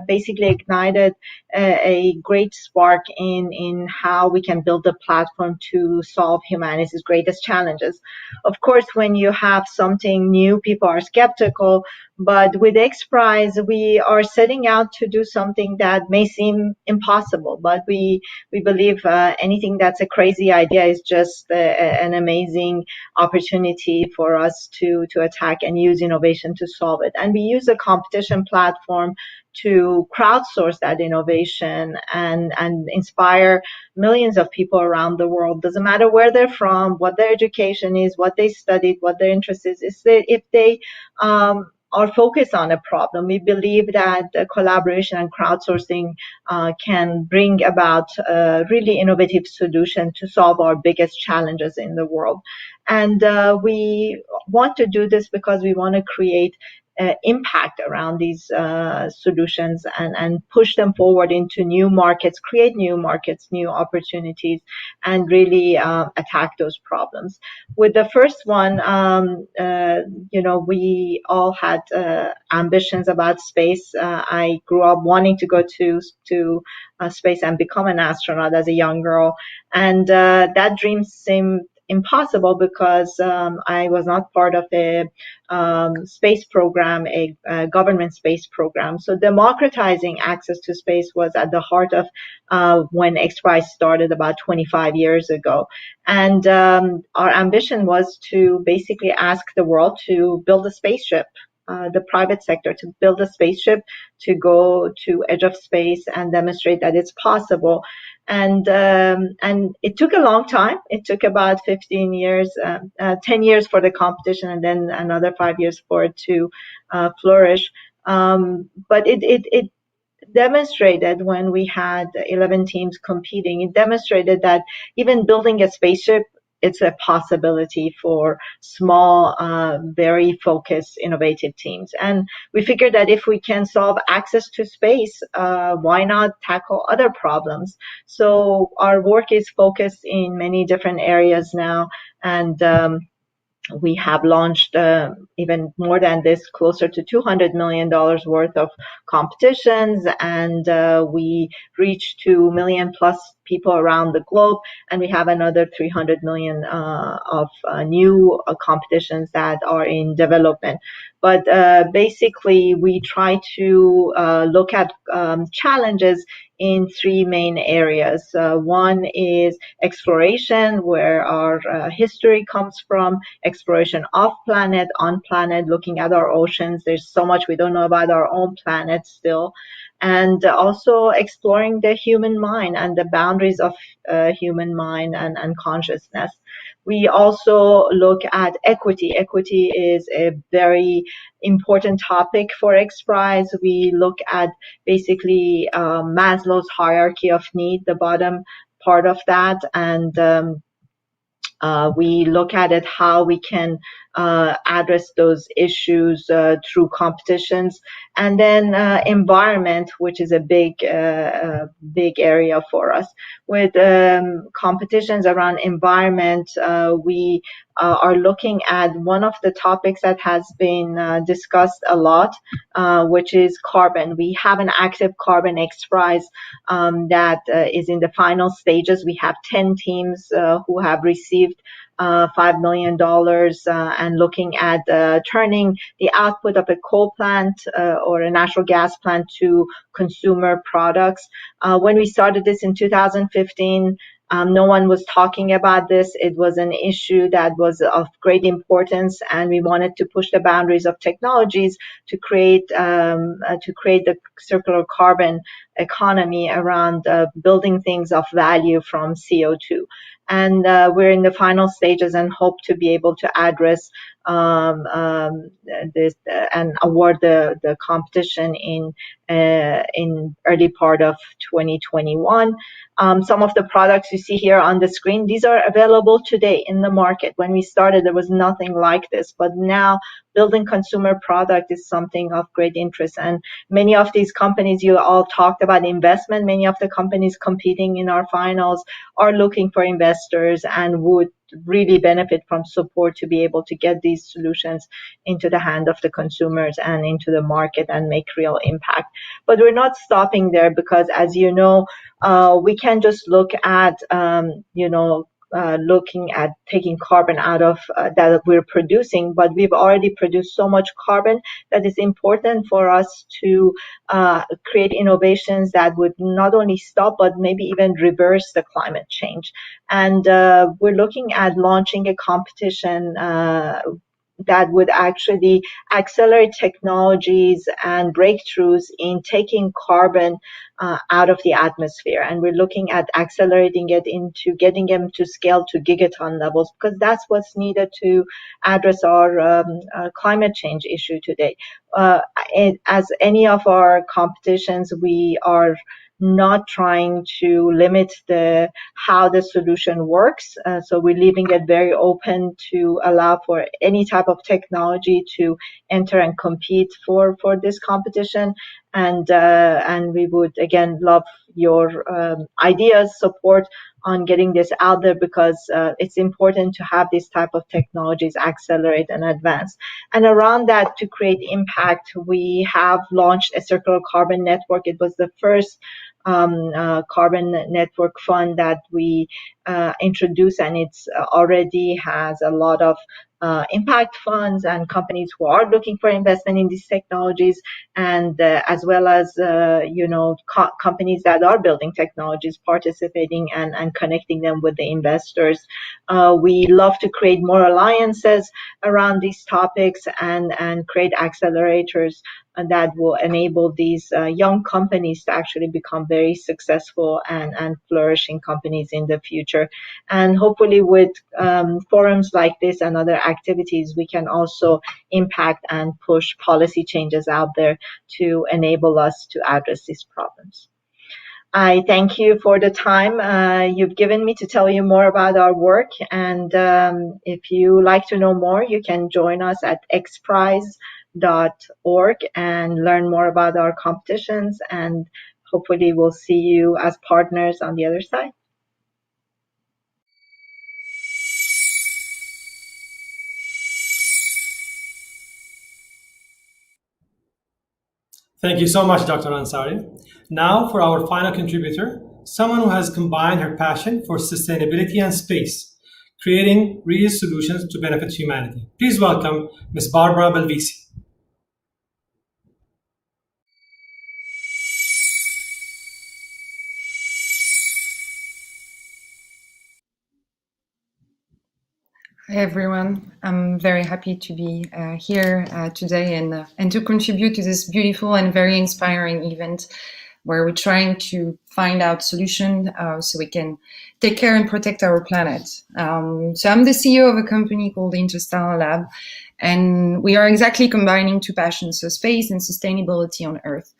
basically ignited a great spark in how we can build a platform to solve humanity's greatest challenges. Of course, when you have something new, people are skeptical, but with X Prize, we are setting out to do something that may seem impossible, but we believe anything that's a crazy idea is just an amazing opportunity for us to attack and use innovation to solve it. And we use a competition platform to crowdsource that innovation and inspire millions of people around the world. Doesn't matter where they're from, what their education is, what they studied, what their interest is. If they are focused on a problem, we believe that collaboration and crowdsourcing can bring about a really innovative solution to solve our biggest challenges in the world. And we want to do this because we want to create impact around these solutions and push them forward into new markets, create new markets, new opportunities, and really attack those problems. With the first one, we all had ambitions about space. I grew up wanting to go to space and become an astronaut as a young girl, and that dream seemed impossible because I was not part of a space program, a government space program. So democratizing access to space was at the heart of when FII started about 25 years ago. And our ambition was to basically ask the world to build a spaceship, the private sector to build a spaceship to go to edge of space and demonstrate that it's possible. And it took a long time. It took about 15 years, 10 years for the competition, and then another 5 years for it to flourish. But it demonstrated, when we had 11 teams competing, it demonstrated that even building a spaceship, it's a possibility for small, very focused, innovative teams. And we figured that if we can solve access to space, why not tackle other problems? So our work is focused in many different areas now, and we have launched even more than this, closer to $200 million worth of competitions, and we reach 2 million plus people around the globe, and we have another 300 million of new competitions that are in development. But basically, we try to look at challenges in three main areas. One is exploration, where our history comes from, exploration off planet, on planet, looking at our oceans. There's so much we don't know about our own planet still. And also exploring the human mind and the boundaries of human mind and consciousness. We also look at equity. Equity is a very important topic for XPRIZE. We look at basically Maslow's hierarchy of need, the bottom part of that, and we look at it how we can address those issues through competitions, and then environment, which is a big area for us. With competitions around environment, we are looking at one of the topics that has been discussed a lot, which is carbon. We have an active carbon XPRIZE that is in the final stages. We have 10 teams who have received $5 million and looking at turning the output of a coal plant or a natural gas plant to consumer products. When we started this in 2015, no one was talking about this. It was an issue that was of great importance, and we wanted to push the boundaries of technologies to create the circular carbon economy around building things of value from CO2. And we're in the final stages and hope to be able to address this and award the competition in early part of 2021. Some of the products you see here on the screen, these are available today in the market. When we started, there was nothing like this, but now building consumer product is something of great interest. And many of these companies, you all talked about investment, many of the companies competing in our finals are looking for investors and would really benefit from support to be able to get these solutions into the hand of the consumers and into the market and make real impact. But we're not stopping there, because as you know, we can just look at, looking at taking carbon out of that we're producing, but we've already produced so much carbon that it's important for us to create innovations that would not only stop, but maybe even reverse the climate change. And we're looking at launching a competition that would actually accelerate technologies and breakthroughs in taking carbon out of the atmosphere. And we're looking at accelerating it into getting them to scale to gigaton levels, because that's what's needed to address our climate change issue today. As any of our competitions, we are not trying to limit how the solution works. So we're leaving it very open to allow for any type of technology to enter and compete for this competition. And we would again love your ideas, support on getting this out there, because it's important to have these type of technologies accelerate and advance. And around that, to create impact, we have launched a circular carbon network. It was the first carbon network fund that we introduced, and it's already has a lot of impact funds and companies who are looking for investment in these technologies, and as well as companies that are building technologies participating and connecting them with the investors. We love to create more alliances around these topics and create accelerators that will enable these young companies to actually become very successful and flourishing companies in the future. And hopefully with forums like this and other activities, we can also impact and push policy changes out there to enable us to address these problems. I thank you for the time you've given me to tell you more about our work. And if you like to know more, you can join us at xprize.org and learn more about our competitions, and hopefully we'll see you as partners on the other side. Thank you so much, Dr. Ansari. Now for our final contributor, someone who has combined her passion for sustainability and space, creating real solutions to benefit humanity. Please welcome Ms. Barbara Belvisi. Hi everyone, I'm very happy to be here today and to contribute to this beautiful and very inspiring event where we're trying to find out solutions so we can take care and protect our planet. So I'm the CEO of a company called Interstellar Lab, and we are exactly combining two passions, so space and sustainability on Earth.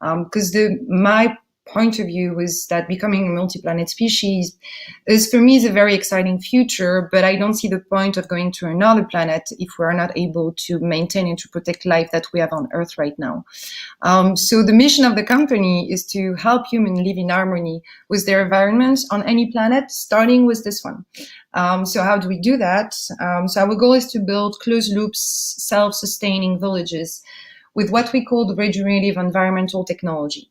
Because my point of view is that becoming a multi-planet species is, for me, is a very exciting future, but I don't see the point of going to another planet if we're not able to maintain and to protect life that we have on Earth right now. So the mission of the company is to help humans live in harmony with their environment on any planet, starting with this one. So how do we do that? So our goal is to build closed loops, self-sustaining villages with what we call the regenerative environmental technology.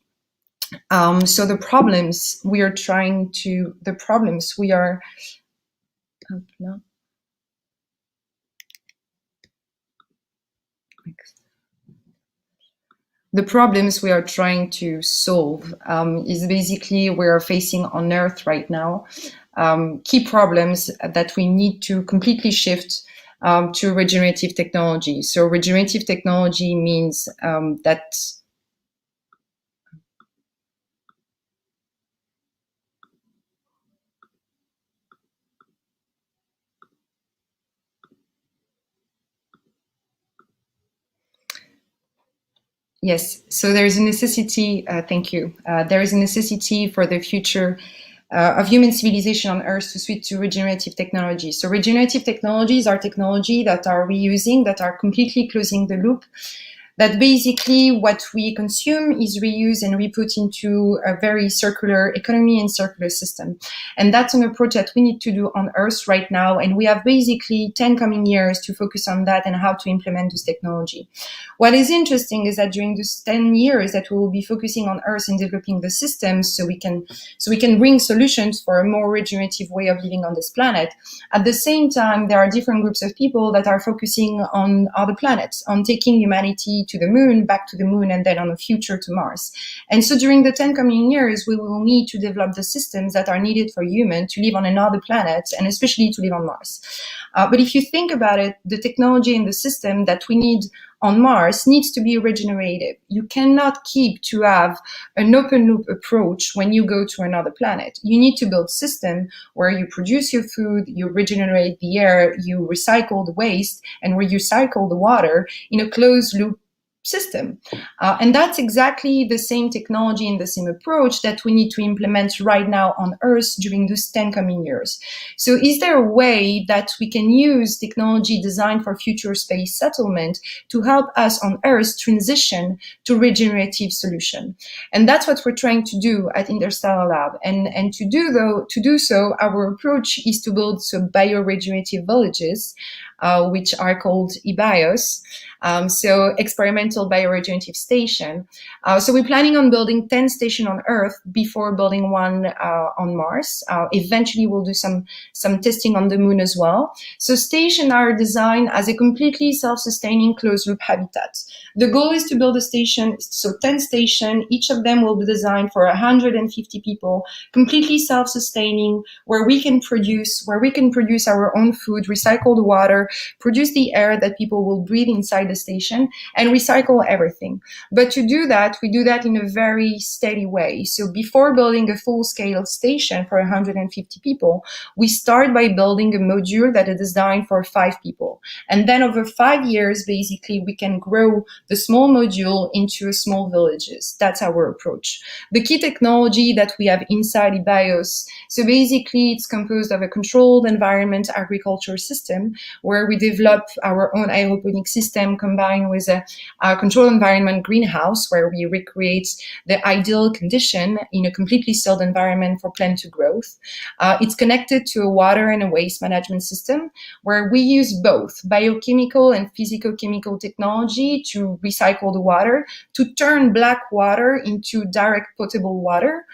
So the problems we are trying to solve is basically we're facing on Earth right now. Key problems that we need to completely shift to regenerative technology. So regenerative technology means that yes, so there is a necessity, thank you. There is a necessity for the future of human civilization on Earth to switch to regenerative technology. So regenerative technologies are technology that are reusing, that are completely closing the loop, that basically what we consume is reused and re-put into a very circular economy and circular system. And that's an approach that we need to do on Earth right now. And we have basically 10 coming years to focus on that and how to implement this technology. What is interesting is that during these 10 years that we will be focusing on Earth and developing the systems so we can bring solutions for a more regenerative way of living on this planet. At the same time, there are different groups of people that are focusing on other planets, on taking humanity to the moon, back to the moon, and then on the future to Mars. And so during the 10 coming years, we will need to develop the systems that are needed for humans to live on another planet, and especially to live on Mars. But if you think about it, the technology and the system that we need on Mars needs to be regenerative. You cannot keep to have an open loop approach when you go to another planet. You need to build a system where you produce your food, you regenerate the air, you recycle the waste, and where you cycle the water in a closed loop system. And that's exactly the same technology and the same approach that we need to implement right now on Earth during those 10 coming years. So is there a way that we can use technology designed for future space settlement to help us on Earth transition to regenerative solution? And that's what we're trying to do at Interstellar Lab. And to do so, our approach is to build bioregenerative villages, which are called EBIOS, so experimental bioregenerative station. So we're planning on building 10 stations on Earth before building one on Mars. Eventually, we'll do some testing on the Moon as well. So stations are designed as a completely self-sustaining closed-loop habitat. The goal is to build a station, so 10 stations, each of them will be designed for 150 people, completely self-sustaining, where we can produce our own food, recycle the water, produce the air that people will breathe inside the station, and recycle everything. But to do that, we do that in a very steady way. So before building a full-scale station for 150 people, we start by building a module that is designed for 5 people. And then over 5 years, basically, we can grow the small module into small villages. That's our approach. The key technology that we have inside EBIOS, so basically it's composed of a controlled environment agriculture system where we develop our own aeroponic system combined with a controlled environment greenhouse where we recreate the ideal condition in a completely sealed environment for plant to growth. It's connected to a water and a waste management system where we use both biochemical and physicochemical technology to recycle the water, to turn black water into direct potable water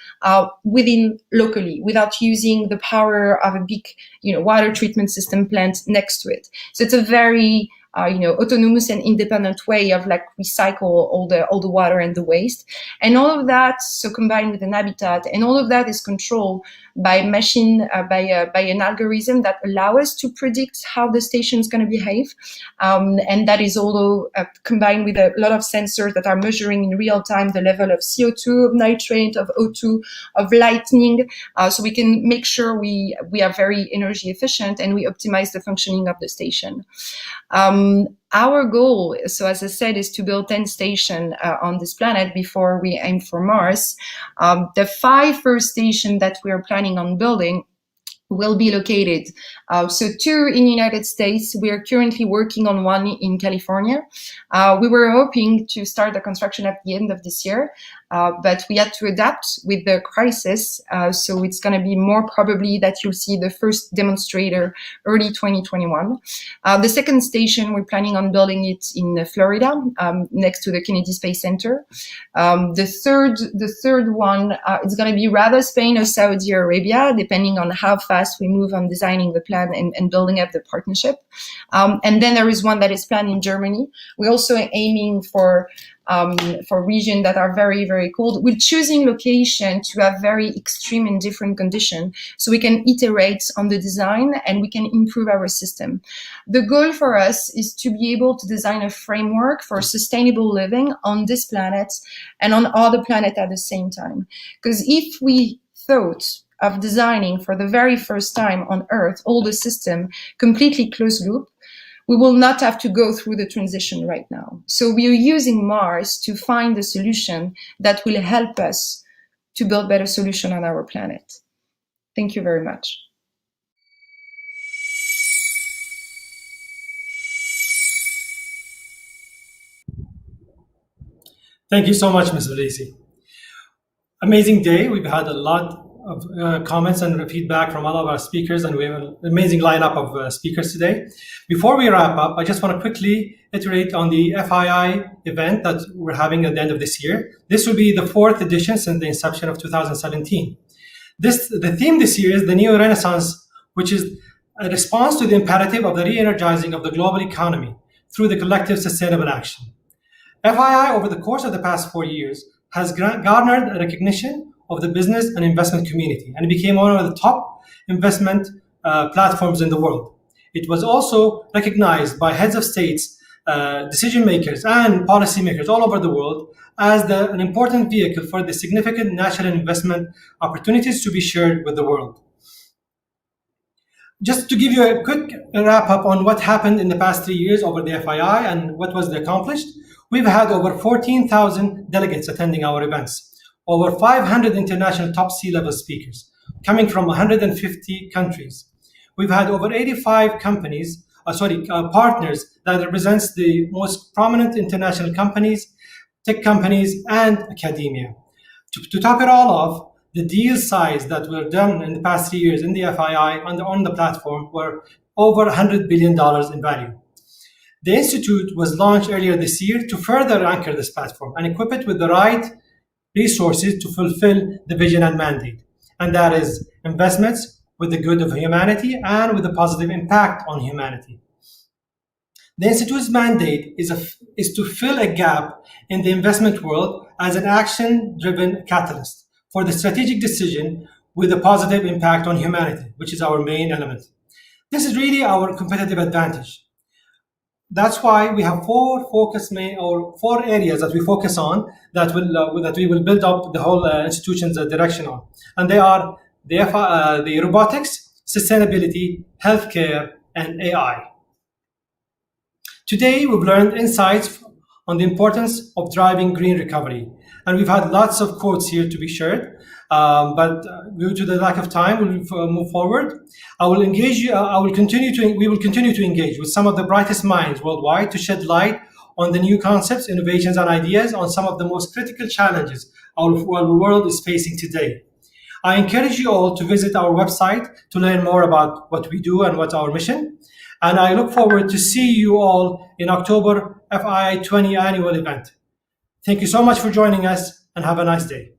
locally without using the power of a big water treatment system plant next to it. So it's a very autonomous and independent way of recycle all the water and the waste. And all of that, so combined with an habitat, and all of that is controlled by by an algorithm that allow us to predict how the station is going to behave. And that is also combined with a lot of sensors that are measuring in real time the level of CO2, of nitrate, of O2, of lightning. So we can make sure we are very energy efficient and we optimize the functioning of the station. Our goal, so as I said, is to build 10 stations on this planet before we aim for Mars. The 5 first stations that we are planning on building will be located. So 2 in the United States. We are currently working on 1 in California. We were hoping to start the construction at the end of this year, but we had to adapt with the crisis. So it's going to be more probably that you'll see the first demonstrator early 2021. The second station, we're planning on building it in Florida, next to the Kennedy Space Center. The third one, it's going to be rather Spain or Saudi Arabia, depending on how fast we move on designing the plan and building up the partnership. And then there is one that is planned in Germany. We're also aiming for regions that are very, very cold. We're choosing location to have very extreme and different conditions so we can iterate on the design and we can improve our system. The goal for us is to be able to design a framework for sustainable living on this planet and on other planets at the same time. Because if we thought of designing for the very first time on Earth all the system completely closed loop, we will not have to go through the transition right now. So we are using Mars to find the solution that will help us to build better solution on our planet. Thank you very much. Thank you so much, Ms. Abdulaziz. Amazing day. We've had a lot of comments and feedback from all of our speakers, and we have an amazing lineup of speakers today. Before we wrap up, I just want to quickly iterate on the FII event that we're having at the end of this year. This will be the 4th edition since the inception of 2017. The theme this year is the Neo-Renaissance, which is a response to the imperative of the re-energizing of the global economy through the collective sustainable action. FII, over the course of the past 4 years, has garnered a recognition of the business and investment community, and it became one of the top investment platforms in the world. It was also recognized by heads of states, decision makers, and policymakers all over the world as an important vehicle for the significant national investment opportunities to be shared with the world. Just to give you a quick wrap up on what happened in the past 3 years over the FII and what was accomplished, We've had over 14,000 delegates attending our events, over 500 international top C-level speakers coming from 150 countries. We've had over 85 partners that represents the most prominent international companies, tech companies, and academia. To top it all off, the deal size that were done in the past 3 years in the FII on the platform were over $100 billion in value. The Institute was launched earlier this year to further anchor this platform and equip it with the right resources to fulfill the vision and mandate. And that is investments with the good of humanity and with a positive impact on humanity. The Institute's mandate is to fill a gap in the investment world as an action-driven catalyst for the strategic decision with a positive impact on humanity, which is our main element. This is really our competitive advantage. That's why we have four areas that we focus on that we will build up the whole institution's direction on, and they are the robotics, sustainability, healthcare, and AI. Today, we've learned insights on the importance of driving green recovery, and we've had lots of quotes here to be shared. But due to the lack of time, we'll move forward. We will continue to engage with some of the brightest minds worldwide to shed light on the new concepts, innovations, and ideas on some of the most critical challenges our world is facing today. I encourage you all to visit our website to learn more about what we do and what's our mission. And I look forward to see you all in October FII 20 annual event. Thank you so much for joining us, and have a nice day.